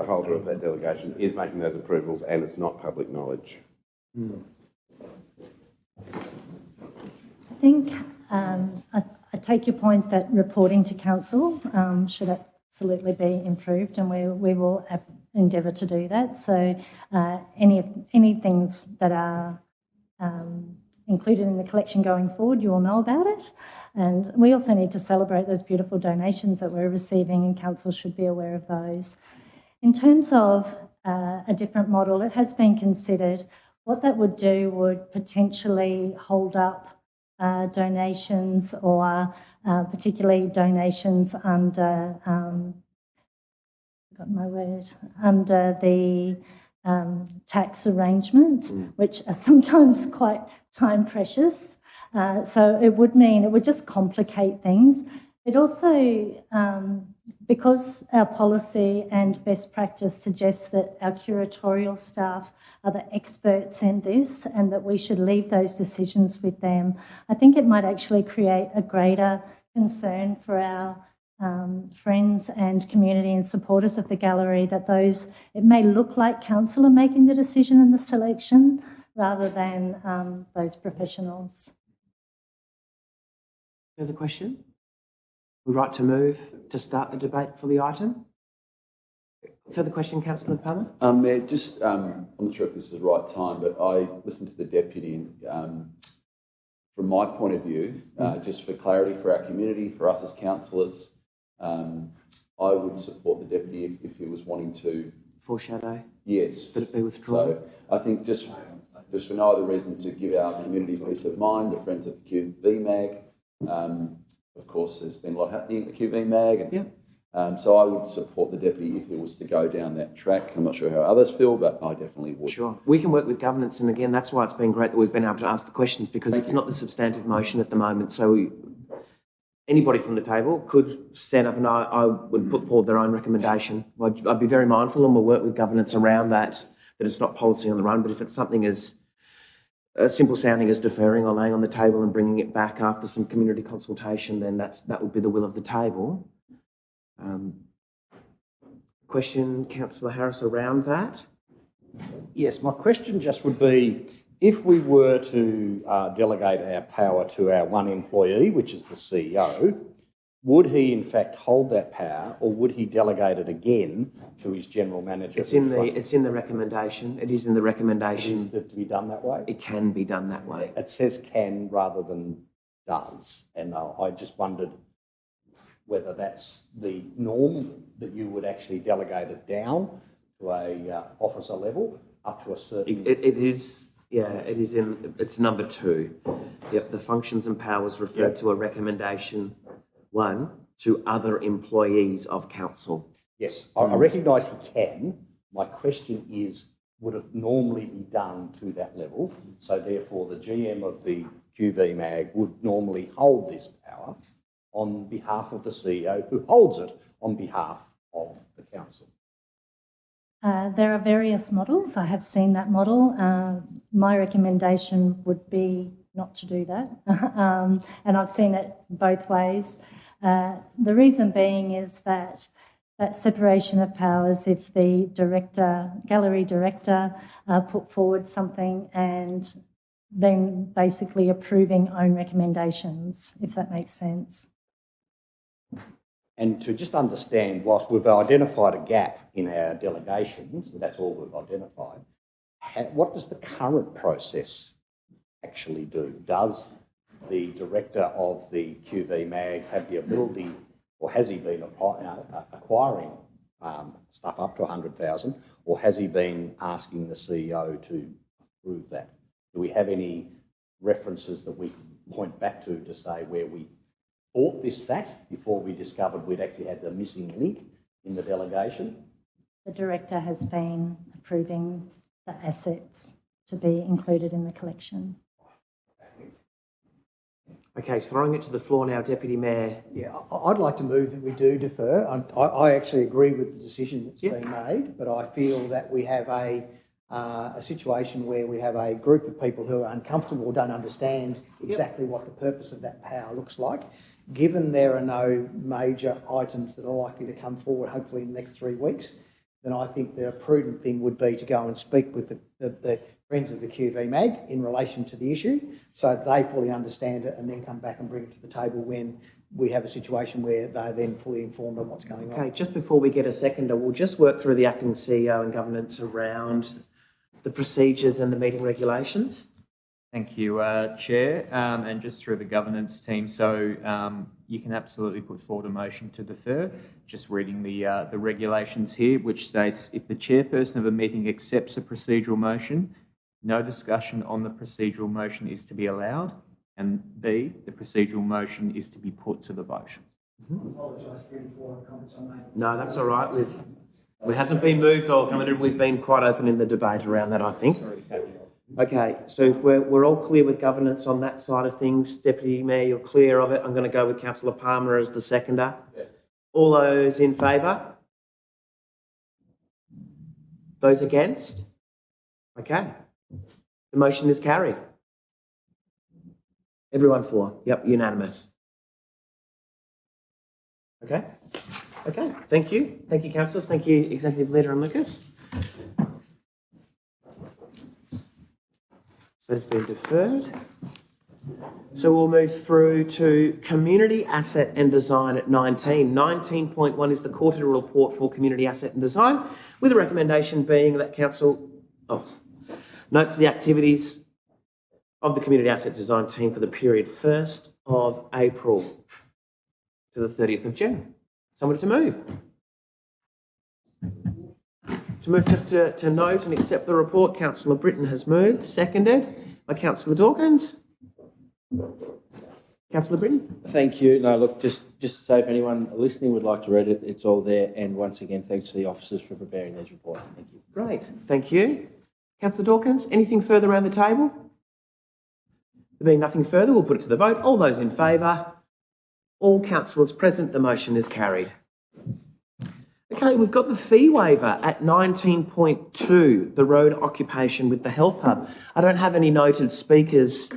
holder of that delegation is making those approvals and it's not public knowledge. I think I take your point that reporting to council should absolutely be improved, and we will endeavour to do that. So any things that are included in the collection going forward, you will know about it. And we also need to celebrate those beautiful donations that we're receiving, and council should be aware of those. In terms of a different model, it has been considered. What that would do would potentially hold up donations, or particularly donations under, under the tax arrangement, which are sometimes quite time precious. So it would just complicate things. It also, because our policy and best practice suggests that our curatorial staff are the experts in this and that we should leave those decisions with them, I think it might actually create a greater concern for our friends and community and supporters of the gallery, that it may look like council are making the decision and the selection rather than those professionals. Further question? We'd like to move to start the debate for the item. Further question, Councillor Palmer? I'm not sure if this is the right time, but I listened to the Deputy from my point of view, just for clarity for our community, for us as councillors, I would support the deputy if he was wanting to foreshadow. Yes. That it be withdrawn. So I think just for no other reason to give our community peace of mind, the Friends of the QV Mag. Of course, there's been a lot happening at the QV Mag. And, so I would support the deputy if he was to go down that track. I'm not sure how others feel, but I definitely would. Sure. We can work with governance, and again, that's why it's been great that we've been able to ask the questions, because it's not the substantive motion at the moment. So anybody from the table could stand up and I would put forward their own recommendation. I'd be very mindful, and we'll work with governance around that it's not policy on the run, but if it's something as simple sounding as deferring or laying on the table and bringing it back after some community consultation, then that would be the will of the table. Question, Councillor Harris, around that? Yes, my question just would be, if we were to delegate our power to our one employee, which is the CEO, would he in fact hold that power, or would he delegate it again to his general manager? It's in the recommendation. It is in the recommendation. Is it to be done that way? It can be done that way. It says can rather than does, and I just wondered whether that's the norm, that you would actually delegate it down to a officer level up to a certain. It is. Yeah, it is in. It's number 2. Yep, the functions and powers referred to a recommendation 1 to other employees of council. Yes, I recognise he can. My question is, would it normally be done to that level? So therefore, the GM of the QV Mag would normally hold this power on behalf of the CEO, who holds it on behalf of the council. There are various models. I have seen that model. My recommendation would be not to do that. And I've seen it both ways. The reason being is that separation of powers, if the gallery director put forward something and then basically approving own recommendations, if that makes sense. And to just understand, whilst we've identified a gap in our delegations, that's all we've identified, what does the current process actually do? Does the director of the QV Mag have the ability, or has he been acquiring stuff up to 100,000, or has he been asking the CEO to approve that? Do we have any references that we can point back to say where we thought this sat before we discovered we'd actually had the missing link in the delegation? The director has been approving the assets to be included in the collection. Okay, throwing it to the floor now, Deputy Mayor. Yeah, I'd like to move that we do defer. I actually agree with the decision that's been made, but I feel that we have a situation where we have a group of people who are uncomfortable or don't understand exactly what the purpose of that power looks like. Given there are no major items that are likely to come forward, hopefully in the next 3 weeks, then I think the prudent thing would be to go and speak with the Friends of the QV Mag in relation to the issue, so they fully understand it, and then come back and bring it to the table when we have a situation where they're then fully informed on what's going on. Okay, just before we get a seconder, we'll just work through the acting CEO and governance around the procedures and the meeting regulations. Thank you, Chair, and just through the governance team. So you can absolutely put forward a motion to defer. Just reading the regulations here, which states, if the chairperson of a meeting accepts a procedural motion, no discussion on the procedural motion is to be allowed, and B, the procedural motion is to be put to the vote. I apologise for any forward comments I made. No, that's all right. It hasn't been moved or commented. We've been quite open in the debate around that, I think. Okay, so if we're all clear with governance on that side of things, Deputy Mayor, you're clear of it. I'm going to go with Councillor Palmer as the seconder. Yeah. All those in favour? Those against? Okay. The motion is carried. Everyone for? Yep, unanimous. Okay. Okay, thank you. Thank you, councillors. Thank you, Executive Leader and Lucas. So it's been deferred. So we'll move through to Community Asset and Design at 19. 19.1 is the quarterly report for Community Asset and Design, with a recommendation being that Council notes the activities of the Community Asset Design Team for the period 1st of April to the 30th of June. Someone to move? To move just to note and accept the report, Councillor Britton has moved, seconded by Councillor Dawkins. Councillor Britton? Thank you. No, look, just to say if anyone listening would like to read it, it's all there. And once again, thanks to the officers for preparing these reports. Thank you. Great, thank you. Councillor Dawkins, anything further around the table? There being nothing further, we'll put it to the vote. All those in favour? All councillors present, the motion is carried. Okay, we've got the fee waiver at 19.2, the road occupation with the health hub. I don't have any noted speakers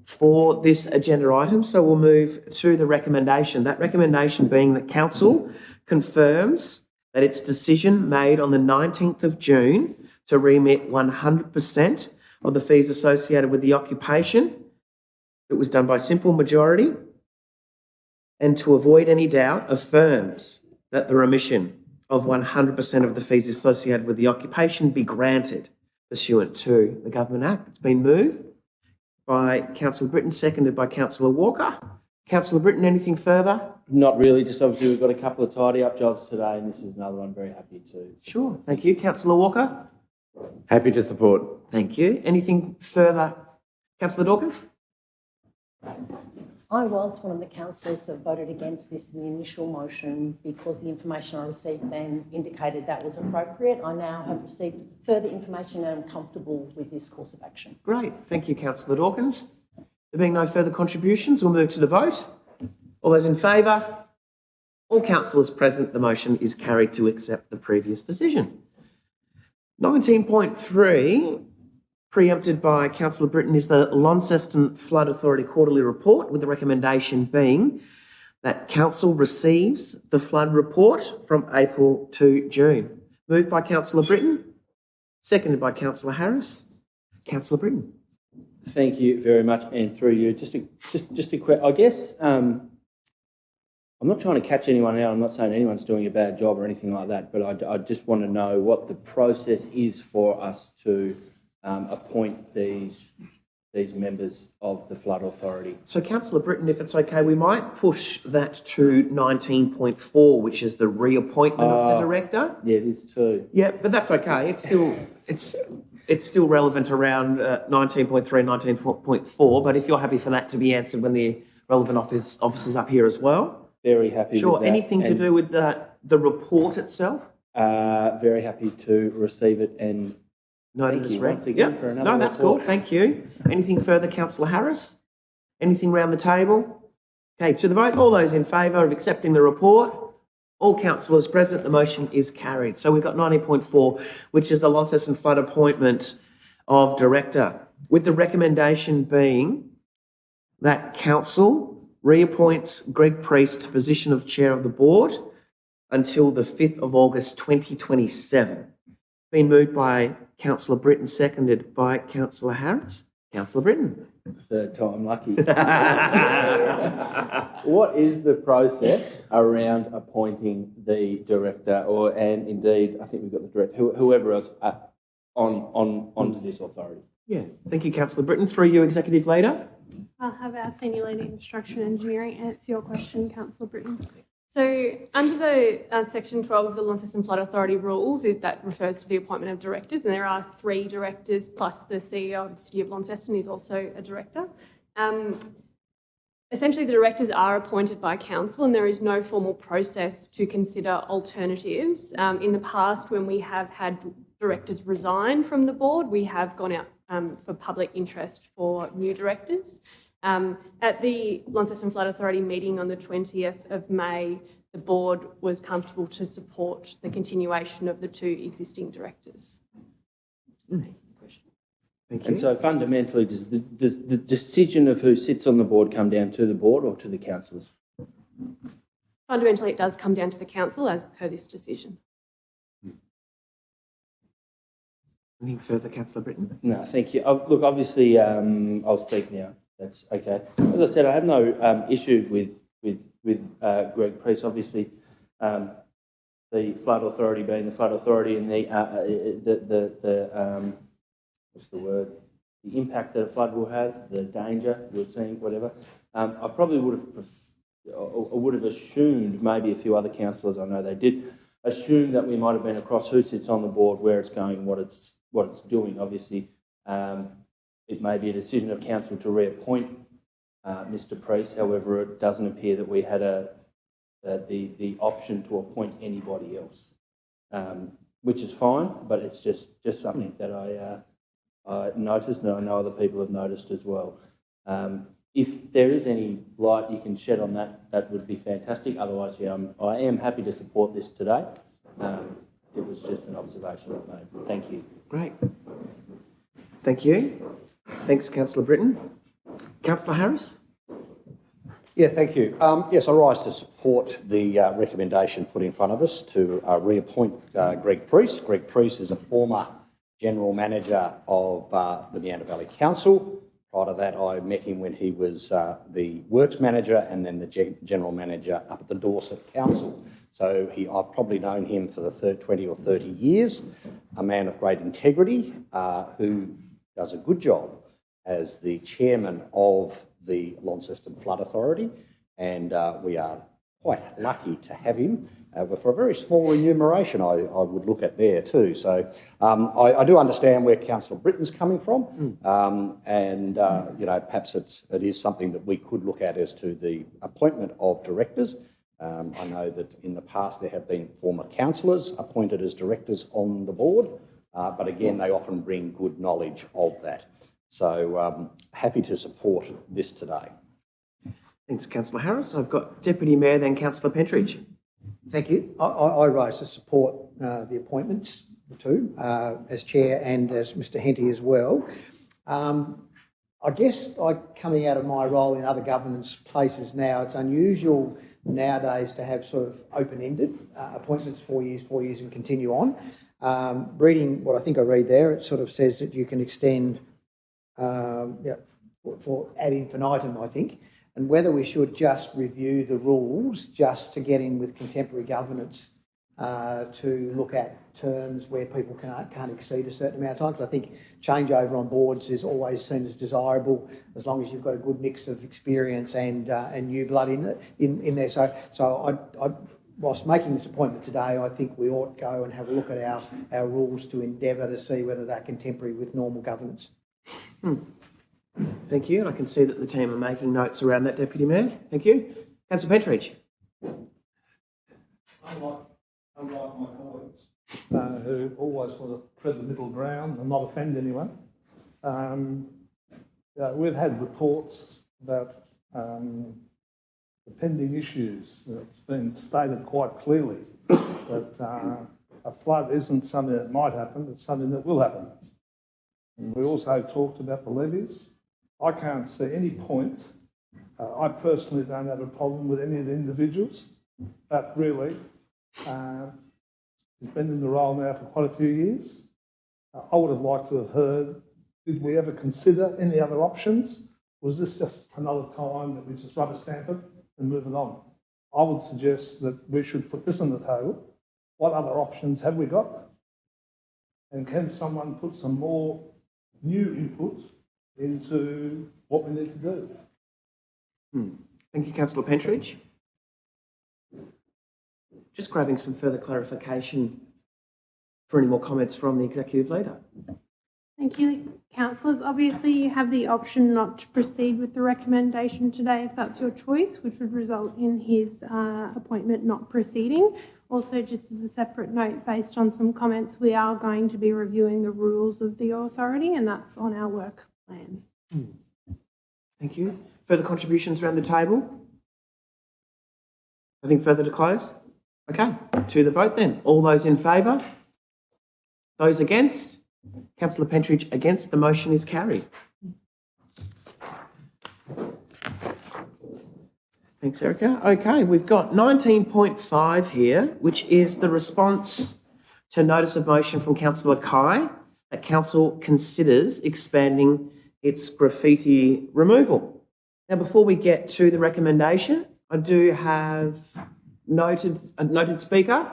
for this agenda item, so we'll move to the recommendation. That recommendation being that Council confirms that its decision made on the 19th of June to remit 100% of the fees associated with the occupation, it was done by simple majority, and to avoid any doubt, affirms that the remission of 100% of the fees associated with the occupation be granted pursuant to the Government Act. It's been moved by Councillor Britton, seconded by Councillor Walker. Councillor Britton, anything further? Not really, just obviously we've got a couple of tidy-up jobs today, and this is another one I'm very happy to. Sure, thank you. Councillor Walker? Happy to support. Thank you. Anything further? Councillor Dawkins? I was one of the councillors that voted against this in the initial motion because the information I received then indicated that was appropriate. I now have received further information and I'm comfortable with this course of action. Great. Thank you, Councillor Dawkins. There being no further contributions, we'll move to the vote. All those in favour? All councillors present, the motion is carried to accept the previous decision. 19.3, preempted by Councillor Britton, is the Launceston Flood Authority Quarterly Report, with the recommendation being that Council receives the flood report from April to June. Moved by Councillor Britton, seconded by Councillor Harris. Councillor Britton. Thank you very much, and through you, just a quick, I guess, I'm not trying to catch anyone out. I'm not saying anyone's doing a bad job or anything like that, but I just want to know what the process is for us to appoint these members of the Flood Authority. So, Councillor Britton, if it's okay, we might push that to 19.4, which is the reappointment of the director. Yeah, it is too. Yeah, but that's okay. It's still relevant around 19.3, 19.4. But if you're happy for that to be answered when the relevant officers up here as well. Very happy. Sure. With that. Anything to do with the report itself? Very happy to receive it and. Noted as read. Yep. For another no, that's report. cool. Thank you. Anything further, Councillor Harris? Anything round the table? Okay, to the vote. All those in favour of accepting the report? All councillors present, the motion is carried. So we've got 19.4, which is the Launceston Flood appointment of director, with the recommendation being that Council reappoints Greg Priest to position of chair of the board until the 5th of August 2027. Been moved by Councillor Britton, seconded by Councillor Harris. Councillor Britton. Third time lucky. What is the process around appointing the director, and indeed, I think we've got the director, whoever else, onto this authority? Yeah, thank you, Councillor Britton. Through you, Executive Leader. I'll have our Senior Leader in Construction Engineering answer your question, Councillor Britton. So under the Section 12 of the Launceston Flood Authority rules, that refers to the appointment of directors, and there are 3 directors plus the CEO of the City of Launceston is also a director. Essentially, the directors are appointed by council and there is no formal process to consider alternatives. In the past, when we have had directors resign from the board, we have gone out for public interest for new directors. At the Launceston Flood Authority meeting on the 20th of May, the board was comfortable to support the continuation of the 2 existing directors. Thank you. And so fundamentally, does the decision of who sits on the board come down to the board or to the councillors? Fundamentally, it does come down to the council as per this decision. Anything further, Councillor Britton? No, thank you. Look, obviously, I'll speak now. That's okay. As I said, I have no issue with Greg Priest. Obviously, the Flood Authority being the Flood Authority and the what's the word? the impact that a flood will have, the danger we're seeing, whatever. I probably would have assumed, maybe a few other councillors, I know they did, assume that we might have been across who sits on the board, where it's going, what it's doing. Obviously, it may be a decision of council to reappoint Mr. Priest. However, it doesn't appear that we had the option to appoint anybody else, which is fine. But it's just something that I noticed, and I know other people have noticed as well. If there is any light you can shed on that, that would be fantastic. Otherwise, yeah, I am happy to support this today. It was just an observation I've made. Thank you. Great. Thank you. Thanks, Councillor Britton. Councillor Harris? Yeah, thank you. Yes, I rise to support the recommendation put in front of us to reappoint Greg Priest. Greg Priest is a former General Manager of the Meander Valley Council. Prior to that, I met him when he was the Works Manager and then the General Manager up at the Dorset Council. So I've probably known him for the 20 or 30 years, a man of great integrity who does a good job as the Chairman of the Launceston Flood Authority, and we are quite lucky to have him for a very small remuneration I would look at there too. So I do understand where Councillor Britton's coming from, and you know, perhaps it is something that we could look at as to the appointment of directors. I know that in the past there have been former councillors appointed as directors on the board, but again, they often bring good knowledge of that. So happy to support this today. Thanks, Councillor Harris. I've got Deputy Mayor, then Councillor Pentridge. Thank you. I rise to support the appointments too, as Chair and as Mr Henty as well. I guess coming out of my role in other governance places now, it's unusual nowadays to have sort of open-ended appointments, 4 years and continue on. Reading what I think I read there, it sort of says that you can extend for ad infinitum, I think, and whether we should just review the rules just to get in with contemporary governance to look at terms where people can't exceed a certain amount of time. Because I think changeover on boards is always seen as desirable as long as you've got a good mix of experience and new blood in there. So whilst making this appointment today, I think we ought to go and have a look at our rules to endeavour to see whether they're contemporary with normal governance. Thank you. And I can see that the team are making notes around that, Deputy Mayor. Thank you. Councillor Pentridge. Unlike my colleagues who always want to tread the middle ground and not offend anyone, we've had reports about the pending issues. It's been stated quite clearly that a flood isn't something that might happen, it's something that will happen. And we also talked about the levies. I can't see any point. I personally don't have a problem with any of the individuals, but really, he's been in the role now for quite a few years. I would have liked to have heard, did we ever consider any other options? Was this just another time that we just rubber stamp it and move it on? I would suggest that we should put this on the table. What other options have we got? And can someone put some more new input into what we need to do? Thank you, Councillor Pentridge. Just grabbing some further clarification for any more comments from the Executive Leader. Thank you, councillors. Obviously, you have the option not to proceed with the recommendation today if that's your choice, which would result in his appointment not proceeding. Also, just as a separate note, based on some comments, we are going to be reviewing the rules of the authority, and that's on our work plan. Thank you. Further contributions around the table? Nothing further to close? Okay, to the vote then. All those in favour? Those against? Councillor Pentridge against. The motion is carried. Thanks, Erica. Okay, we've got 19.5 here, which is the response to notice of motion from Councillor Kai that Council considers expanding its graffiti removal. Now, before we get to the recommendation, I do have a noted speaker,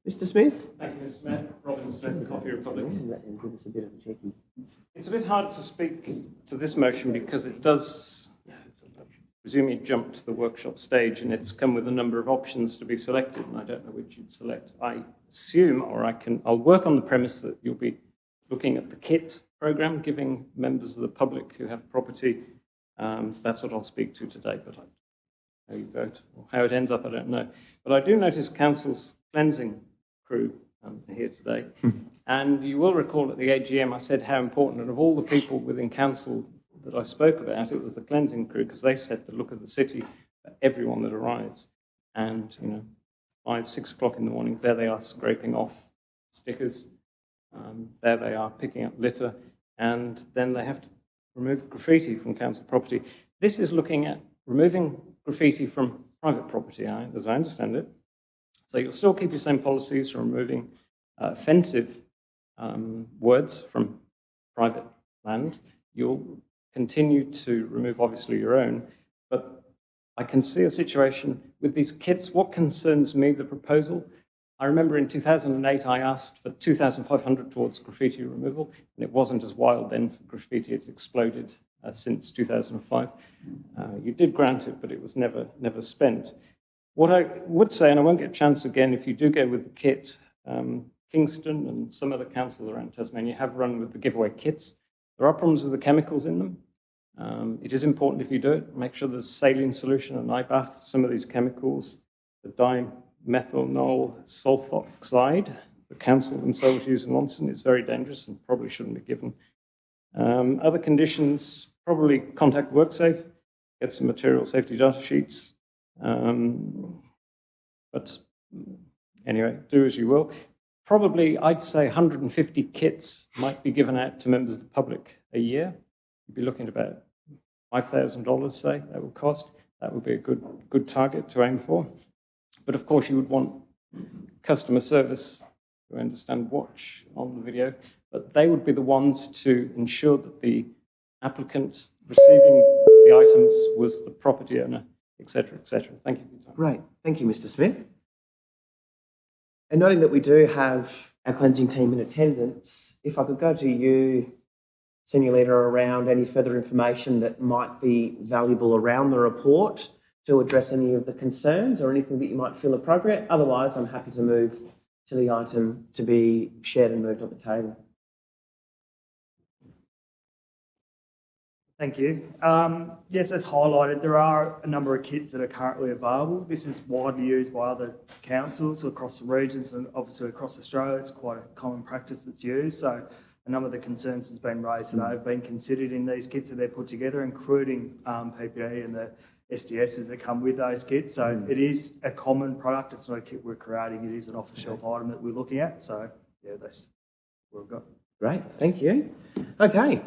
Mr. Smith. Thank you, Mr. Smith. Robin Smith, Coffee Republic. Give us a bit of a checkie. It's a bit hard to speak to this motion because it does, presumably, jump to the workshop stage, and it's come with a number of options to be selected, and I don't know which you'd select. I assume, or I'll work on the premise that you'll be looking at the KIT program, giving members of the public who have property. That's what I'll speak to today, but how you vote or how it ends up, I don't know. But I do notice Council's cleansing crew are here today. And you will recall at the AGM I said how important, and of all the people within Council that I spoke about, it was the cleansing crew, because they set the look of the city for everyone that arrives. And, 5, 6 o'clock in the morning, there they are scraping off stickers. There they are picking up litter. And then they have to remove graffiti from council property. This is looking at removing graffiti from private property, as I understand it. So you'll still keep your same policies for removing offensive words from private land. You'll continue to remove, obviously, your own. But I can see a situation with these kits. What concerns me, the proposal, I remember in 2008 I asked for 2,500 towards graffiti removal, and it wasn't as wild then for graffiti. It's exploded since 2005. You did grant it, but it was never spent. What I would say, and I won't get a chance again, if you do go with the kit, Kingston and some other councils around Tasmania have run with the giveaway kits. There are problems with the chemicals in them. It is important if you do it, make sure there's saline solution and eye bath. Some of these chemicals, the dimethanol sulfoxide, the council themselves use in Launceston, is very dangerous and probably shouldn't be given. Other conditions, probably contact WorkSafe, get some material safety data sheets. But anyway, do as you will. Probably, I'd say 150 kits might be given out to members of the public a year. You'd be looking at about $5,000, say, that would cost. That would be a good target to aim for. But of course, you would want customer service to understand, watch on the video, but they would be the ones to ensure that the applicant receiving the items was the property owner, etc., etc. Thank you for your time. Great. Thank you, Mr. Smith. And noting that we do have our cleansing team in attendance, if I could go to you, Senior Leader, around any further information that might be valuable around the report to address any of the concerns or anything that you might feel appropriate. Otherwise, I'm happy to move to the item to be shared and moved on the table. Thank you. Yes, as highlighted, there are a number of kits that are currently available. This is widely used by other councils across the regions and obviously across Australia. It's quite a common practice that's used. So a number of the concerns has been raised that have been considered in these kits that they're put together, including PPE and the SDSs that come with those kits. So it is a common product. It's not a kit we're creating. It is an off-the-shelf item that we're looking at. So yeah, that's what we've got. Great, thank you. Okay.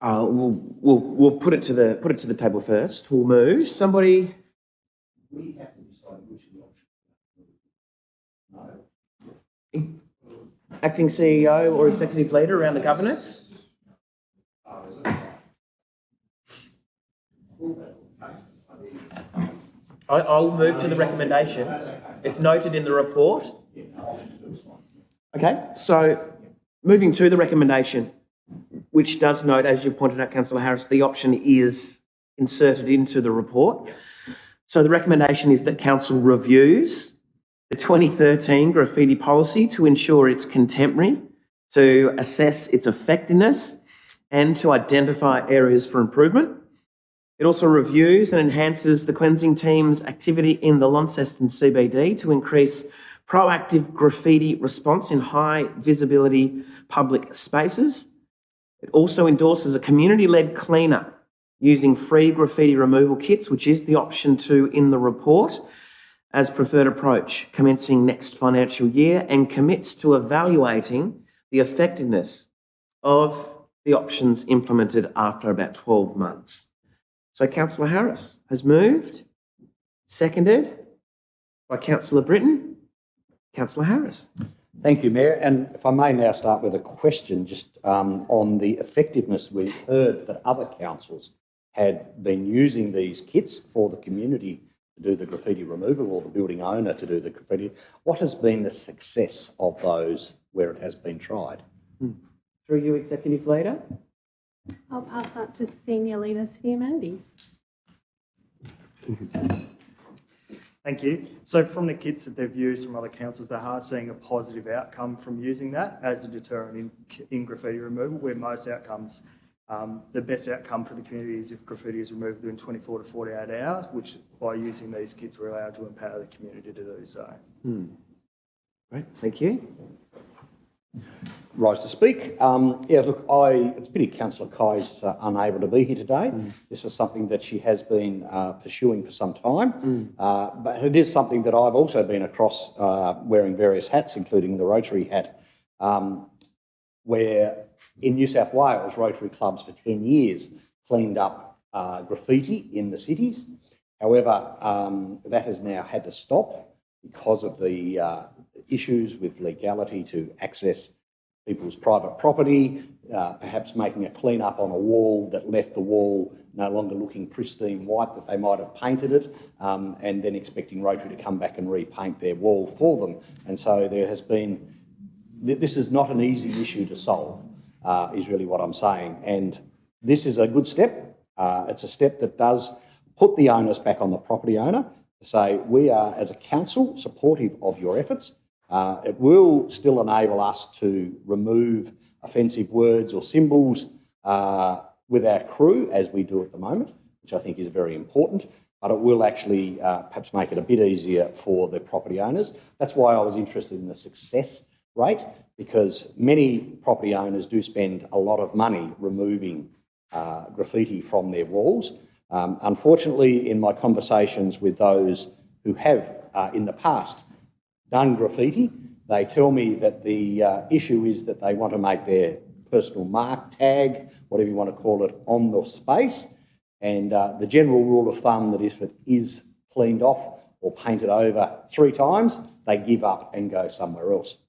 We'll put it to the table first. We'll move. Somebody. We have to decide which option. Acting CEO or Executive Leader around the governance. I'll move to the recommendation. It's noted in the report. Okay, so moving to the recommendation, which does note, as you pointed out, Councillor Harris, the option is inserted into the report. So the recommendation is that Council reviews the 2013 graffiti policy to ensure it's contemporary, to assess its effectiveness, and to identify areas for improvement. It also reviews and enhances the cleansing team's activity in the Launceston CBD to increase proactive graffiti response in high visibility public spaces. It also endorses a community-led clean-up using free graffiti removal kits, which is the option 2 in the report, as preferred approach commencing next financial year, and commits to evaluating the effectiveness of the options implemented after about 12 months. So Councillor Harris has moved, seconded by Councillor Britton. Councillor Harris. Thank you, Mayor. And if I may now start with a question just on the effectiveness. We've heard that other councils had been using these kits for the community to do the graffiti removal or the building owner to do the graffiti. What has been the success of those where it has been tried? Through you, Executive Leader. I'll pass that to Senior Leader for Humanities. Thank you. So from the kits that they've used from other councils, they are seeing a positive outcome from using that as a deterrent in graffiti removal, where most outcomes, the best outcome for the community is if graffiti is removed within 24 to 48 hours, which by using these kits, we're allowed to empower the community to do so. Great, thank you. Rise to speak. Yeah, look, it's a pity Councillor Kai's unable to be here today. This was something that she has been pursuing for some time, but it is something that I've also been across wearing various hats, including the Rotary hat, where in New South Wales, Rotary clubs for 10 years cleaned up graffiti in the cities. However, that has now had to stop because of the issues with legality to access people's private property, perhaps making a clean up on a wall that left the wall no longer looking pristine white, that they might have painted it, and then expecting Rotary to come back and repaint their wall for them. And so there has been, this is not an easy issue to solve, is really what I'm saying. And this is a good step. It's a step that does put the onus back on the property owner to say, we are, as a council, supportive of your efforts. It will still enable us to remove offensive words or symbols with our crew, as we do at the moment, which I think is very important, but it will actually perhaps make it a bit easier for the property owners. That's why I was interested in the success rate, because many property owners do spend a lot of money removing graffiti from their walls. Unfortunately, in my conversations with those who have in the past done graffiti, they tell me that the issue is that they want to make their personal mark, tag, whatever you want to call it, on the space. And the general rule of thumb that if it is cleaned off or painted over 3 times, they give up and go somewhere else.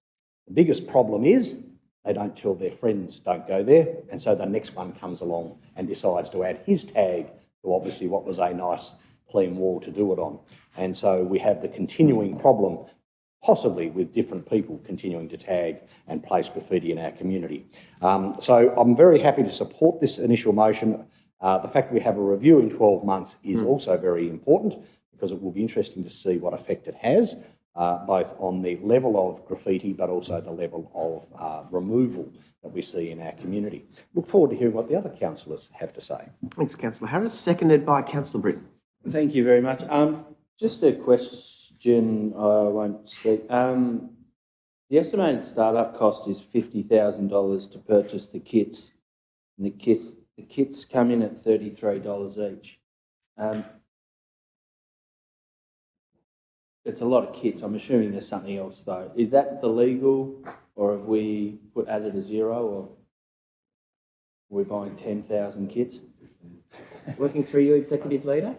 The biggest problem is they don't tell their friends, don't go there, and so the next one comes along and decides to add his tag to obviously what was a nice clean wall to do it on. And so we have the continuing problem, possibly with different people continuing to tag and place graffiti in our community. So I'm very happy to support this initial motion. The fact that we have a review in 12 months is also very important, because it will be interesting to see what effect it has, both on the level of graffiti but also the level of removal that we see in our community. Look forward to hearing what the other councillors have to say. Thanks, Councillor Harris. Seconded by Councillor Britton. Thank you very much. Just a question, I won't speak. The estimated startup cost is $50,000 to purchase the kits, and the kits come in at $33 each. It's a lot of kits. I'm assuming there's something else though. Is that the legal, or have we added a zero, or are we buying 10,000 kits? Working through you, Executive Leader.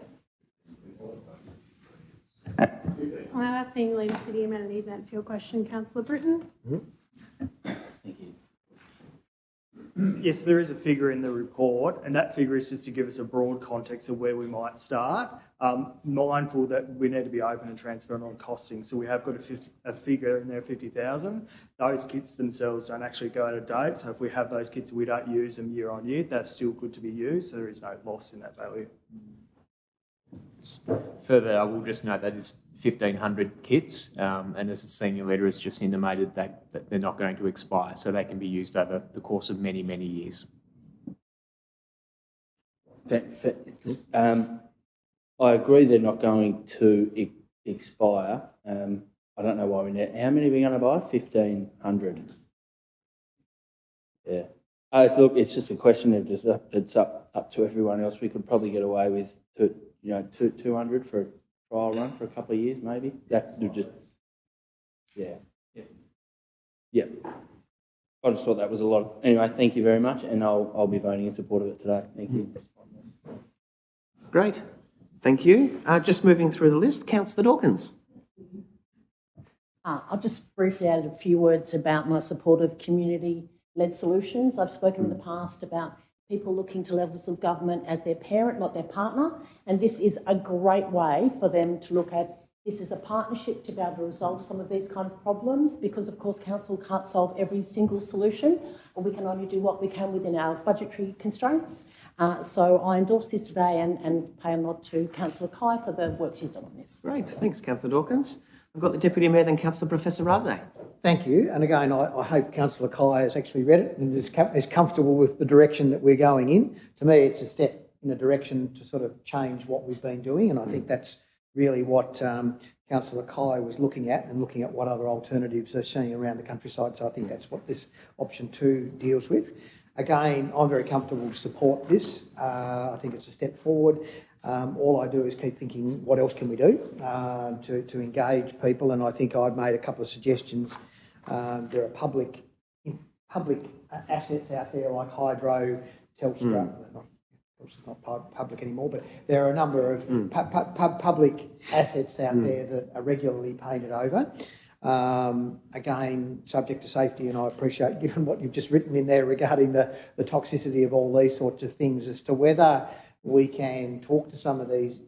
I'll ask Senior Leader City Amenities answer your question, Councillor Britton. Thank you. Yes, there is a figure in the report, and that figure is just to give us a broad context of where we might start. Mindful that we need to be open and transparent on costing, so we have got a figure in there, 50,000. Those kits themselves don't actually go out of date, so if we have those kits and we don't use them year on year, they're still good to be used, so there is no loss in that value. Further, I will just note that is 1,500 kits, and as a senior leader has just intimated that they're not going to expire, so they can be used over the course of many, many years. I agree they're not going to expire. I don't know why we're there. How many are we going to buy? 1,500. Yeah. Look, it's just a question of it's up to everyone else. We could probably get away with 200 for a trial run for a couple of years, maybe. That would just, yeah. I just thought that was a lot. Anyway, thank you very much, and I'll be voting in support of it today. Thank you. Great. Thank you. Just moving through the list, Councillor Dawkins. I'll just briefly add a few words about my support of community-led solutions. I've spoken in the past about people looking to levels of government as their parent, not their partner, and this is a great way for them to look at This is a partnership to be able to resolve some of these kind of problems because, of course, council can't solve every single solution, or we can only do what we can within our budgetary constraints. So I endorse this today and pay a nod to Councillor Kai for the work she's done on this. Great, thanks, Councillor Dawkins. I've got the Deputy Mayor, then Councillor Professor Raze. Thank you. And again, I hope Councillor Kai has actually read it and is comfortable with the direction that we're going in. To me, it's a step in a direction to sort of change what we've been doing, and I think that's really what Councillor Kai was looking at, and looking at what other alternatives they're seeing around the countryside. So I think that's what this option 2 deals with. Again, I'm very comfortable to support this. I think it's a step forward. All I do is keep thinking, what else can we do to engage people? And I think I've made a couple of suggestions. There are public assets out there like Hydro, Telstra. It's not public anymore, but there are a number of public assets out there that are regularly painted over. Again, subject to safety, and I appreciate, given what you've just written in there regarding the toxicity of all these sorts of things, as to whether we can talk to some of these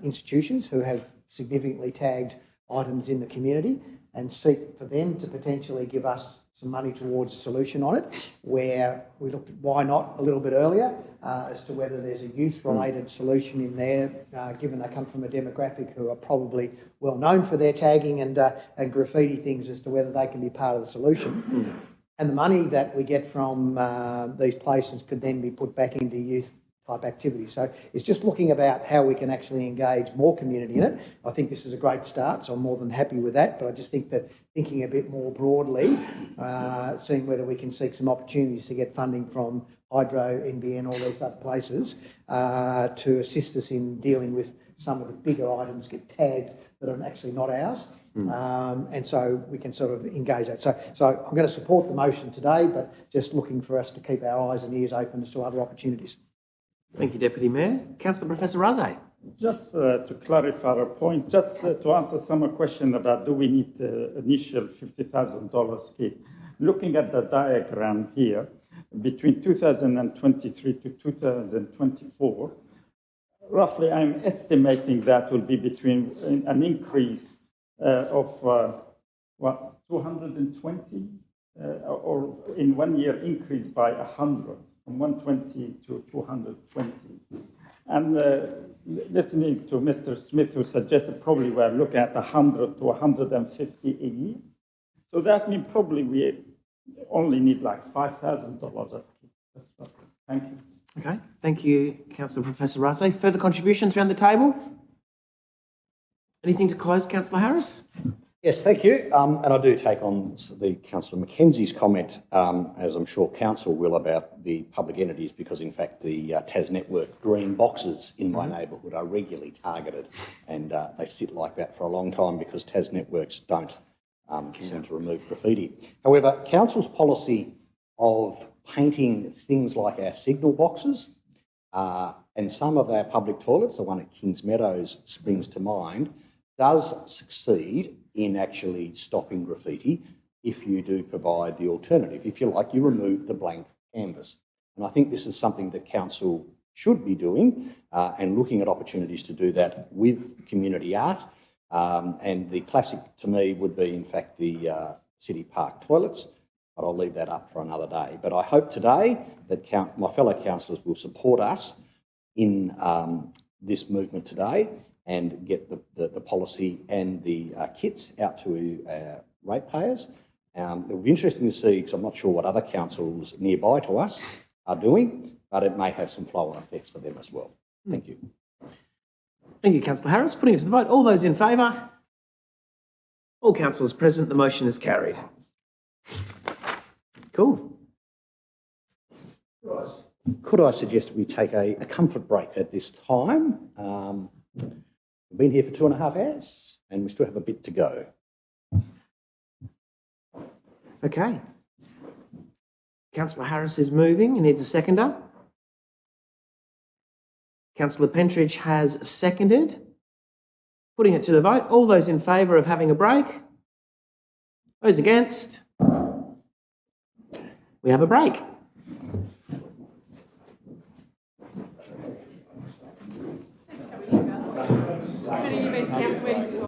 institutions who have significantly tagged items in the community and seek for them to potentially give us some money towards a solution on it, where we looked at why not a little bit earlier, as to whether there's a youth-related solution in there, given they come from a demographic who are probably well known for their tagging and graffiti things, as to whether they can be part of the solution. And the money that we get from these places could then be put back into youth type activities. So it's just looking about how we can actually engage more community in it. I think this is a great start, so I'm more than happy with that, but I just think that thinking a bit more broadly, seeing whether we can seek some opportunities to get funding from Hydro, NBN, all these other places, to assist us in dealing with some of the bigger items get tagged that are actually not ours. And so we can sort of engage that. So I'm going to support the motion today, but just looking for us to keep our eyes and ears open to other opportunities. Thank you, Deputy Mayor. Councillor Professor Raze. Just to clarify a point, just to answer some question about do we need the initial $50,000 kit. Looking at the diagram here, between 2023 to 2024, roughly I'm estimating that will be between an increase of 220 or in 1 year increase by 100. From 120 to 220. And listening to Mr. Smith, who suggested probably we're looking at 100 to 150 a year. So that means probably we only need like $5,000 of kit. Thank you. Okay, thank you, Councillor Professor Raze. Further contributions around the table? Anything to close, Councillor Harris? Yes, thank you. And I do take on the Councillor Mackenzie's comment, as I'm sure Council will, about the public entities, because in fact the Tas Network green boxes in my neighbourhood are regularly targeted, and they sit like that for a long time because Tas Networks don't seem to remove graffiti. However, Council's policy of painting things like our signal boxes and some of our public toilets, the one at Kings Meadows springs to mind, does succeed in actually stopping graffiti if you do provide the alternative. If you like, you remove the blank canvas. And I think this is something that Council should be doing and looking at opportunities to do that with community art. And the classic to me would be, in fact, the city park toilets, but I'll leave that up for another day. But I hope today that my fellow councillors will support us in this movement today and get the policy and the kits out to ratepayers. It will be interesting to see, because I'm not sure what other councils nearby to us are doing, but it may have some flow-on effects for them as well. Thank you. Thank you, Councillor Harris. Putting it to the vote. All those in favour? All councillors present, the motion is carried. Cool. Could I suggest we take a comfort break at this time? We've been here for 2.5 hours and we still have a bit to go. Okay. Councillor Harris is moving. He needs a seconder. Councillor Pentridge has seconded. Putting it to the vote. All those in favour of having a break? Those against? We have a break. How many events council meetings?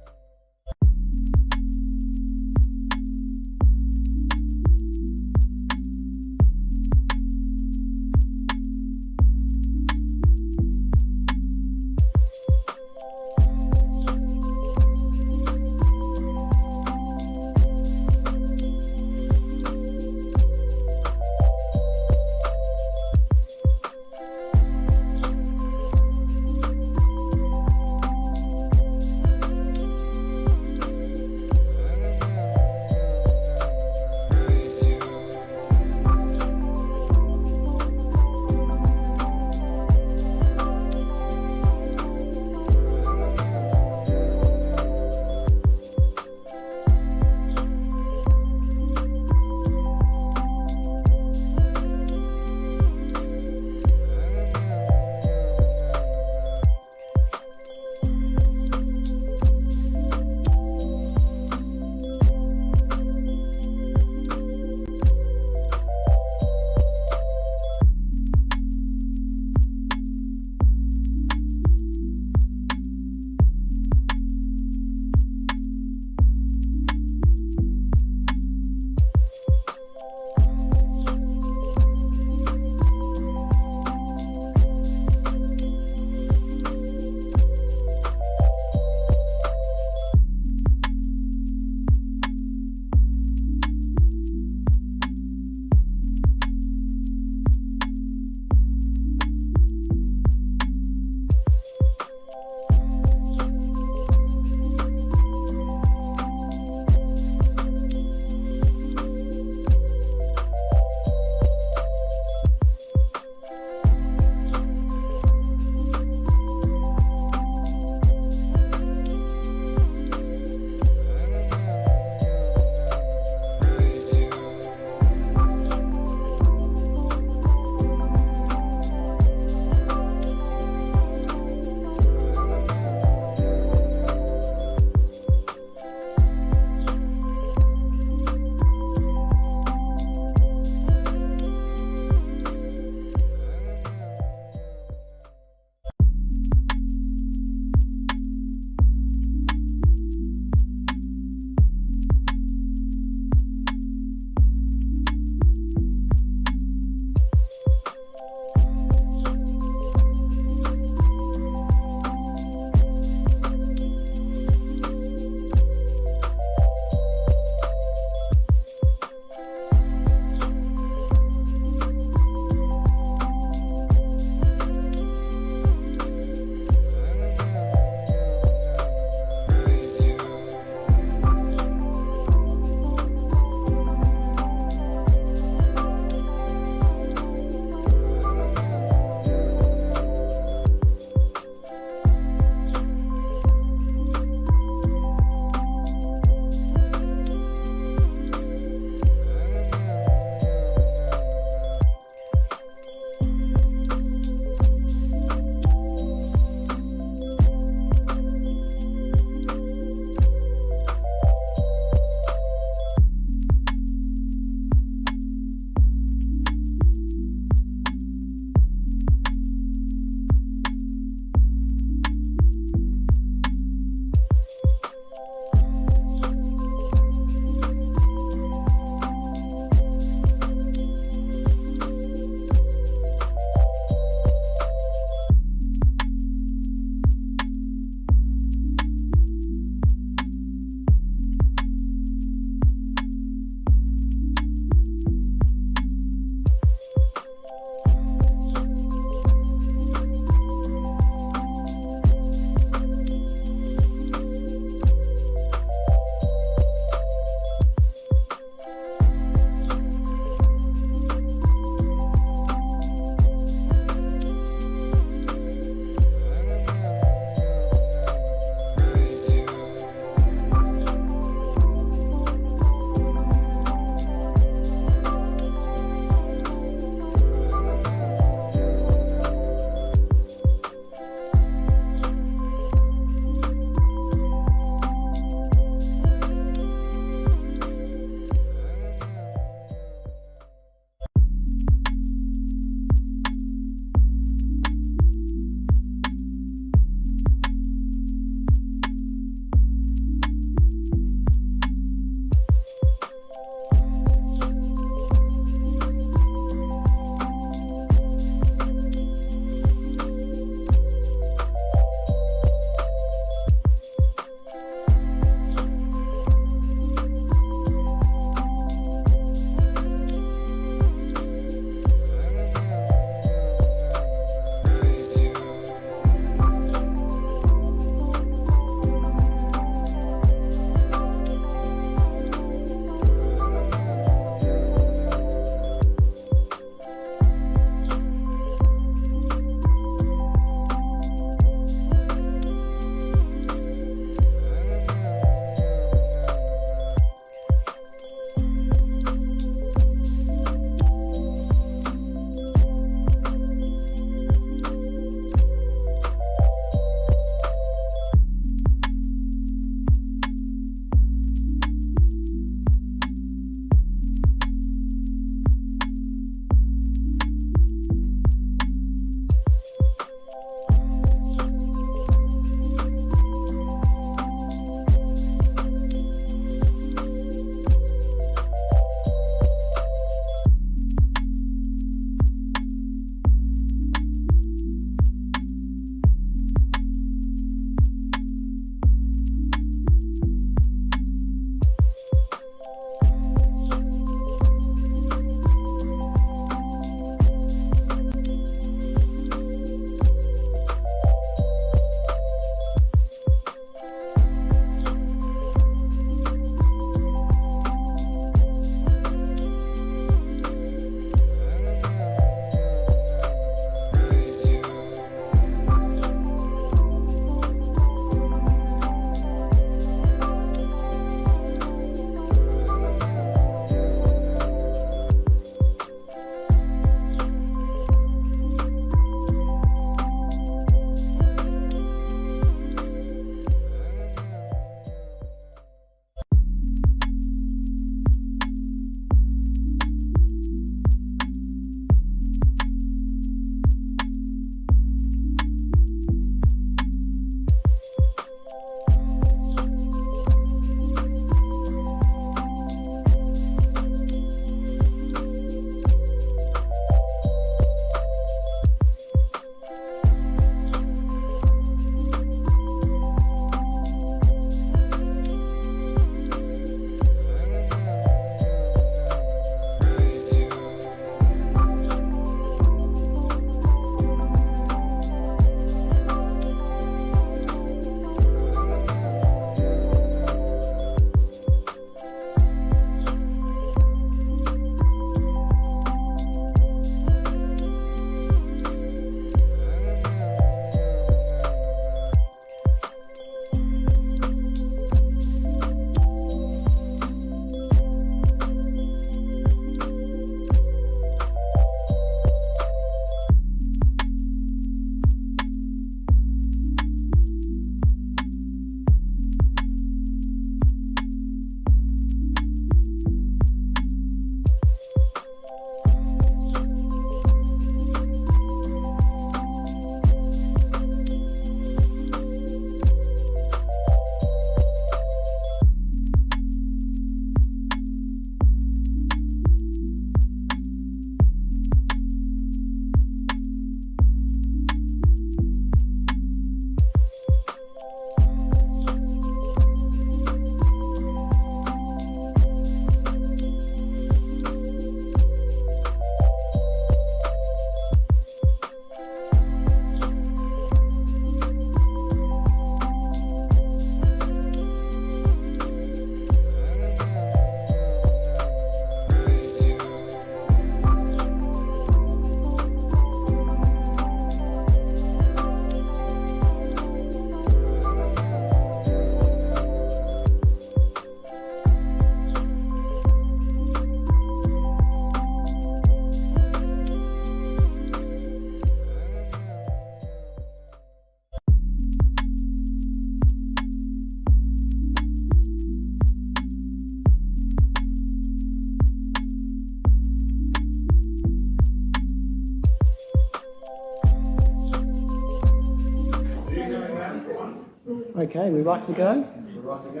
Okay, we right to go? We're right to go.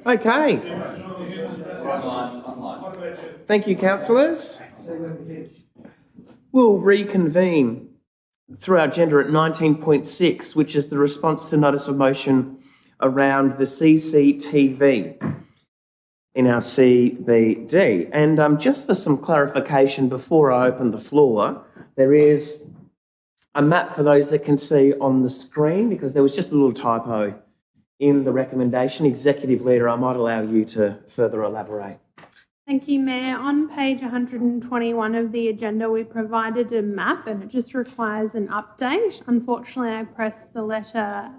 Okay. Thank you, councillors. We'll reconvene through our agenda at 19.6, which is the response to notice of motion around the CCTV in our CBD. And just for some clarification before I open the floor, there is a map for those that can see on the screen, because there was just a little typo in the recommendation. Executive Leader, I might allow you to further elaborate. Thank you, Mayor. On page 121 of the agenda, we provided a map and it just requires an update. Unfortunately, I pressed the letter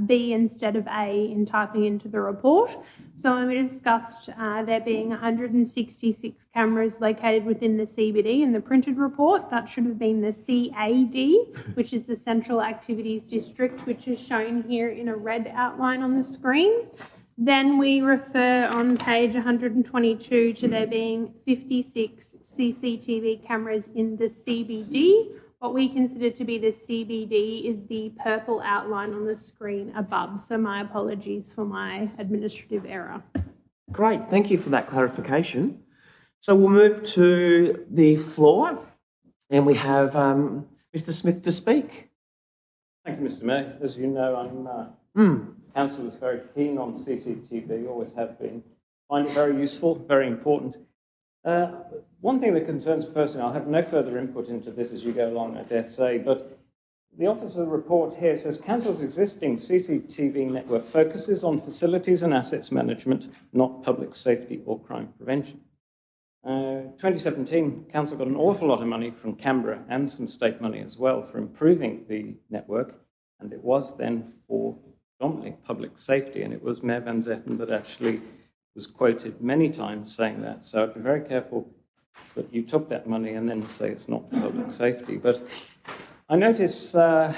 B instead of A in typing into the report. So when we discussed there being 166 cameras located within the CBD in the printed report, that should have been the CAD, which is the Central Activities District, which is shown here in a red outline on the screen. Then we refer on page 122 to there being 56 CCTV cameras in the CBD. What we consider to be the CBD is the purple outline on the screen above. So my apologies for my administrative error. Great, thank you for that clarification. So we'll move to the floor and we have Mr. Smith to speak. Thank you, Mr. Mayor. As you know, Council is very keen on CCTV, always have been. Find it very useful, very important. One thing that concerns me personally, I'll have no further input into this as you go along, I dare say, but the officer report here says Council's existing CCTV network focuses on facilities and assets management, not public safety or crime prevention. 2017, Council got an awful lot of money from Canberra and some state money as well for improving the network, and it was then for predominantly public safety, and it was Mayor Van Zetten that actually was quoted many times saying that. So I'd be very careful that you took that money and then say it's not public safety. But I notice where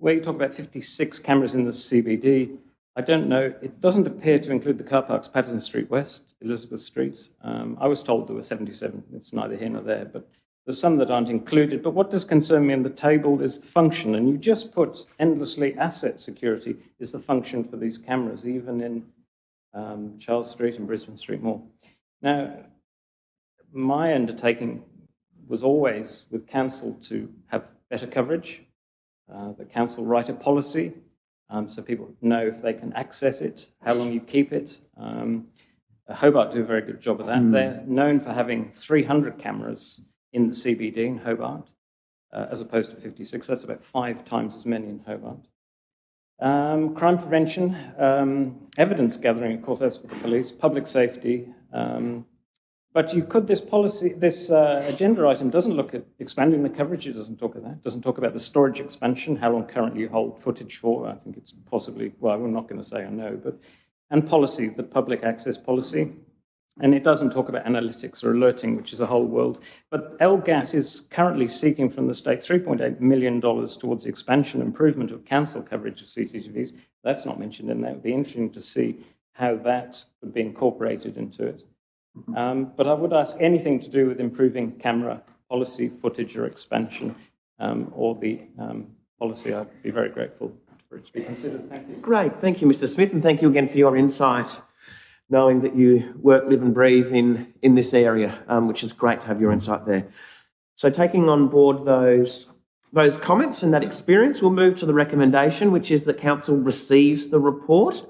you talk about 56 cameras in the CBD, I don't know, it doesn't appear to include the car parks, Patterson Street West, Elizabeth Street. I was told there were 77. It's neither here nor there, but there's some that aren't included. But what does concern me in the table is the function, and you just put endlessly asset security is the function for these cameras, even in Charles Street and Brisbane Street Mall. Now, my undertaking was always with Council to have better coverage. The Council write a policy so people know if they can access it, how long you keep it. Hobart do a very good job of that. They're known for having 300 cameras in the CBD in Hobart, as opposed to 56. That's about 5 times as many in Hobart. Crime prevention, evidence gathering, of course, that's for the police, public safety. But you could, this policy, this agenda item doesn't look at expanding the coverage. It doesn't talk of that. It doesn't talk about the storage expansion, how long currently you hold footage for. I think it's possibly, well, I'm not going to say I know, but, and policy, the public access policy. And it doesn't talk about analytics or alerting, which is a whole world. But LGAT is currently seeking from the state $3.8 million towards the expansion and improvement of council coverage of CCTVs. That's not mentioned in there. It would be interesting to see how that would be incorporated into it. But I would ask anything to do with improving camera policy, footage or expansion, or the policy. I'd be very grateful for it to be considered. Thank you. Great. Thank you, Mr. Smith, and thank you again for your insight, knowing that you work, live and breathe in this area, which is great to have your insight there. So taking on board those comments and that experience, we'll move to the recommendation, which is that Council receives the report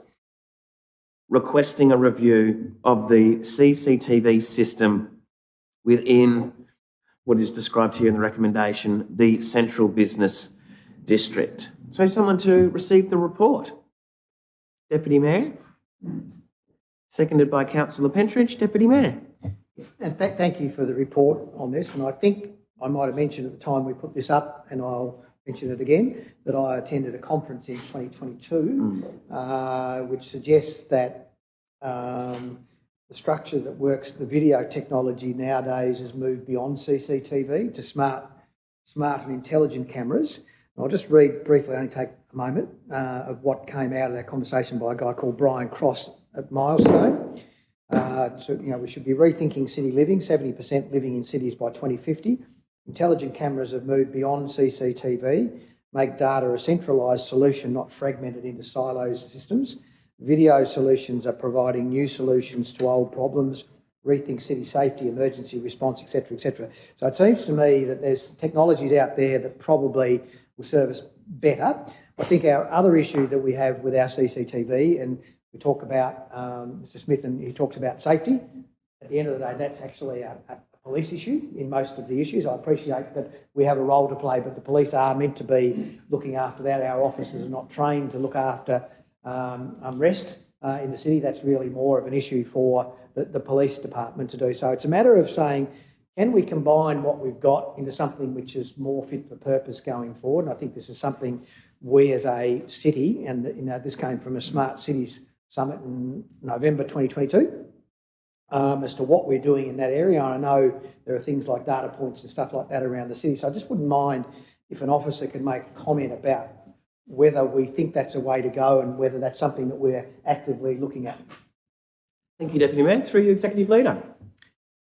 requesting a review of the CCTV system within what is described here in the recommendation, the Central Business District. So someone to receive the report. Deputy Mayor. Seconded by Councillor Pentridge. Deputy Mayor. And thank you for the report on this. And I think I might have mentioned at the time we put this up, and I'll mention it again, that I attended a conference in 2022, which suggests that the structure that works, the video technology nowadays has moved beyond CCTV to smart and intelligent cameras. And I'll just read briefly, only take a moment, of what came out of that conversation by a guy called Brian Cross at Milestone. So, we should be rethinking city living, 70% living in cities by 2050. Intelligent cameras have moved beyond CCTV. make data a centralised solution, not fragmented into silos systems. Video solutions are providing new solutions to old problems, rethink city safety, emergency response, etc., etc. So it seems to me that there's technologies out there that probably will serve us better. I think our other issue that we have with our CCTV, and we talk about Mr. Smith, and he talks about safety. At the end of the day, that's actually a police issue in most of the issues. I appreciate that we have a role to play, but the police are meant to be looking after that. Our officers are not trained to look after unrest in the city. That's really more of an issue for the police department to do. So it's a matter of saying, can we combine what we've got into something which is more fit for purpose going forward? And I think this is something we as a city, and this came from a Smart Cities Summit in November 2022, as to what we're doing in that area. I know there are things like data points and stuff like that around the city. So I just wouldn't mind if an officer could make a comment about whether we think that's a way to go and whether that's something that we're actively looking at. Thank you, Deputy Mayor. Through you, Executive Leader.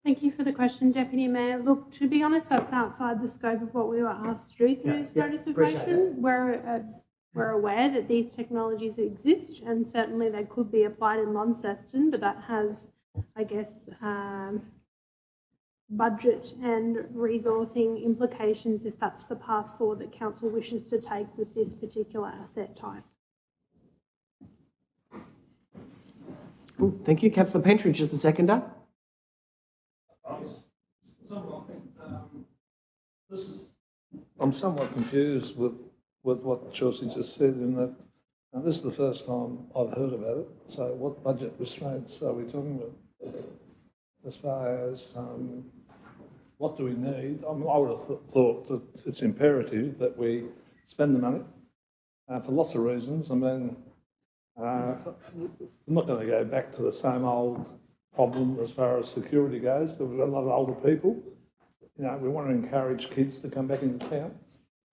Thank you for the question, Deputy Mayor. Look, to be honest, that's outside the scope of what we were asked to do through this notice of motion. We're aware that these technologies exist, and certainly they could be applied in Launceston, but that has, I guess, budget and resourcing implications if that's the path forward that Council wishes to take with this particular asset type. Cool. Thank you. Councillor Pentridge is the seconder. I'm somewhat confused with what Chelsea just said in that this is the first time I've heard about it. So what budget restraints are we talking about? As far as what do we need? I mean, I would have thought that it's imperative that we spend the money for lots of reasons. I mean, I'm not going to go back to the same old problem as far as security goes, but we've got a lot of older people. You know, we want to encourage kids to come back into town.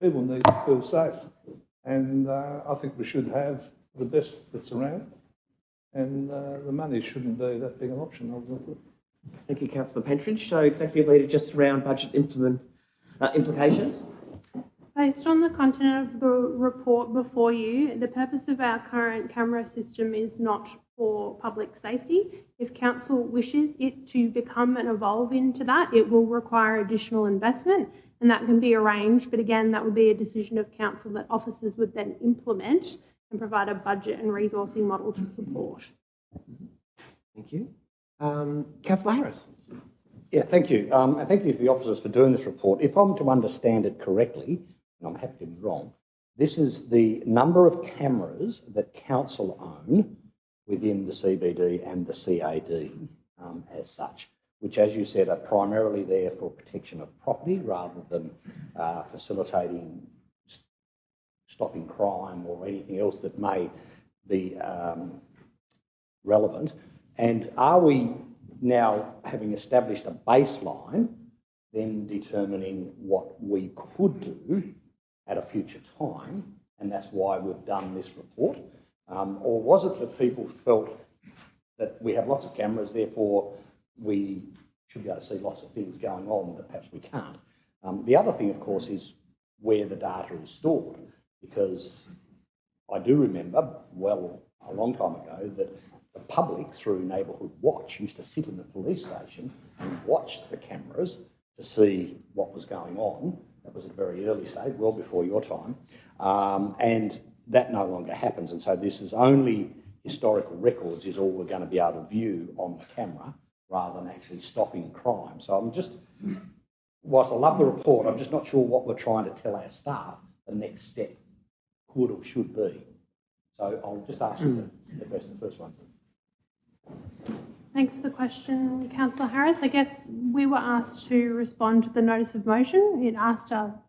People need to feel safe. And I think we should have the best that's around. And the money shouldn't be that big an option, obviously. Thank you, Councillor Pentridge. So, Executive Leader, just around budget implications. Based on the content of the report before you, the purpose of our current camera system is not for public safety. If Council wishes it to become and evolve into that, it will require additional investment, and that can be arranged. But again, that would be a decision of Council that officers would then implement and provide a budget and resourcing model to support. Thank you. Councillor Harris. Yeah, thank you. And thank you to the officers for doing this report. If I'm to understand it correctly, and I'm happy to be wrong, this is the number of cameras that council own within the CBD and the CAD as such, which, as you said, are primarily there for protection of property rather than facilitating stopping crime or anything else that may be relevant. And are we now, having established a baseline, then determining what we could do at a future time, and that's why we've done this report? Or was it that people felt that we have lots of cameras, therefore we should be able to see lots of things going on that perhaps we can't? The other thing, of course, is where the data is stored, because I do remember, well, a long time ago, that the public, through Neighbourhood Watch, used to sit in the police station and watch the cameras to see what was going on. That was at a very early stage, well before your time. And that no longer happens. And so this is only historical records is all we're going to be able to view on the camera rather than actually stopping crime. So I'm just, whilst I love the report, I'm just not sure what we're trying to tell our staff the next step could or should be. So I'll just ask you to address the first one. Thanks for the question, Councillor Harris. I guess we were asked to respond to the notice of motion. It asked our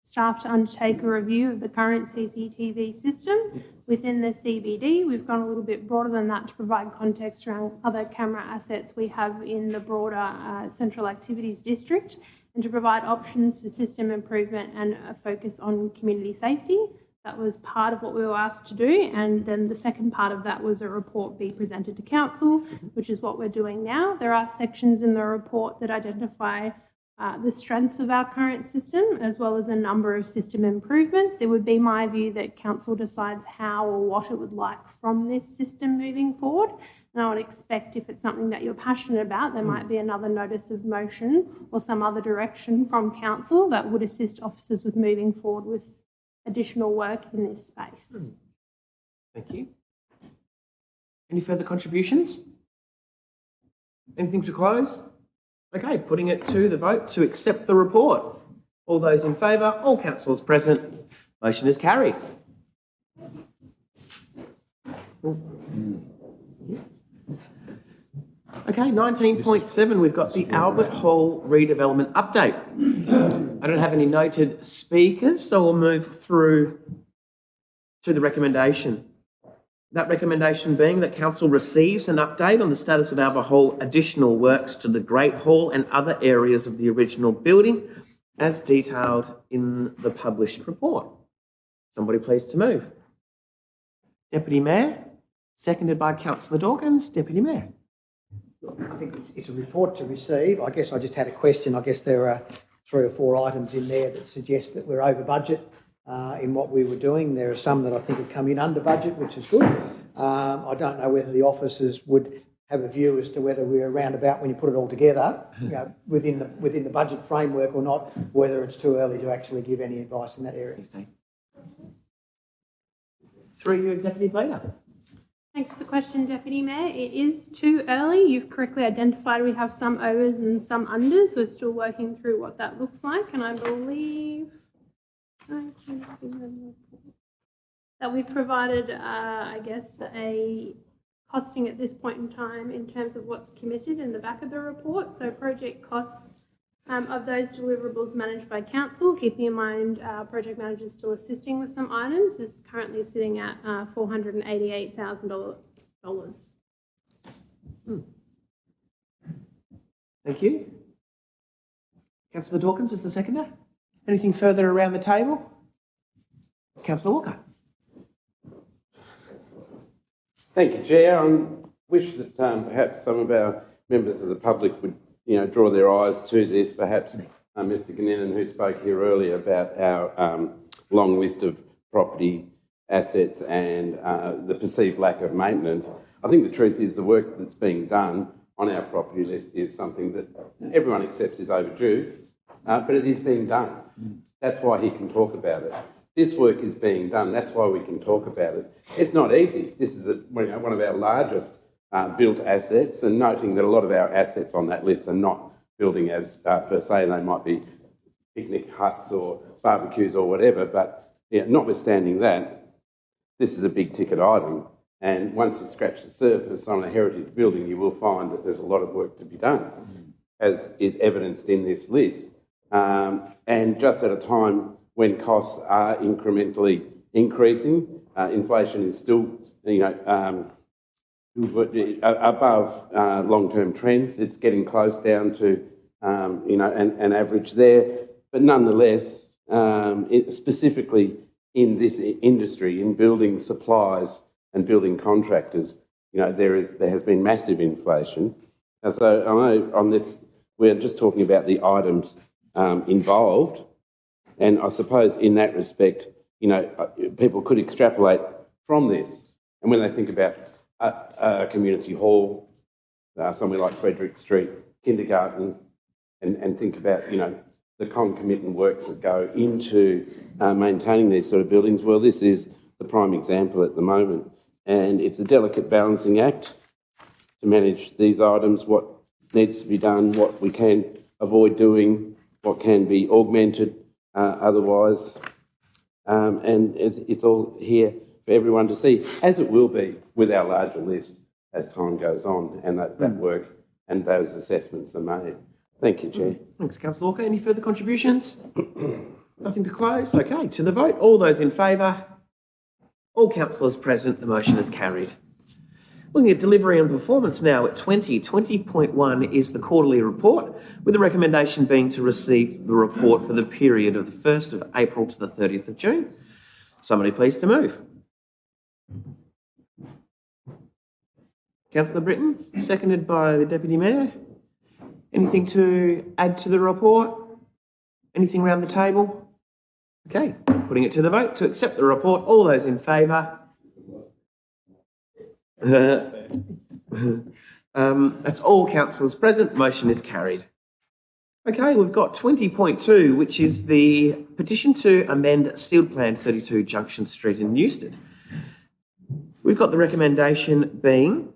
staff to undertake a review of the current CCTV system within the CBD. We've gone a little bit broader than that to provide context around other camera assets we have in the broader Central Activities District, and to provide options for system improvement and a focus on community safety. That was part of what we were asked to do, and then the second part of that was a report be presented to Council, which is what we're doing now. There are sections in the report that identify the strengths of our current system, as well as a number of system improvements. It would be my view that council decides how or what it would like from this system moving forward. And I would expect if it's something that you're passionate about, there might be another notice of motion or some other direction from council that would assist officers with moving forward with additional work in this space. Thank you. Any further contributions? Anything to close? Okay, putting it to the vote to accept the report. All those in favour, all councillors present, motion is carried. Okay, 19.7, we've got the Albert Hall redevelopment update. I don't have any noted speakers, so we'll move through to the recommendation. That recommendation being that council receives an update on the status of Albert Hall additional works to the Great Hall and other areas of the original building as detailed in the published report. Somebody please to move. Deputy Mayor, seconded by Councillor Dawkins. Deputy Mayor. I think it's a report to receive. I guess I just had a question. I guess there are 3 or 4 items in there that suggest that we're over budget in what we were doing. There are some that I think have come in under budget, which is good. I don't know whether the officers would have a view as to whether we're around about when you put it all together, you know, within the budget framework or not, whether it's too early to actually give any advice in that area. Through you, Executive Leader. Thanks for the question, Deputy Mayor. It is too early. You've correctly identified we have some overs and some unders. We're still working through what that looks like, and I believe that we've provided, I guess, a costing at this point in time in terms of what's committed in the back of the report. So project costs of those deliverables managed by council, keeping in mind our project manager is still assisting with some items, is currently sitting at $488,000. Thank you. Councillor Dawkins is the seconder. Anything further around the table? Councillor Walker. Thank you, Chair. I wish that perhaps some of our members of the public would, draw their eyes to this. Perhaps Mr. Ganninan, who spoke here earlier about our long list of property assets and the perceived lack of maintenance. I think the truth is the work that's being done on our property list is something that everyone accepts is overdue, but it is being done. That's why he can talk about it. This work is being done. That's why we can talk about it. It's not easy. This is one of our largest built assets, and noting that a lot of our assets on that list are not building as per se. They might be picnic huts or barbecues or whatever, but notwithstanding that, this is a big ticket item. And once you scratch the surface on a heritage building, you will find that there's a lot of work to be done, as is evidenced in this list. And just at a time when costs are incrementally increasing, inflation is still, above long-term trends. It's getting close down to, an average there. But nonetheless, specifically in this industry, in building supplies and building contractors, there has been massive inflation. And so I know on this, we're just talking about the items involved. And I suppose in that respect, people could extrapolate from this. And when they think about a community hall, somewhere like Frederick Street, kindergarten, and think about, the concomitant works that go into maintaining these sort of buildings, well, this is the prime example at the moment. And it's a delicate balancing act to manage these items, what needs to be done, what we can avoid doing, what can be augmented otherwise. And it's all here for everyone to see, as it will be with our larger list as time goes on and that work and those assessments are made. Thank you, Chair. Thanks, Councillor Walker. Any further contributions? Nothing to close? Okay, to the vote. All those in favour? All councillors present, the motion is carried. Looking at delivery and performance now at 20.1 is the quarterly report, with the recommendation being to receive the report for the period of the 1st of April to the 30th of June. Somebody please to move. Councillor Britton, seconded by the Deputy Mayor. Anything to add to the report? Anything around the table? Okay, putting it to the vote to accept the report. All those in favour? That's all councillors present. Motion is carried. Okay, we've got 20.2, which is the petition to amend Sealed Plan 32 Junction Street in Newstead. We've got the recommendation being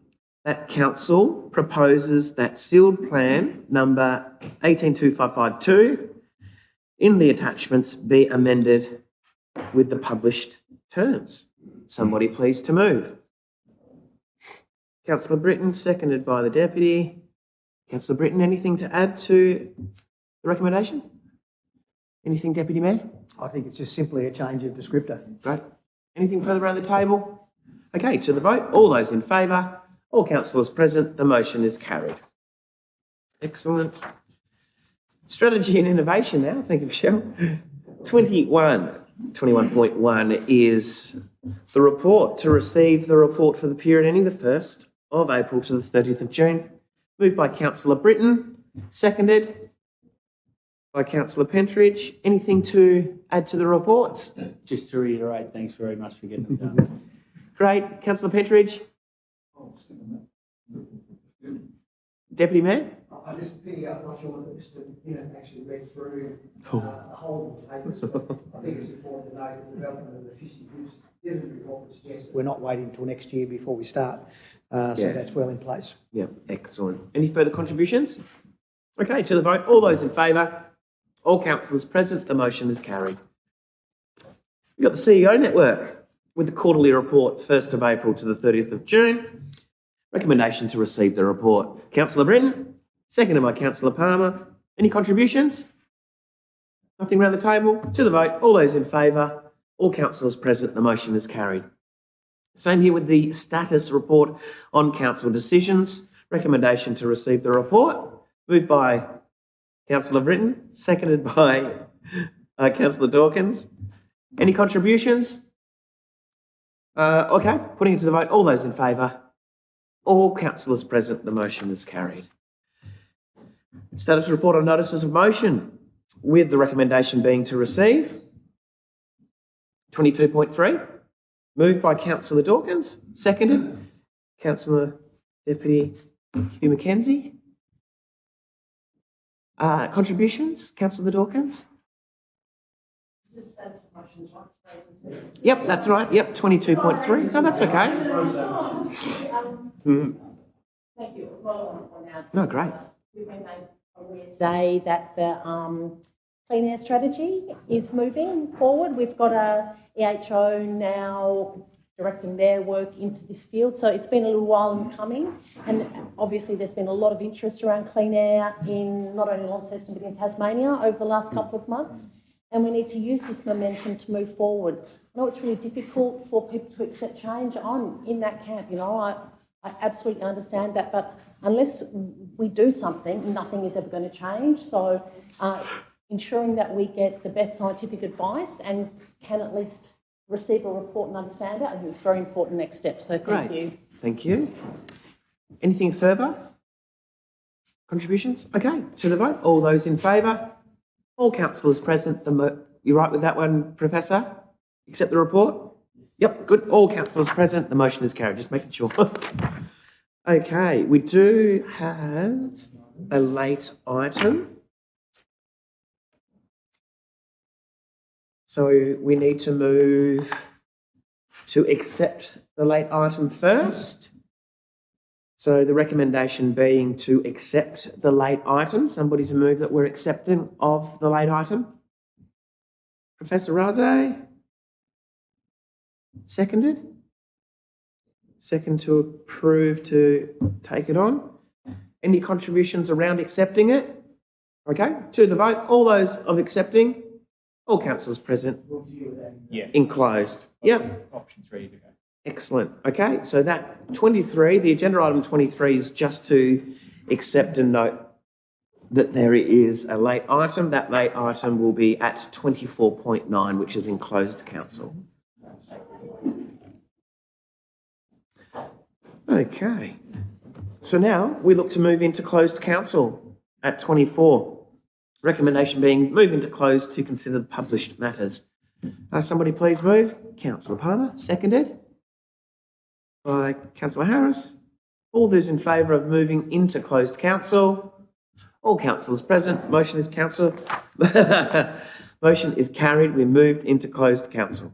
that council proposes that Sealed Plan number 182552 in the attachments be amended with the published terms. Somebody please to move. Councillor Britton, seconded by the Deputy. Councillor Britton, anything to add to the recommendation? Anything, Deputy Mayor? I think it's just simply a change of descriptor. Great. Anything further around the table? Okay, to the vote. All those in favour? All councillors present. The motion is carried. Excellent. Strategy and innovation now. Thank you, Michelle. 21.1 is the report to receive the report for the period ending the 1st of April to the 30th of June. Moved by Councillor Britton, seconded by Councillor Pentridge. Anything to add to the reports? Just to reiterate, thanks very much for getting them done. Great. Councillor Pentridge. Deputy Mayor? I'm just picking up, I'm not sure whether Mr. Pinnon actually read through the whole papers, but I think it's important to note that the development of the fiscal dividend report would suggest that we're not waiting until next year before we start. So that's well in place. Yeah, excellent. Any further contributions? Okay, to the vote. All those in favour? All councillors present. The motion is carried. We've got the CEO network with the quarterly report 1st of April to the 30th of June. Recommendation to receive the report. Councillor Britton, seconded by Councillor Palmer. Any contributions? Nothing around the table? To the vote. All those in favour? All councillors present. The motion is carried. Same here with the status report on council decisions. Recommendation to receive the report. Moved by Councillor Britton, seconded by Councillor Dawkins. Any contributions? Okay, putting it to the vote. All those in favour? All councillors present. The motion is carried. Status report on notices of motion, with the recommendation being to receive. 22.3. Moved by Councillor Dawkins, seconded. Councillor Deputy Hugh McKenzie. Contributions, Councillor Dawkins? Yep, that's right. Yep, 22.3. No, that's okay. Thank you. No, great. We've been made aware today that the clean air strategy is moving forward. We've got a EHO now directing their work into this field. So it's been a little while in coming, and obviously there's been a lot of interest around clean air in not only Launceston but in Tasmania over the last couple of months, and we need to use this momentum to move forward. I know it's really difficult for people to accept change. I'm in that camp, I absolutely understand that, but unless we do something, nothing is ever going to change. So ensuring that we get the best scientific advice and can at least receive a report and understand it, I think it's a very important next step. So thank you. Thank you. Anything further? Contributions? Okay, to the vote. All those in favour? All councillors present. You right with that one, Professor? Accept the report? Yep, good. All councillors present. The motion is carried. Just making sure. Okay, we do have a late item. So we need to move to accept the late item first. So the recommendation being to accept the late item. Somebody to move that we're accepting of the late item. Professor Raze? Seconded? Second to approve to take it on. Any contributions around accepting it? Okay, to the vote. All those of accepting? All councillors present. Yeah. Enclosed. Yep. Option's ready to go. Excellent. Okay, so that 23, the agenda item 23 is just to accept and note that there is a late item. That late item will be at 24.9, which is enclosed council. Okay. So now we look to move into closed council. at 24. Recommendation being move into closed to consider the published matters. Somebody please move. Councillor Palmer, seconded by Councillor Harris. All those in favour of moving into closed council? All councillors present. Motion is motion is carried. We moved into closed council.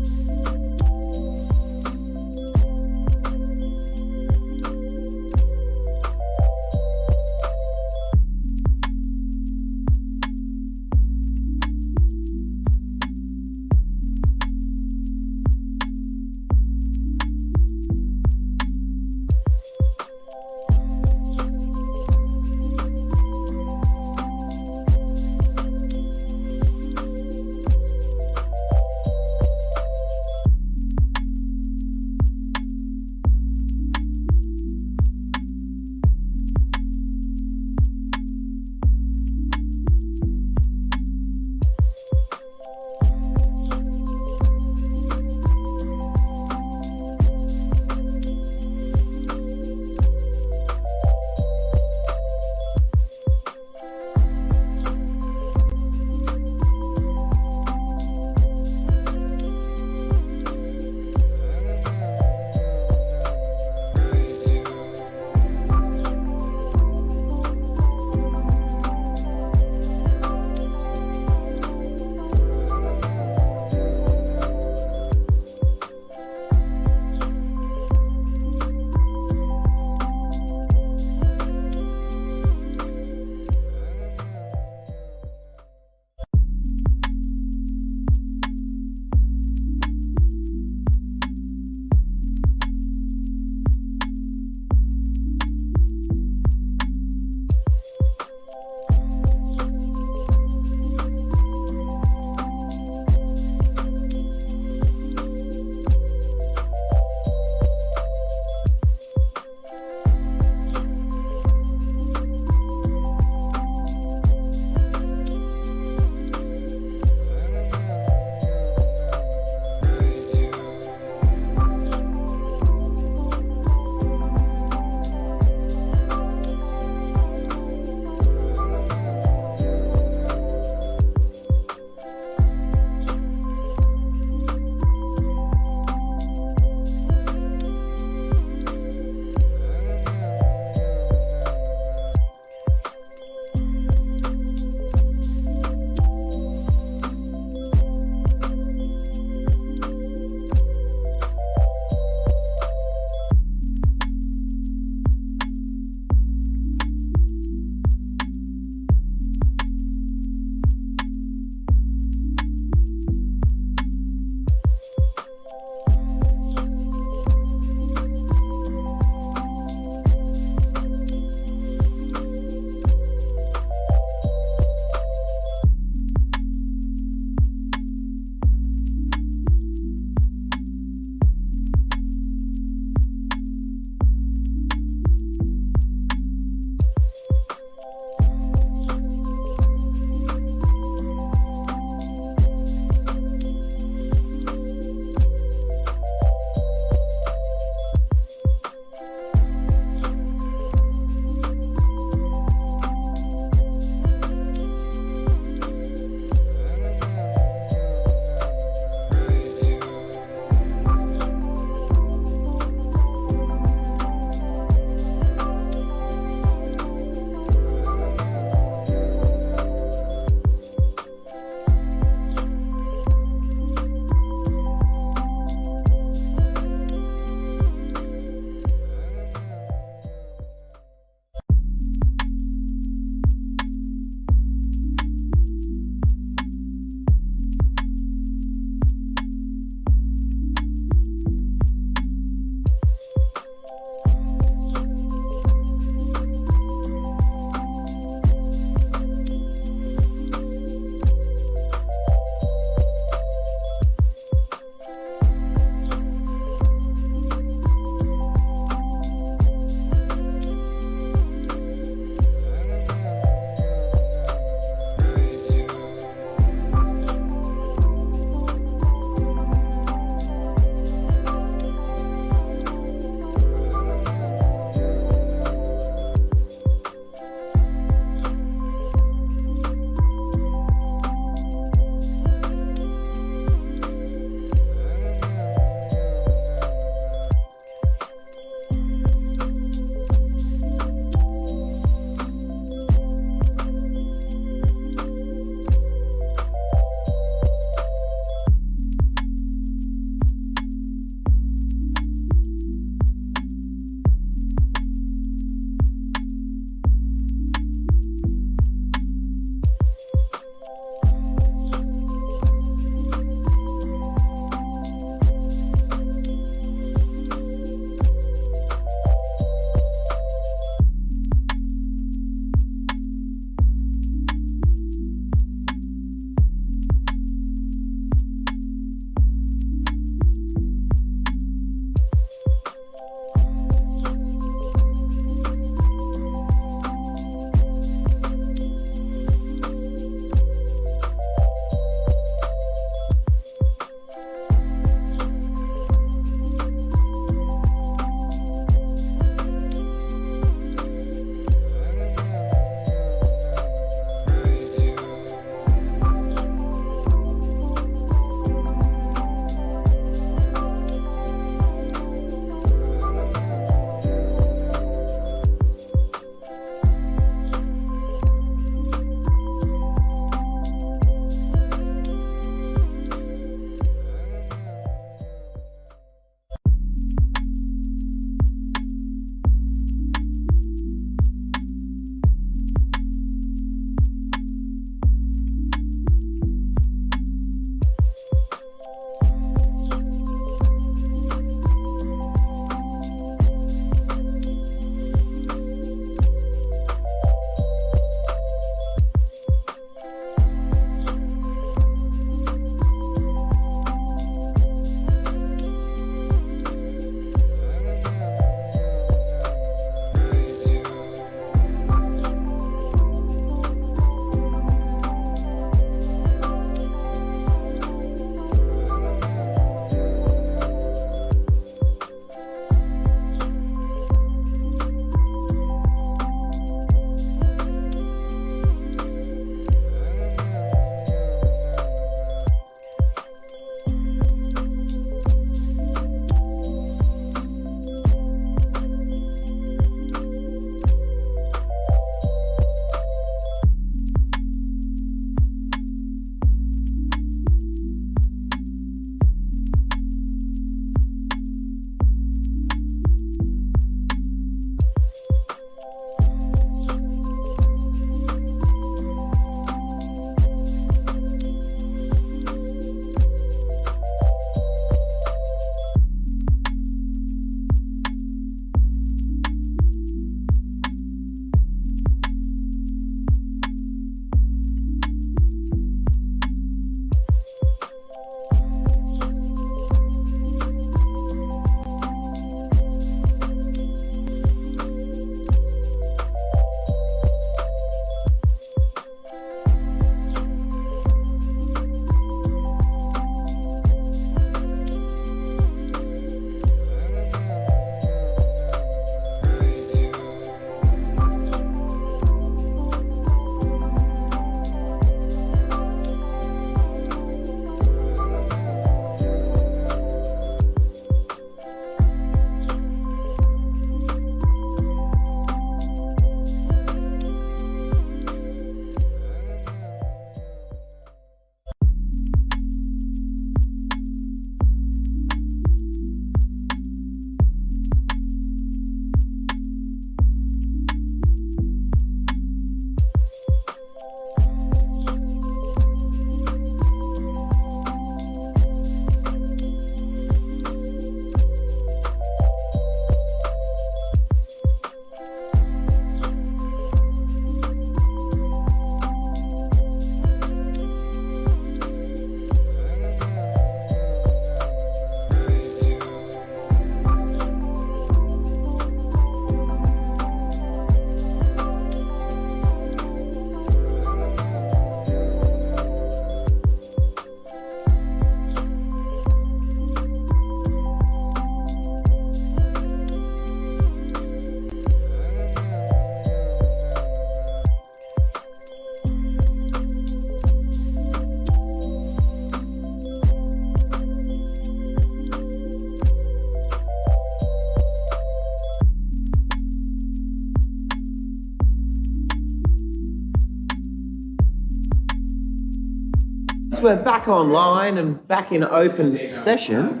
Colleagues, we're back online and back in open session.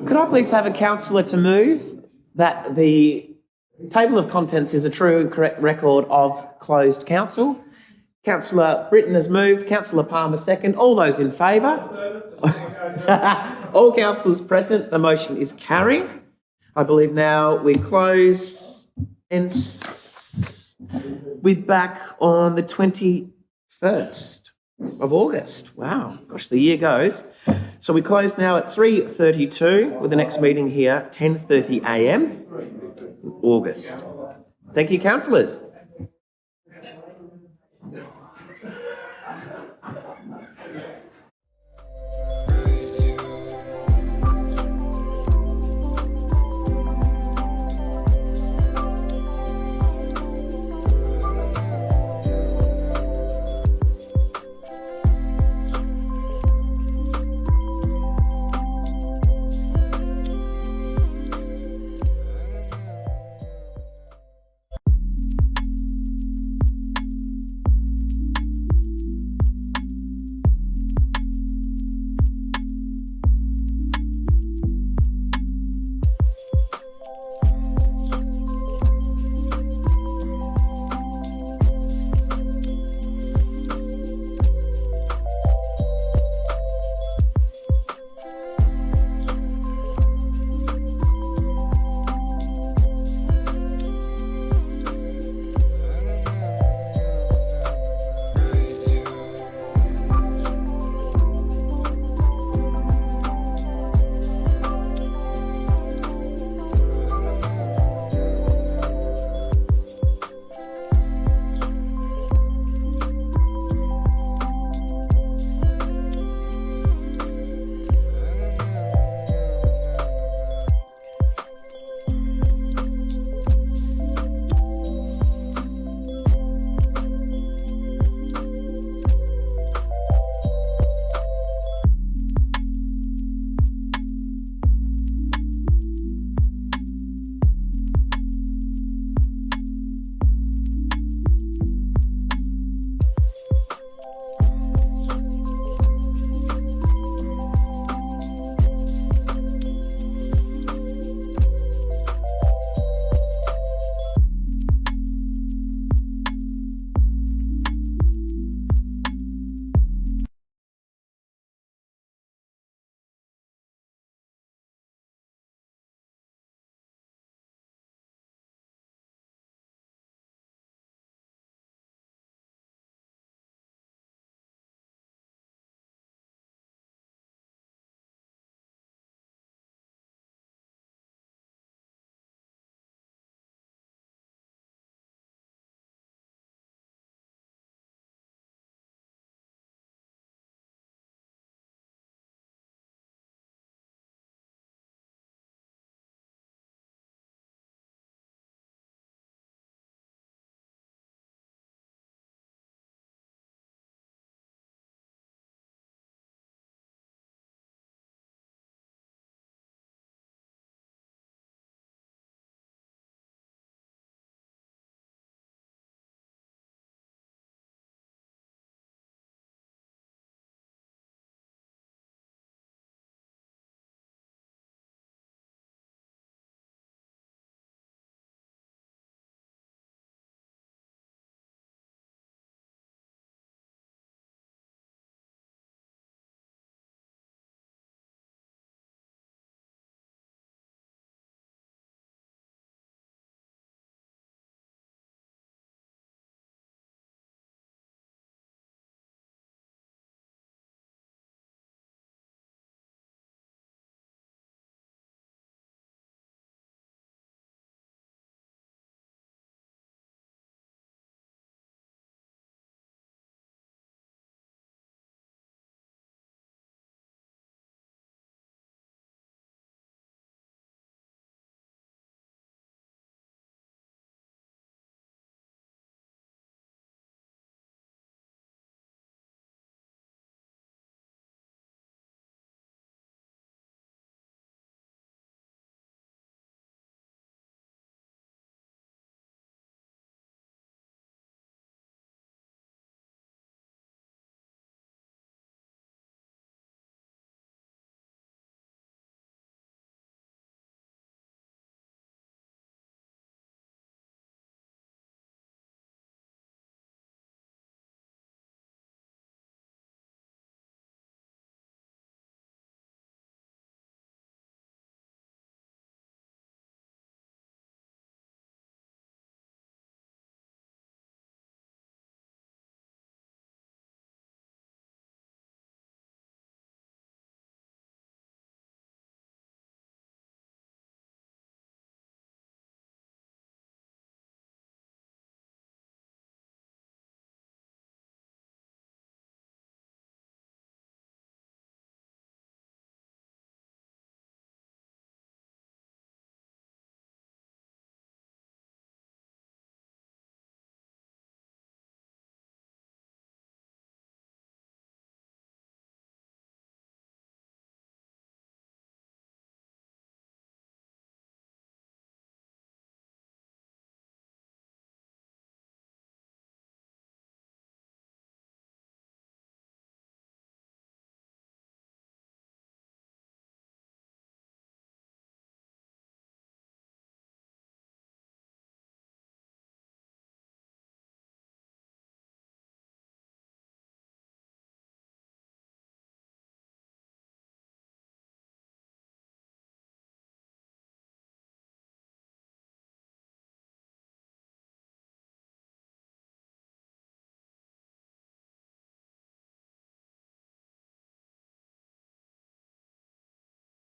Could I please have a councillor to move that the table of contents is a true and correct record of closed council? Councillor Britton has moved. Councillor Palmer second. All those in favour? All councillors present. The motion is carried. I believe now we close and we're back on the 21st of August. Wow, gosh, the year goes. So we close now at 3:32 with the next meeting here, 10:30 a.m. August. Thank you, councillors.